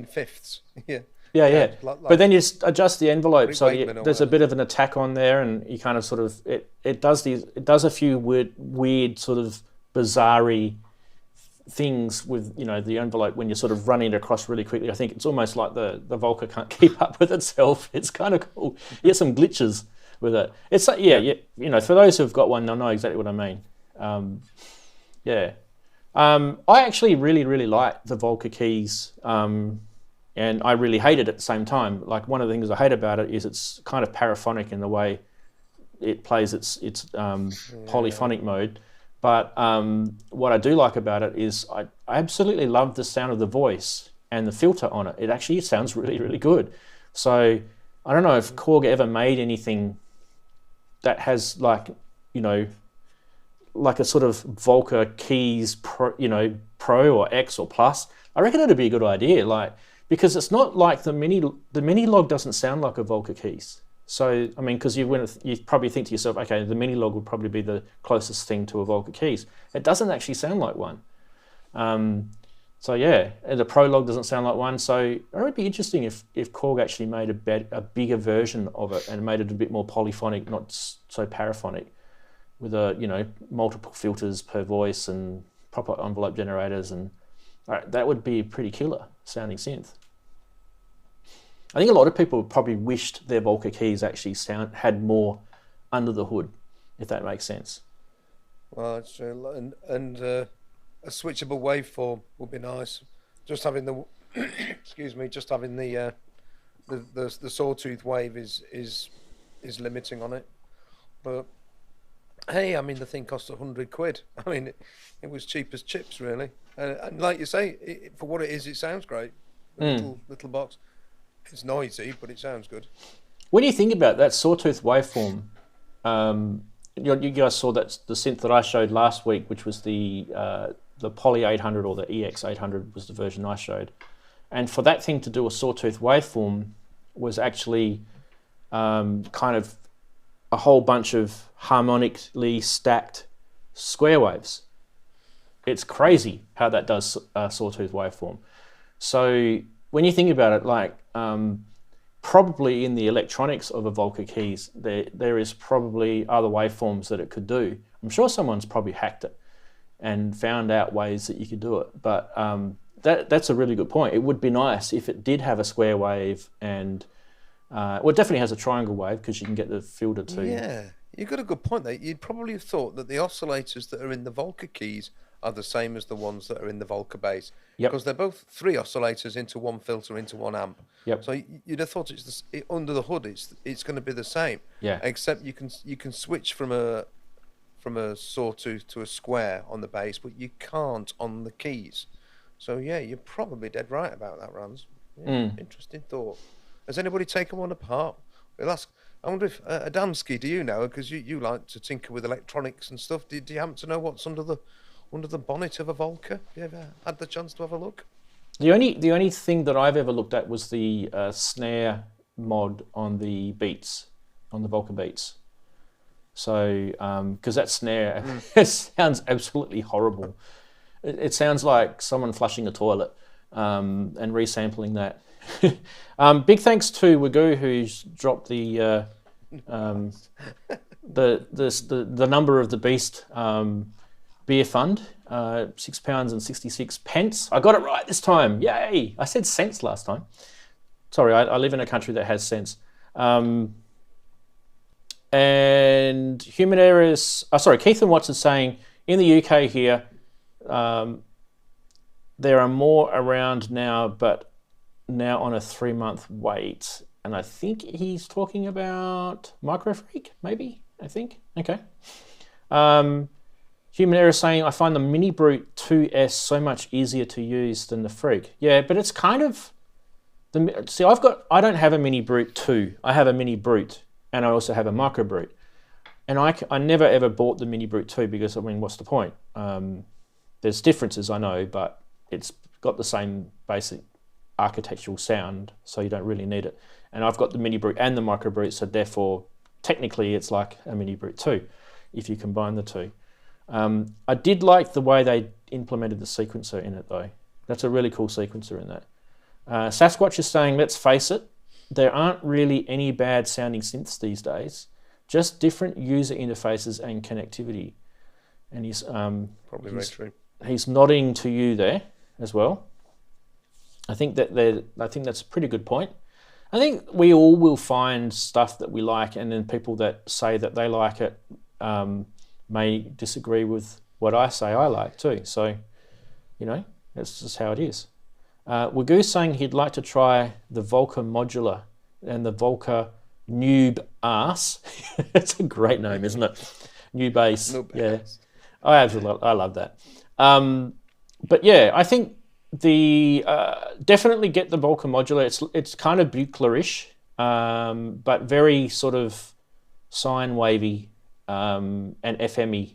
fifths. Yeah. But then you just adjust the envelope, so there's a bit of an attack on there, and you kind of sort of it does a few weird sort of bizarre things with the envelope when you're sort of running it across really quickly. I think it's almost like the Volker can't keep up with itself. It's kind of cool. You get some glitches with it. It's for those who've got one, they'll know exactly what I mean. I actually really like the Volker keys. And I really hate it at the same time. Like, one of the things I hate about it is it's kind of paraphonic in the way it plays its polyphonic mode. But what I do like about it is I absolutely love the sound of the voice and the filter on it. It actually sounds really good. So I don't know if Korg ever made anything that has like a sort of Volker keys Pro or X or Plus. I reckon it'd be a good idea. Because it's not like the mini log doesn't sound like a Volker keys. So, I mean, because you probably think to yourself, okay, the mini log would probably be the closest thing to a Volker keys. It doesn't actually sound like one. And the Pro log doesn't sound like one. So it would be interesting if Korg actually made a bigger version of it and made it a bit more polyphonic, not so paraphonic, with multiple filters per voice and proper envelope generators, and that would be a pretty killer sounding synth. I think a lot of people probably wished their Volker keys actually had more under the hood, if that makes sense. Well, it's true, and a switchable waveform would be nice. Just having the the sawtooth wave is limiting on it. But hey, I mean, the thing cost £100. I mean, it was cheap as chips, really. And like you say, for what it is, it sounds great. Little box. It's noisy, but it sounds good. When you think about that sawtooth waveform, you guys saw that the synth that I showed last week, which was the Poly 800 or the EX 800 was the version I showed. And for that thing to do a sawtooth waveform was actually kind of a whole bunch of harmonically stacked square waves. It's crazy how that does a sawtooth waveform. So when you think about it, probably in the electronics of a Volker keys, there is probably other waveforms that it could do. I'm sure someone's probably hacked it and found out ways that you could do it. But that's a really good point. It would be nice if it did have a square wave and, it definitely has a triangle wave because you can get the filter too. Yeah, you've got a good point there. You'd probably have thought that the oscillators that are in the Volker keys are the same as the ones that are in the Volker bass. Because they're both 3 oscillators into one filter, into one amp. So you'd have thought under the hood it's going to be the same. Except you can switch from a sawtooth to a square on the bass, but you can't on the keys. So yeah, you're probably dead right about that, Rans. Interesting thought. Has anybody taken one apart? We'll ask. I wonder if Adamski, do you know? Because you like to tinker with electronics and stuff. Do you happen to know what's under the bonnet of a Volker? Have you ever had the chance to have a look? The only thing that I've ever looked at was the snare mod on the Beats, on the Volker Beats. So, because that snare sounds absolutely horrible. It sounds like someone flushing a toilet and resampling that. Big thanks to Wagoo, who's dropped the number of the Beast beer fund, £6.66. I got it right this time. Yay! I said cents last time. Sorry, I live in a country that has cents. And Human Errors, Keith and Watson saying, in the UK here, there are more around now, but now on a 3-month wait. And I think he's talking about Microfreak, maybe, I think. Okay. Human Error saying, I find the Mini Brute 2S so much easier to use than the Freak. Yeah, but it's kind of... See, I don't have a Mini Brute 2. I have a Mini Brute, and I also have a Micro Brute. And I never ever bought the Mini Brute 2 because, I mean, what's the point? There's differences, I know, but it's got the same basic architectural sound, so you don't really need it. And I've got the Mini Brute and the Micro Brute, so therefore, technically, it's like a Mini Brute 2 if you combine the two. I did like the way they implemented the sequencer in it, though. That's a really cool sequencer in that. Sasquatch is saying, let's face it, there aren't really any bad sounding synths these days, just different user interfaces and connectivity. And he's probably very true. He's nodding to you there as well. I think that's a pretty good point. I think we all will find stuff that we like, and then people that say that they like it may disagree with what I say I like too. So, you know, that's just how it is. Wagoo saying he'd like to try the Volca Modular and the Volca Noob Ass. It's a great name, isn't it? New Bass. Yeah, I love that. But yeah, I think definitely get the Volca Modular. It's kind of Buchler-ish, but very sort of sine wavy and FM-y.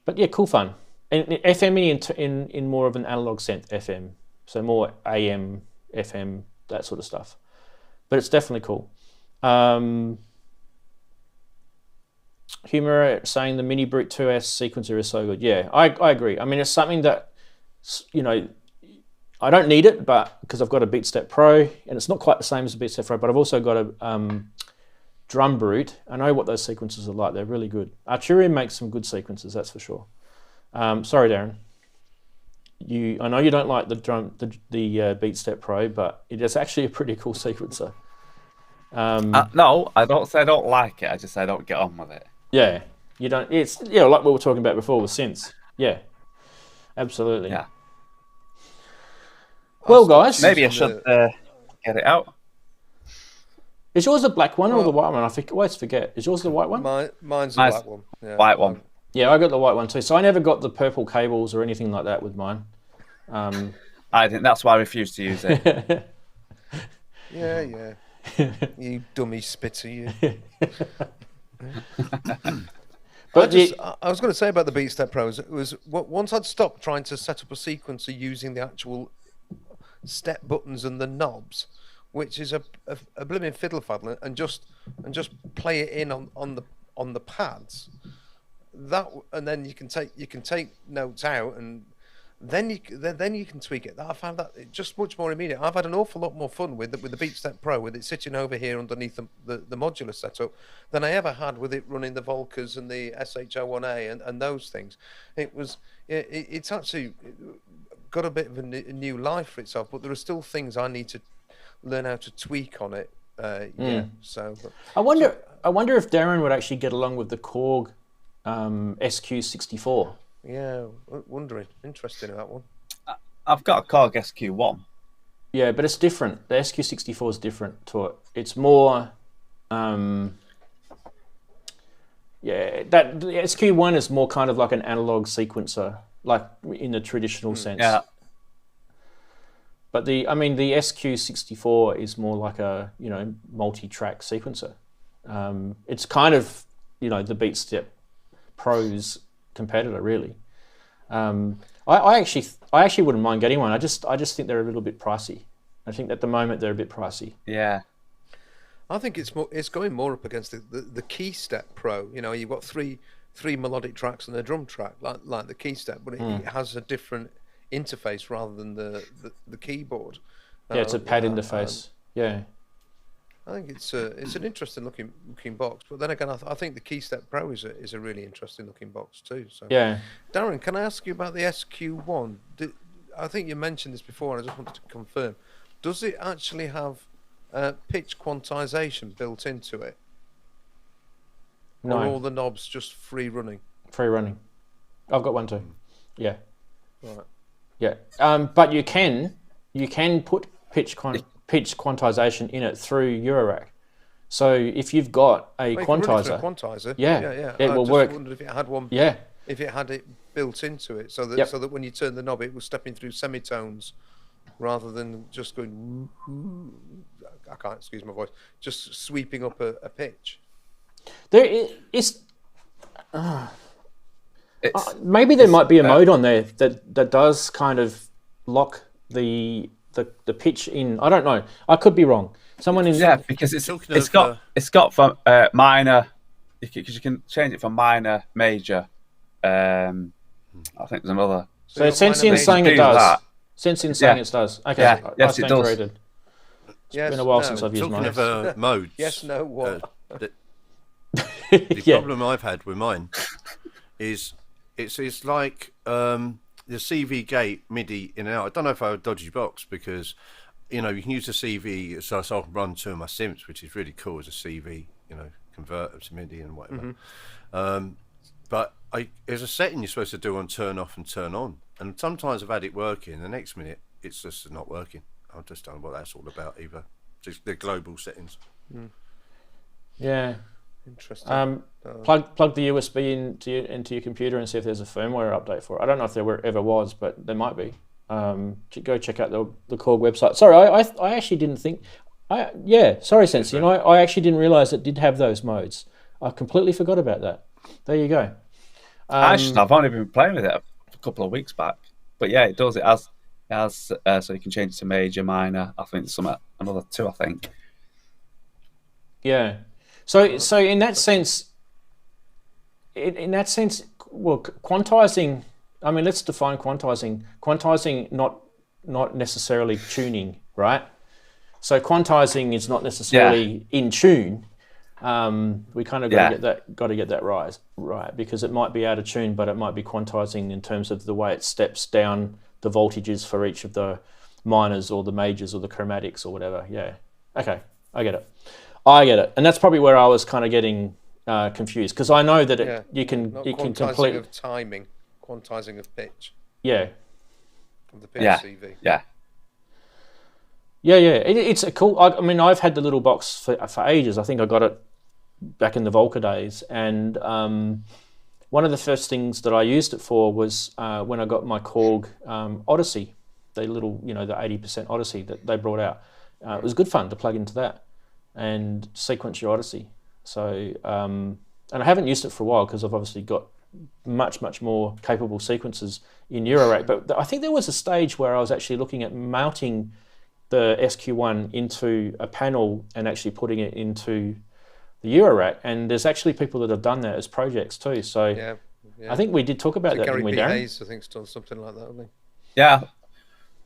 But yeah, cool fun. And FM-y in more of an analog sense, FM. So more AM, FM, that sort of stuff. But it's definitely cool. Humor saying the Mini Brute 2S sequencer is so good. Yeah, I agree. I mean, it's something that, you know, I don't need it, but because I've got a BeatStep Pro, and it's not quite the same as a BeatStep Pro, but I've also got a Drum Brute. I know what those sequencers are like. They're really good. Arturium makes some good sequencers, that's for sure. Sorry, Darren. I know you don't like the BeatStep Pro, but it is actually a pretty cool sequencer. No, I don't say I don't like it. I just say I don't get on with it. Yeah, you don't. It's like we were talking about before with synths. Yeah, absolutely. Yeah. Well, guys, maybe I should get it out. Is yours the black one or the white one? I always forget. Is yours the white one? Mine's the black one. Yeah. White one. Yeah, I got the white one too. So I never got the purple cables or anything like that with mine. I think that's why I refused to use it. Yeah. You dummy spitter, you. But I was going to say about the BeatStep Pros, it was once I'd stopped trying to set up a sequencer using the actual step buttons and the knobs, which is a blimmin' fiddle faddle, and just play it in on the pads. And then you can take notes out, and then you can tweak it. I found that just much more immediate. I've had an awful lot more fun with the BeatStep Pro, with it sitting over here underneath the modular setup, than I ever had with it running the Volcas and the SH01A and those things. It's actually got a bit of a new life for itself, but there are still things I need to learn how to tweak on it. So I wonder if Darren would actually get along with the Korg SQ64. Yeah, wondering. Interesting in that one. I've got a Korg SQ1. Yeah, but it's different. The SQ64 is different to it. It's more, that the SQ1 is more kind of like an analog sequencer, like in the traditional sense. Yeah. But the SQ64 is more like a multi-track sequencer. It's kind of the BeatStep Pro's competitor, really. I actually wouldn't mind getting one. I just think they're a little bit pricey. I think at the moment they're a bit pricey. Yeah. I think it's going more up against the KeyStep Pro. You've got three melodic tracks and a drum track like the KeyStep, but it has a different interface rather than the keyboard. Yeah, it's a pad interface. Yeah. I think it's an interesting looking box, but then again, I think the KeyStep Pro is a really interesting looking box too. So yeah, Darren, can I ask you about the SQ1? I think you mentioned this before, and I just wanted to confirm. Does it actually have pitch quantization built into it? No. Or are all the knobs just free running? Free running. I've got one too. Yeah. Right. Yeah. But you can put pitch quantization in it through Eurorack. So if you've got a quantizer, yeah, it I will just work. wondered if it had one. Yeah. If it had it built into it, so that Yep. so that when you turn the knob, it was stepping through semitones, rather than just going. I can't excuse my voice. Just sweeping up a pitch. Maybe there might be a mode on there that does kind of lock the pitch in. I don't know. I could be wrong. Someone in because it's got from minor, because you can change it from minor, major. I think there's another. So Sensient's saying it does. Sensient's saying it does. Okay. Yeah. Yes, it does. Corrected. It's been a while since I've used mine. Talking of modes. Yes. No. What? The problem I've had with mine is it's like the CV gate MIDI in and out. I don't know if I have a dodgy box, because you can use the CV, so I can run two of my synths, which is really cool as a CV, converter to MIDI and whatever. But there's a setting you're supposed to do on turn off and turn on, and sometimes I've had it working, the next minute it's just not working. I just don't know what that's all about either. Just the global settings. Yeah. Interesting. Plug the USB into your computer and see if there's a firmware update for it. I don't know if there ever was, but there might be. Go check out the Korg website. Sorry, I actually didn't think. Sorry, Sensei. I actually didn't realize it did have those modes. I completely forgot about that. There you go. I've only been playing with it a couple of weeks back, but yeah, it does. It has so you can change it to major, minor. I think another two. I think. Yeah. So in that sense, well, quantizing. I mean, let's define quantizing. Quantizing, not necessarily tuning, right? So quantizing is not necessarily in tune. We kind of got to get that right, because it might be out of tune, but it might be quantizing in terms of the way it steps down the voltages for each of the minors or the majors or the chromatics or whatever. Yeah. Okay, I get it, and that's probably where I was kind of getting confused, because I know that you can quantizing of timing, quantizing of pitch. Yeah. Of the pitch CV. Yeah. Yeah. It's a cool. I mean, I've had the little box for ages. I think I got it back in the Volca days, and one of the first things that I used it for was when I got my Korg Odyssey, the little, the 80% Odyssey that they brought out. It was good fun to plug into that and sequence your Odyssey. So, and I haven't used it for a while because I've obviously got much more capable sequences in Eurorack. But I think there was a stage where I was actually looking at mounting the SQ1 into a panel and actually putting it into the Eurorack. And there's actually people that have done that as projects too. So yeah. I think we did talk about that, didn't we, Darren? Hayes, I think, has done something like that, hasn't he? Yeah.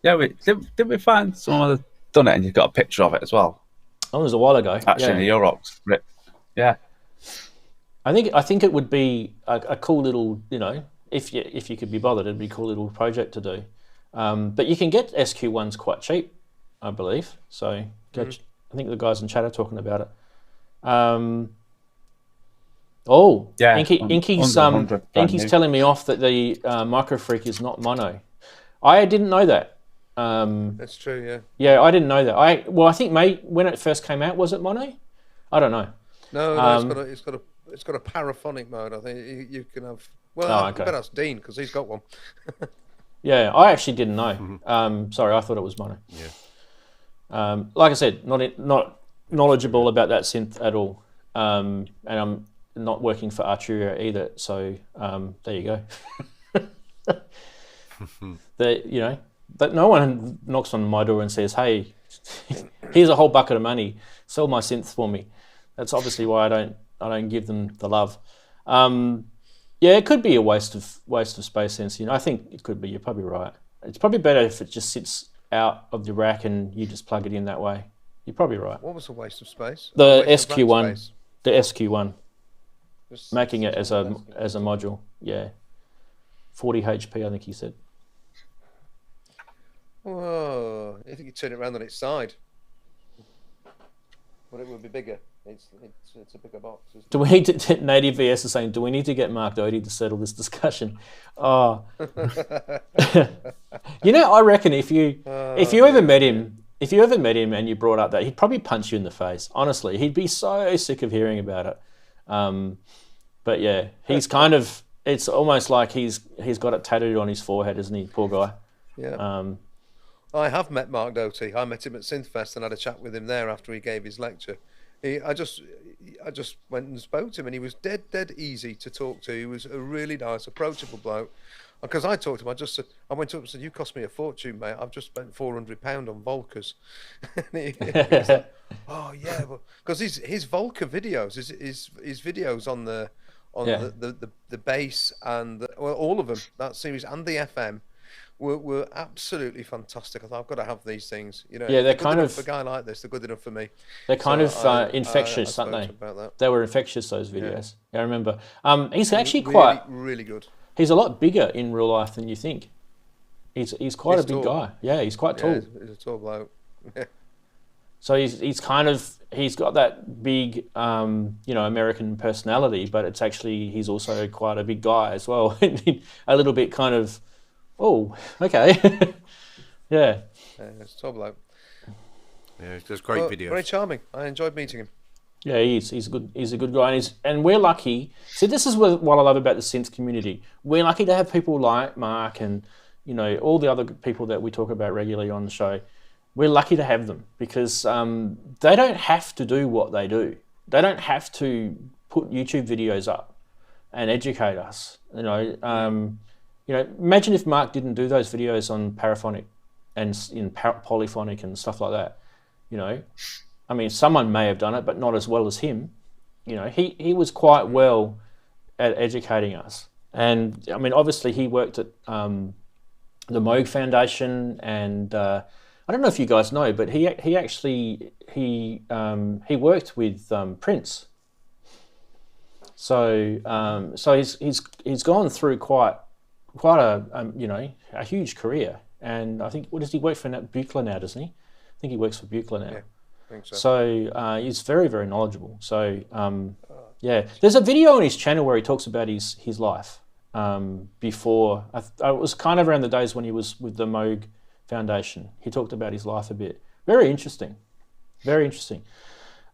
Did we find someone that done it and you've got a picture of it as well? Oh, it was a while ago. Actually, in the Eurorack. Yeah. I think it would be a cool little, if you could be bothered, it'd be a cool little project to do. But you can get SQ1s quite cheap, I believe. So I think the guys in chat are talking about it. Inky's telling me off that the Microfreak is not mono. I didn't know that. That's true, yeah. Yeah, I didn't know that. I think when it first came out, was it mono? I don't know. No, it's got a paraphonic mode. I think you can have. Well, I better ask Dean because he's got one. Yeah, I actually didn't know. Sorry, I thought it was mono. Yeah. Like I said, not knowledgeable about that synth at all, and I'm not working for Arturia either. So there you go. But no one knocks on my door and says, "Hey, here's a whole bucket of money. Sell my synth for me." That's obviously why I don't give them the love. It could be a waste of space sense. I think it could be. You're probably right. It's probably better if it just sits out of the rack and you just plug it in that way. You're probably right. What was a waste of space? The SQ1. The SQ1. Making it as a module. Yeah. 40 HP, I think he said. Whoa! I think you turn it around on its side, but it would be bigger. It's a bigger box. Isn't Do we need to, Native VS is saying, do we need to get Mark Doty to settle this discussion? Oh. You know, I reckon if you ever met him and you brought up that, he'd probably punch you in the face. Honestly, he'd be so sick of hearing about it. But yeah, he's kind of, it's almost like he's got it tattooed on his forehead, isn't he? Poor guy. Yeah. I have met Mark Doty. I met him at Synthfest and had a chat with him there after he gave his lecture. I just went and spoke to him, and he was dead easy to talk to. He was a really nice, approachable bloke. Because I talked to him, I went up and said, "You cost me a fortune, mate. I've just spent £400 on Volkers." And he was like, "Oh yeah," because his Volker videos, his videos on the bass and all of them, that series, and the FM. Were absolutely fantastic. I thought, I've got to have these things. You know, yeah, they're kind of for a guy like this. They're good enough for me. They're kind of infectious, aren't they? They were infectious, those videos. Yeah, I remember. He's actually really good. He's a lot bigger in real life than you think. He's quite a big guy. Yeah, he's quite tall. He's a tall bloke. So he's got that big American personality, but it's actually he's also quite a big guy as well. A little bit kind of. Oh, okay. Yeah. It's a tall bloke. Yeah, he does great videos. Very charming. I enjoyed meeting him. Yeah, he's a good guy, and we're lucky. See, this is what I love about the synth community. We're lucky to have people like Mark and all the other people that we talk about regularly on the show. We're lucky to have them because they don't have to do what they do. They don't have to put YouTube videos up and educate us. Imagine if Mark didn't do those videos on paraphonic and in polyphonic and stuff like that. I mean, someone may have done it, but not as well as him. He was quite well at educating us. And I mean, obviously he worked at the Moog Foundation, and I don't know if you guys know, but he worked with Prince. So he's gone through quite a huge career, and I think, what does he work for Buchla now, doesn't he? I think he works for Buchla now. Yeah, I think so. So he's very, very knowledgeable. So there's a video on his channel where he talks about his life before. It was kind of around the days when he was with the Moog Foundation. He talked about his life a bit. Very interesting. Very interesting.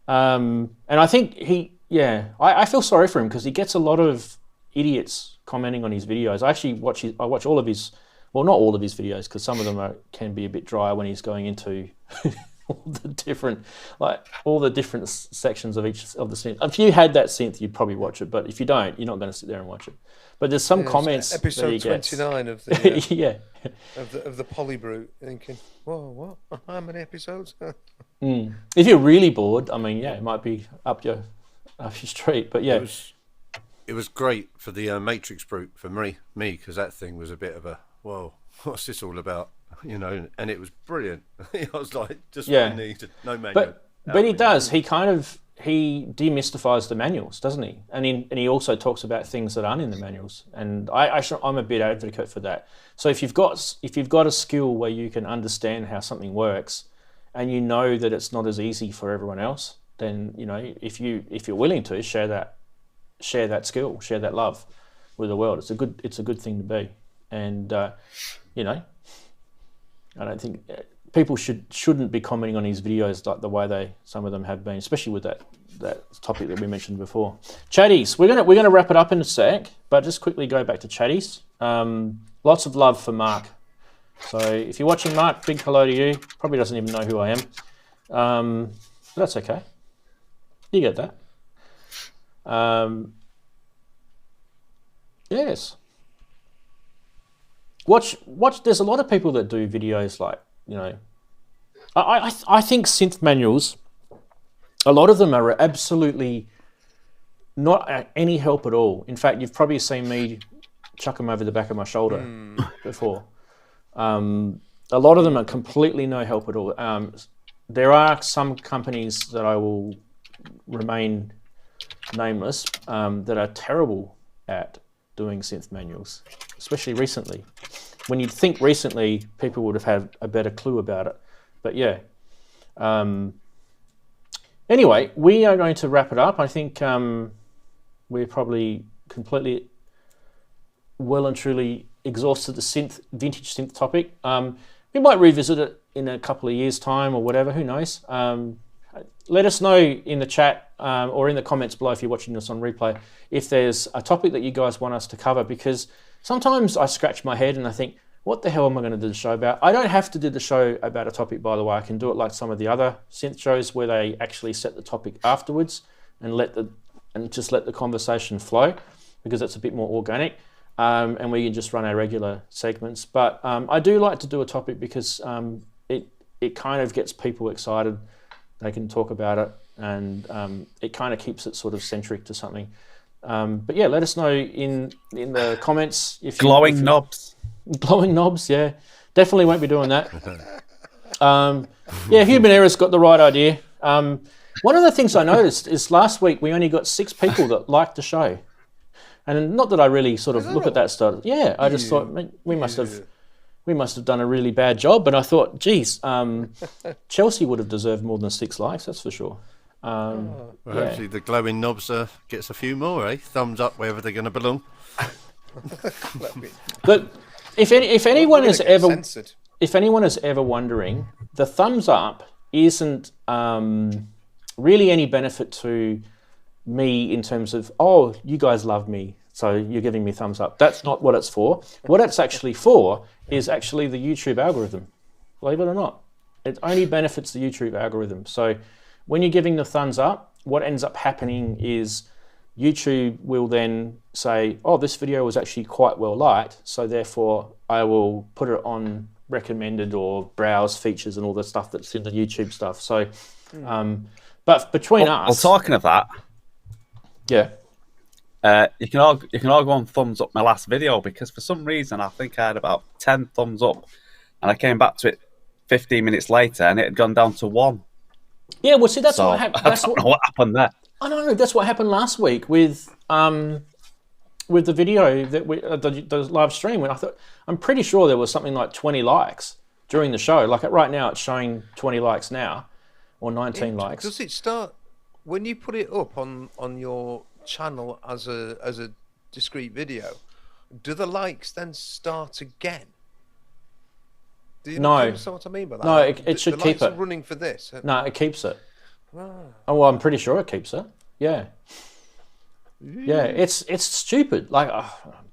And I think I feel sorry for him because he gets a lot of idiots commenting on his videos. I actually watch all of his, well, not all of his videos, because some of them can be a bit dry when he's going into all the different sections of each of the synth. If you had that synth, you'd probably watch it, but if you don't, you're not going to sit there and watch it. But there's some comments. Episode 29 of the of the Polybrute, thinking, whoa, what? How many episodes? If you're really bored, I mean, it might be up your street, but yeah. It was great for the Matrix Brute for me, because that thing was a bit of a, whoa, what's this all about? And it was brilliant. I was like, just what I needed, no manual. But he does. He demystifies the manuals, doesn't he? And he also talks about things that aren't in the manuals. And I'm a bit advocate for that. So if you've got a skill where you can understand how something works, and you know that it's not as easy for everyone else, then if you're willing to share that skill, share that love with the world. It's a good thing to be, and I don't think people shouldn't be commenting on his videos like the way some of them have been, especially with that topic that we mentioned before. Chatties, we're gonna wrap it up in a sec, but just quickly go back to chatties. Lots of love for Mark. So if you're watching, Mark, big hello to you. Probably doesn't even know who I am. But that's okay. You get that. Yes. Watch. There's a lot of people that do videos like, I think synth manuals, a lot of them are absolutely not any help at all. In fact, you've probably seen me chuck them over the back of my shoulder before. A lot of them are completely no help at all. There are some companies that I will remain nameless that are terrible at doing synth manuals, especially recently. When you'd think recently people would have had a better clue about it. But Anyway, we are going to wrap it up. I think we're probably completely well and truly exhausted the vintage synth topic. We might revisit it in a couple of years' time or whatever, who knows. Let us know in the chat or in the comments below if you're watching this on replay if there's a topic that you guys want us to cover, because sometimes I scratch my head and I think, what the hell am I going to do the show about? I don't have to do the show about a topic, by the way. I can do it like some of the other synth shows where they actually set the topic afterwards and just let the conversation flow, because it's a bit more organic. And we can just run our regular segments. But I do like to do a topic because it kind of gets people excited. They can talk about it, and it kind of keeps it sort of centric to something. But yeah, let us know in the comments if glowing knobs. Glowing knobs, yeah. Definitely won't be doing that. Yeah, Human Error's got the right idea. One of the things I noticed is last week we only got 6 people that liked the show. And not that I really sort of look at that stuff. Yeah, I just thought we must have done a really bad job. But I thought, geez, Chelsea would have deserved more than 6 likes, that's for sure. Well, hopefully the glowing knobs gets a few more, eh? Thumbs up wherever they're going to belong. But if anyone is ever wondering, the thumbs up isn't really any benefit to me in terms of, oh, you guys love me, so you're giving me thumbs up. That's not what it's for. What it's actually for is actually the YouTube algorithm. Believe it or not, it only benefits the YouTube algorithm. So when you're giving the thumbs up, what ends up happening is YouTube will then say, oh, this video was actually quite well liked, so therefore I will put it on recommended or browse features and all the stuff that's in the YouTube stuff. So, but between us... Well, talking of that... Yeah. You can all go on thumbs up my last video, because for some reason I think I had about 10 thumbs up, and I came back to it 15 minutes later and it had gone down to 1. Yeah, well, see, that's what happened. I don't know what happened there. I don't know. That's what happened last week with the video that the live stream. And I'm pretty sure there was something like 20 likes during the show. Like right now, it's showing 20 likes now, or 19 likes. Does it start when you put it up on your channel as a discrete video? Do the likes then start again? Do you understand what I mean by that? No, it should keep it. Running for this. No, it keeps it. Oh, well, I'm pretty sure it keeps it. Yeah. Yeah, it's stupid. Like,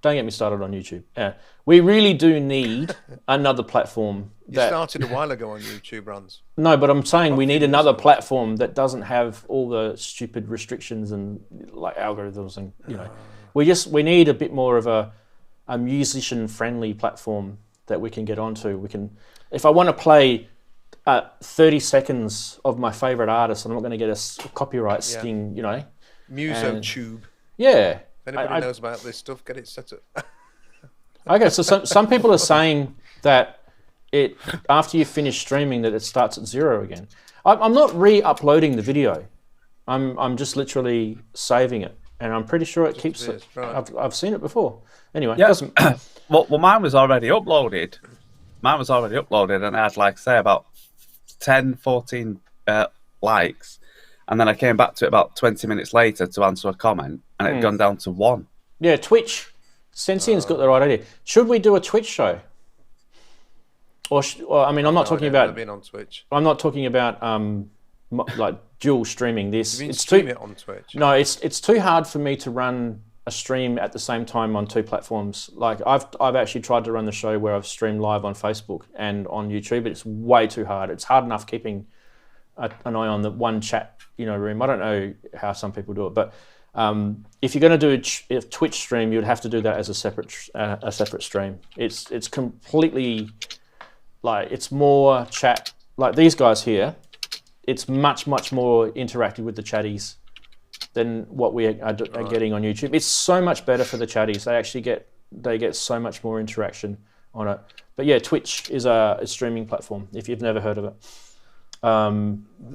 don't get me started on YouTube. Yeah, we really do need another platform. You started a while ago on YouTube, Runs. No, but I'm saying we need another platform that doesn't have all the stupid restrictions and like algorithms, and we need a bit more of a musician-friendly platform that we can get onto. If I want to play 30 seconds of my favorite artist, I'm not going to get a copyright sting, MusoTube. Yeah. If anybody knows about this stuff, get it set up. Okay, so some people are saying that after you finish streaming that it starts at 0 again. I'm not re-uploading the video. I'm just literally saving it, and I'm pretty sure it keeps it. Right. I've seen it before. Anyway, yeah. It doesn't. Well, mine was already uploaded. And I had, like, say, about 10, 14 likes. And then I came back to it about 20 minutes later to answer a comment, and it had gone down to 1. Yeah, Twitch. Sensian's got the right idea. Should we do a Twitch show? Or I mean, I'm not talking about being on Twitch. I'm not talking about like dual streaming this. You mean stream it on Twitch? No, it's too hard for me to run a stream at the same time on 2 platforms. Like I've actually tried to run the show where I've streamed live on Facebook and on YouTube, but it's way too hard. It's hard enough keeping an eye on the one chat room. I don't know how some people do it, but if you're going to do a Twitch stream, you'd have to do that as a separate stream. It's completely like, it's more chat. Like these guys here, it's much more interactive with the chatties than what we are getting on YouTube. It's so much better for the chatties. They get so much more interaction on it. But yeah, Twitch is a streaming platform if you've never heard of it.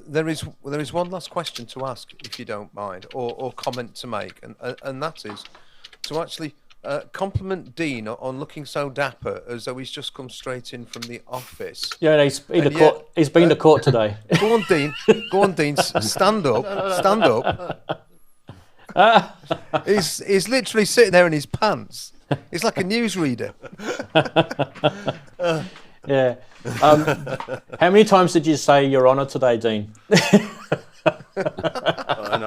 There is one last question to ask, if you don't mind, or comment to make, and that is to actually compliment Dean on looking so dapper, as though he's just come straight in from the office. Yeah, he's been to court. He's been to court today. Go on, Dean. Go on, Dean. Stand up. Stand up. He's literally sitting there in his pants. He's like a newsreader. Yeah. How many times did you say Your Honour today, Dean? I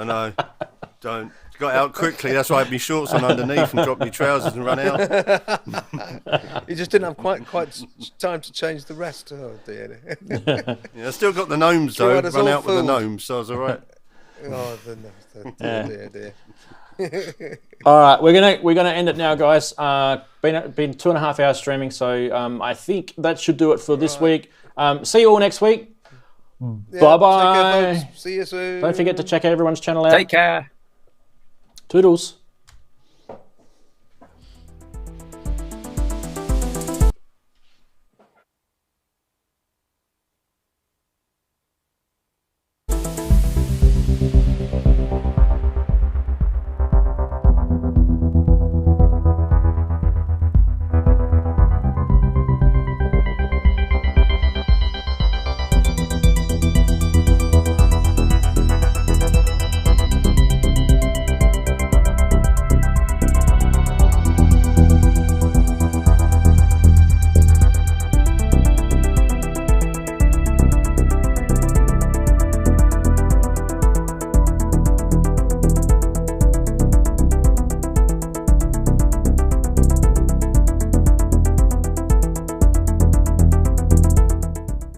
know. Don't. Got out quickly. That's why I had my shorts on underneath and dropped my trousers and run out. He just didn't have quite time to change the rest. Oh dear. Yeah, I still got the gnomes though. Run out with the gnomes, so I was all right. Oh, dear. All right, we're gonna end it now, guys. Been 2.5 hours streaming, so I think that should do it for this week. See you all next week. Yeah, Bye bye. See you soon. Don't forget to check everyone's channel out. Take care. Toodles.